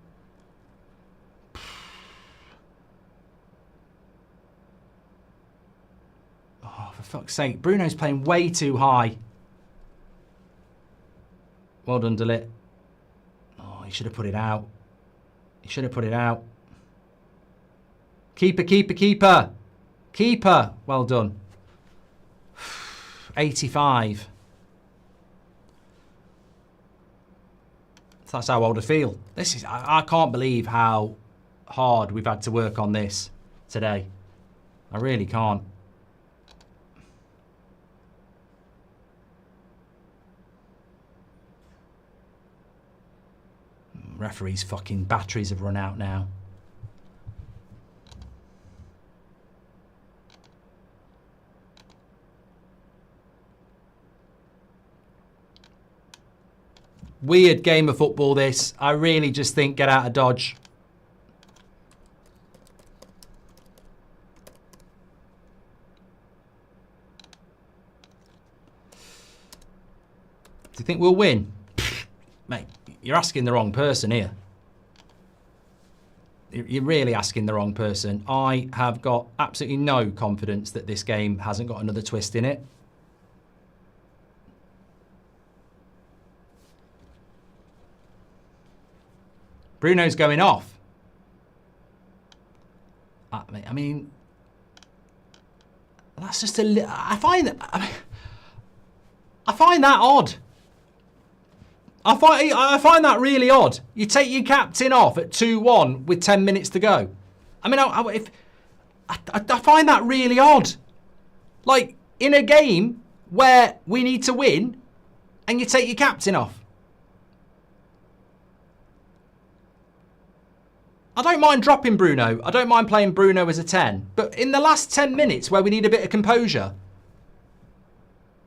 Oh, for fuck's sake. Bruno's playing way too high. Well done, Delit. Oh, he should have put it out. He should have put it out. Keeper, keeper, keeper. Keeper. Well done. 85. That's how old I feel. This is, I can't believe how hard we've had to work on this today. I really can't. Referee's fucking batteries have run out now. Weird game of football, this. I really just think get out of Dodge. Do you think we'll win? Mate, you're asking the wrong person here. You're really asking the wrong person. I have got absolutely no confidence that this game hasn't got another twist in it. Bruno's going off. I mean, that's just a. I find that odd. I find that really odd. You take your captain off at 2-1 with 10 minutes to go. I mean, I find that really odd. Like, in a game where we need to win, and you take your captain off. I don't mind dropping Bruno. I don't mind playing Bruno as a 10. But in the last 10 minutes where we need a bit of composure,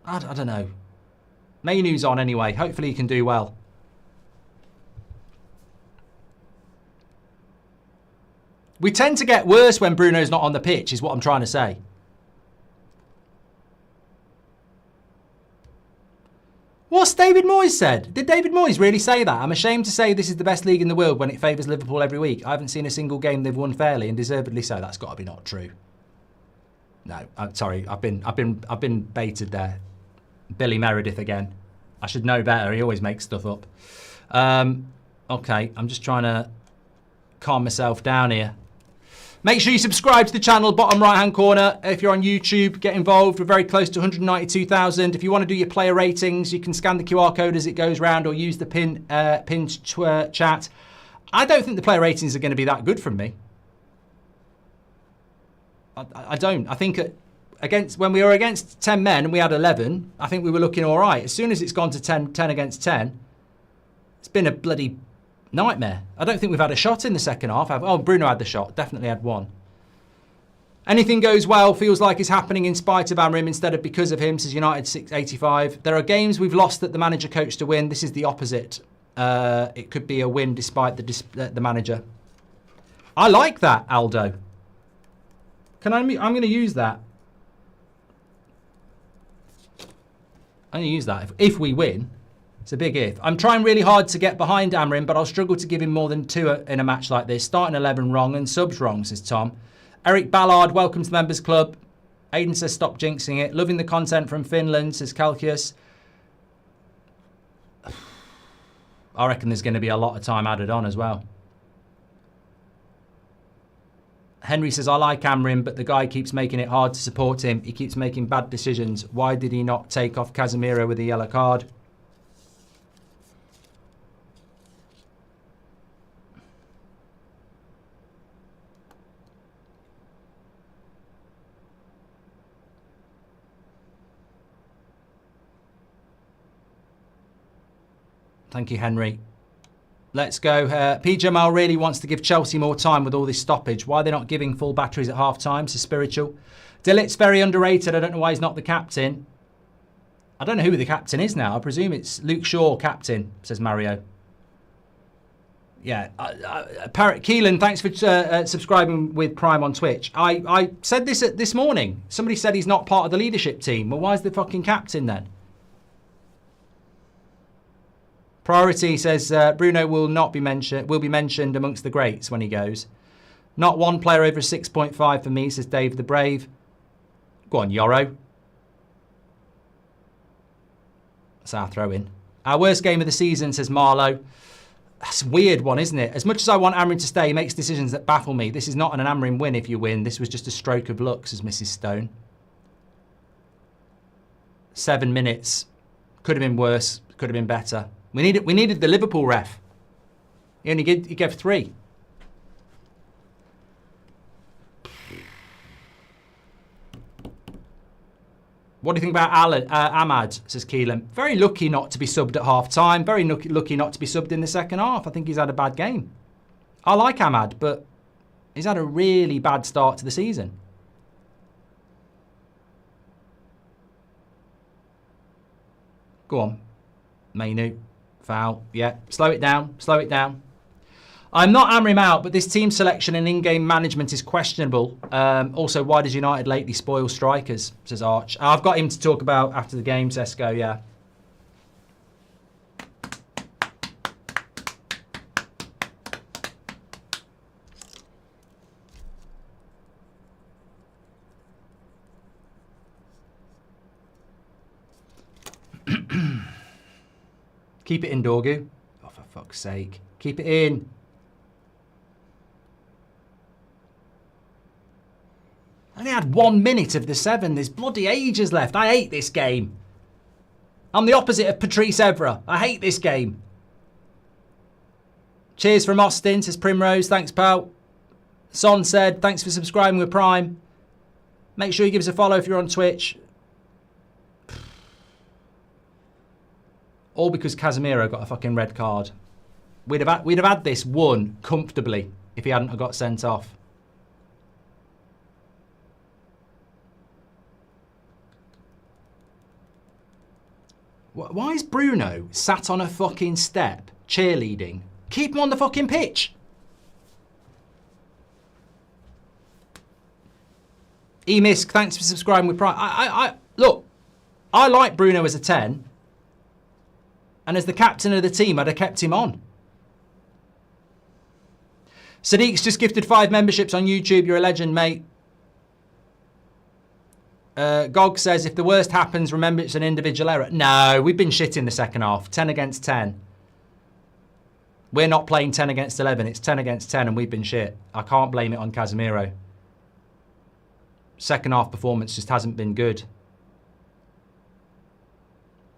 I don't know. Mainu's on anyway. Hopefully he can do well. We tend to get worse when Bruno's not on the pitch, is what I'm trying to say. What's David Moyes said? Did David Moyes really say that? I'm ashamed to say this is the best league in the world when it favours Liverpool every week. I haven't seen a single game they've won fairly, and deservedly so. That's got to be not true. No, I'm sorry. I've been baited there. Billy Meredith again. I should know better. He always makes stuff up. Okay, I'm just trying to calm myself down here. Make sure you subscribe to the channel, bottom right-hand corner. If you're on YouTube, get involved. We're very close to 192,000. If you want to do your player ratings, you can scan the QR code as it goes round or use the pinned chat. I don't think the player ratings are going to be that good from me. I don't. I think when we were against 10 men and we had 11, I think we were looking all right. As soon as it's gone to 10 against 10, it's been a bloody nightmare. I don't think we've had a shot in the second half. Oh, Bruno had the shot. Definitely had one. Anything goes well feels like it's happening in spite of Amrim instead of because of him, says United 685. There are games we've lost that the manager coached to win. This is the opposite. It could be a win despite the manager. I like that, Aldo. I'm going to use that. I'm going to use that if we win. It's a big if. I'm trying really hard to get behind Amrim, but I'll struggle to give him more than 2 in a match like this. Starting 11 wrong and subs wrong, says Tom. Eric Ballard, welcome to the Members Club. Aidan says stop jinxing it. Loving the content from Finland, says Calcius. I reckon there's going to be a lot of time added on as well. Henry says, I like Amrim, but the guy keeps making it hard to support him. He keeps making bad decisions. Why did he not take off Casemiro with a yellow card? Thank you, Henry. Let's go. P. Jamal really wants to give Chelsea more time with all this stoppage. Why are they not giving full batteries at half-time? So spiritual. Dillit's very underrated. I don't know why he's not the captain. I don't know who the captain is now. I presume it's Luke Shaw, captain, says Mario. Yeah. Keelan, thanks for subscribing with Prime on Twitch. I said this morning. Somebody said he's not part of the leadership team. Well, why is the fucking captain then? Priority says Bruno will be mentioned amongst the greats when he goes. Not one player over 6.5 for me, says Dave the Brave. Go on, Yoro. That's our throw in. Our worst game of the season, says Marlowe. That's a weird one, isn't it? As much as I want Amrim to stay, he makes decisions that baffle me. This is not an Amrim win if you win. This was just a stroke of luck, says Mrs. Stone. 7 minutes. Could have been worse. Could have been better. We needed the Liverpool ref. He gave 3. What do you think about Ahmad, says Keelan? Very lucky not to be subbed at half-time. Very lucky not to be subbed in the second half. I think he's had a bad game. I like Ahmad, but he's had a really bad start to the season. Go on. Mainu. Foul. Yeah. Slow it down. Slow it down. I'm not Amrim out, but this team selection and in-game management is questionable. Also, why does United lately spoil strikers, says Arch. I've got him to talk about after the game, Tesco, yeah. Keep it in, Dorgu. Oh, for fuck's sake. Keep it in. I only had 1 minute of the 7. There's bloody ages left. I hate this game. I'm the opposite of Patrice Evra. I hate this game. Cheers from Austin, says Primrose. Thanks, pal. Son said, thanks for subscribing with Prime. Make sure you give us a follow if you're on Twitch. All because Casemiro got a fucking red card. We'd have had this won comfortably if he hadn't got sent off. Why is Bruno sat on a fucking step cheerleading? Keep him on the fucking pitch. Emisk, thanks for subscribing with Prime. Look, I like Bruno as a 10. And as the captain of the team, I'd have kept him on. Sadiq's just gifted 5 memberships on YouTube. You're a legend, mate. Gog says, if the worst happens, remember it's an individual error. No, we've been shit in the second half. 10 against 10. We're not playing 10 against 11. It's 10 against 10 and we've been shit. I can't blame it on Casemiro. Second half performance just hasn't been good.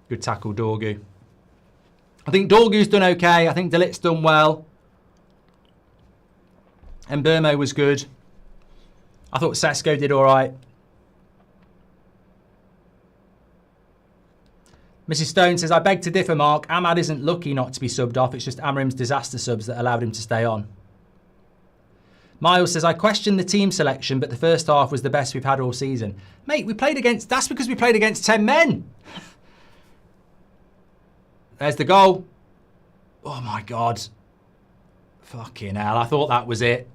Good tackle, Dorgu. I think Dorgu's done okay. I think De Ligt's done well. And Burmo was good. I thought Sesko did all right. Mrs. Stone says, I beg to differ, Mark. Ahmad isn't lucky not to be subbed off. It's just Amarim's disaster subs that allowed him to stay on. Miles says, I question the team selection, but the first half was the best we've had all season. Mate, we played against... That's because we played against 10 men. There's the goal. Oh, my God. Fucking hell. I thought that was it.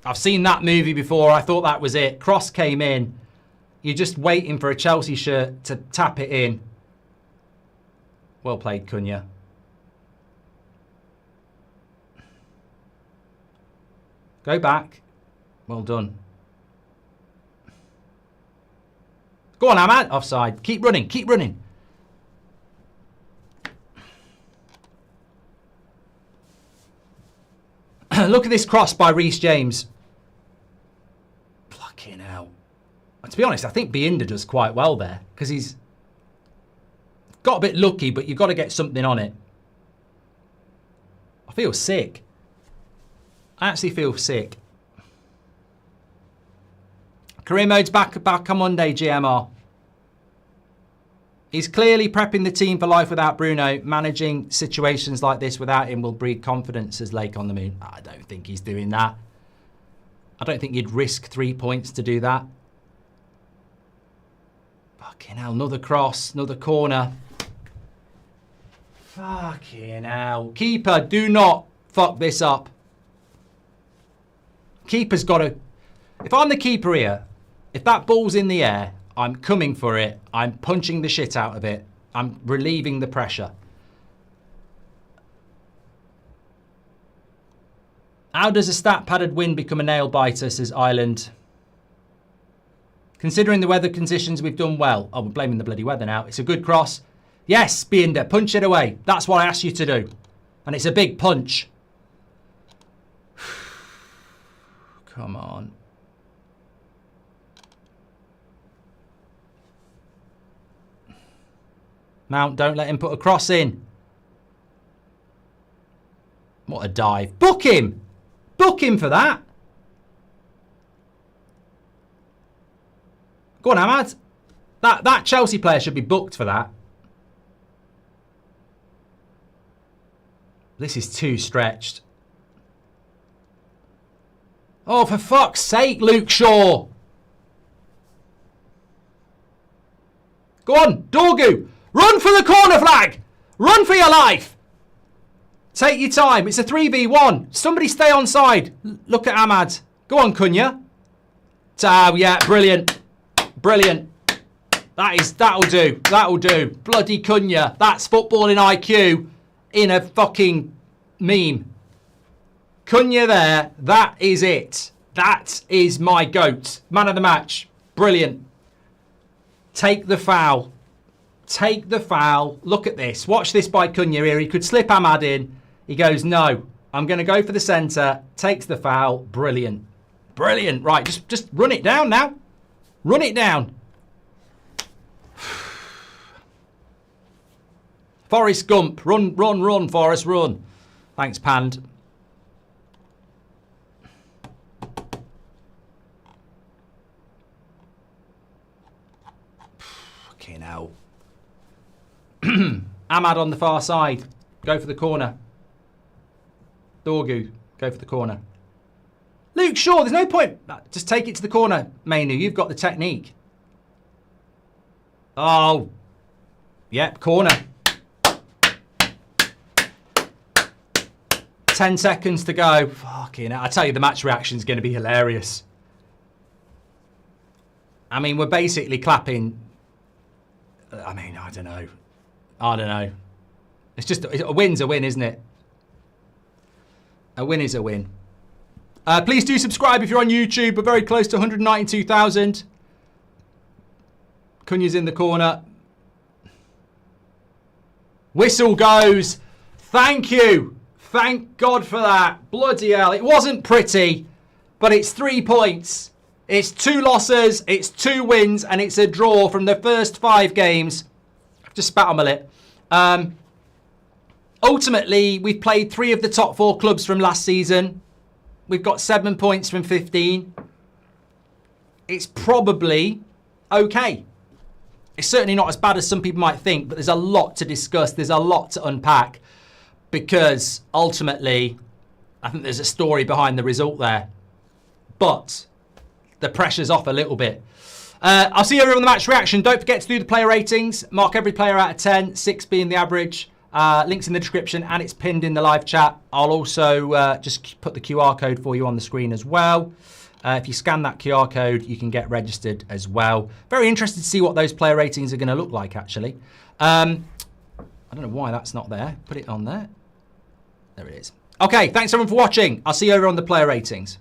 I've seen that movie before. I thought that was it. Cross came in. You're just waiting for a Chelsea shirt to tap it in. Well played, Cunha. Go back. Well done. Go on, Ahmad. Offside. Keep running. Keep running. Look at this cross by Reece James. Fucking hell. To be honest, I think Binder does quite well there because he's got a bit lucky, but you've got to get something on it. I feel sick. I actually feel sick. Career mode's back on Monday, GMR. He's clearly prepping the team for life without Bruno. Managing situations like this without him will breed confidence, says Lake on the Moon. I don't think he's doing that. I don't think you'd risk 3 points to do that. Fucking hell, another cross, another corner. Fucking hell. Keeper, do not fuck this up. Keeper's got to... If I'm the keeper here, if that ball's in the air, I'm coming for it. I'm punching the shit out of it. I'm relieving the pressure. How does a stat-padded win become a nail-biter, says Ireland. Considering the weather conditions, we've done well. Oh, we're blaming the bloody weather now. It's a good cross. Yes, Binder, punch it away. That's what I asked you to do. And it's a big punch. Come on. Mount, don't let him put a cross in. What a dive. Book him. Book him for that. Go on, Ahmad. That Chelsea player should be booked for that. This is too stretched. Oh, for fuck's sake, Luke Shaw. Go on, Dorgu. Run for the corner flag. Run for your life. Take your time. It's a 3v1. Somebody stay on side. Look at Ahmad. Go on, Cunha. Oh, yeah, brilliant. Brilliant. That'll do. That'll do. Bloody Cunha. That's footballing IQ in a fucking meme. Cunha there. That is it. That is my GOAT. Man of the match. Brilliant. Take the foul. Take the foul. Look at this. Watch this by Cunha here. He could slip Ahmad in. He goes, no. I'm going to go for the centre. Takes the foul. Brilliant. Brilliant. Right, just run it down now. Run it down. Forrest Gump. Run, run, run, Forrest, run. Thanks, Pand. Fucking hell. Ahmad on the far side. Go for the corner. Dorgu. Go for the corner. Luke Shaw, there's no point. Just take it to the corner, Mainu. You've got the technique. Oh. Yep, corner. 10 seconds to go. Fucking hell. I tell you, the match reaction is going to be hilarious. I mean, we're basically clapping. I mean, I don't know. It's just a win's a win, isn't it? A win is a win. Please do subscribe if you're on YouTube. We're very close to 192,000. Cunha's in the corner. Whistle goes. Thank you. Thank God for that. Bloody hell. It wasn't pretty, but it's 3 points. It's 2 losses, it's 2 wins, and it's a draw from the first 5 games. I've just spat on my lip. Ultimately, we've played 3 of the top 4 clubs from last season. We've got 7 points from 15. It's probably okay. It's certainly not as bad as some people might think, but there's a lot to discuss. There's a lot to unpack because ultimately, I think there's a story behind the result there. But the pressure's off a little bit. I'll see you over on the match reaction. Don't forget to do the player ratings. Mark every player out of 10, 6 being the average. Links in the description and it's pinned in the live chat. I'll also just put the QR code for you on the screen as well. If you scan that QR code, you can get registered as well. Very interested to see what those player ratings are going to look like, actually. I don't know why that's not there. Put it on there. There it is. Okay, thanks everyone for watching. I'll see you over on the player ratings.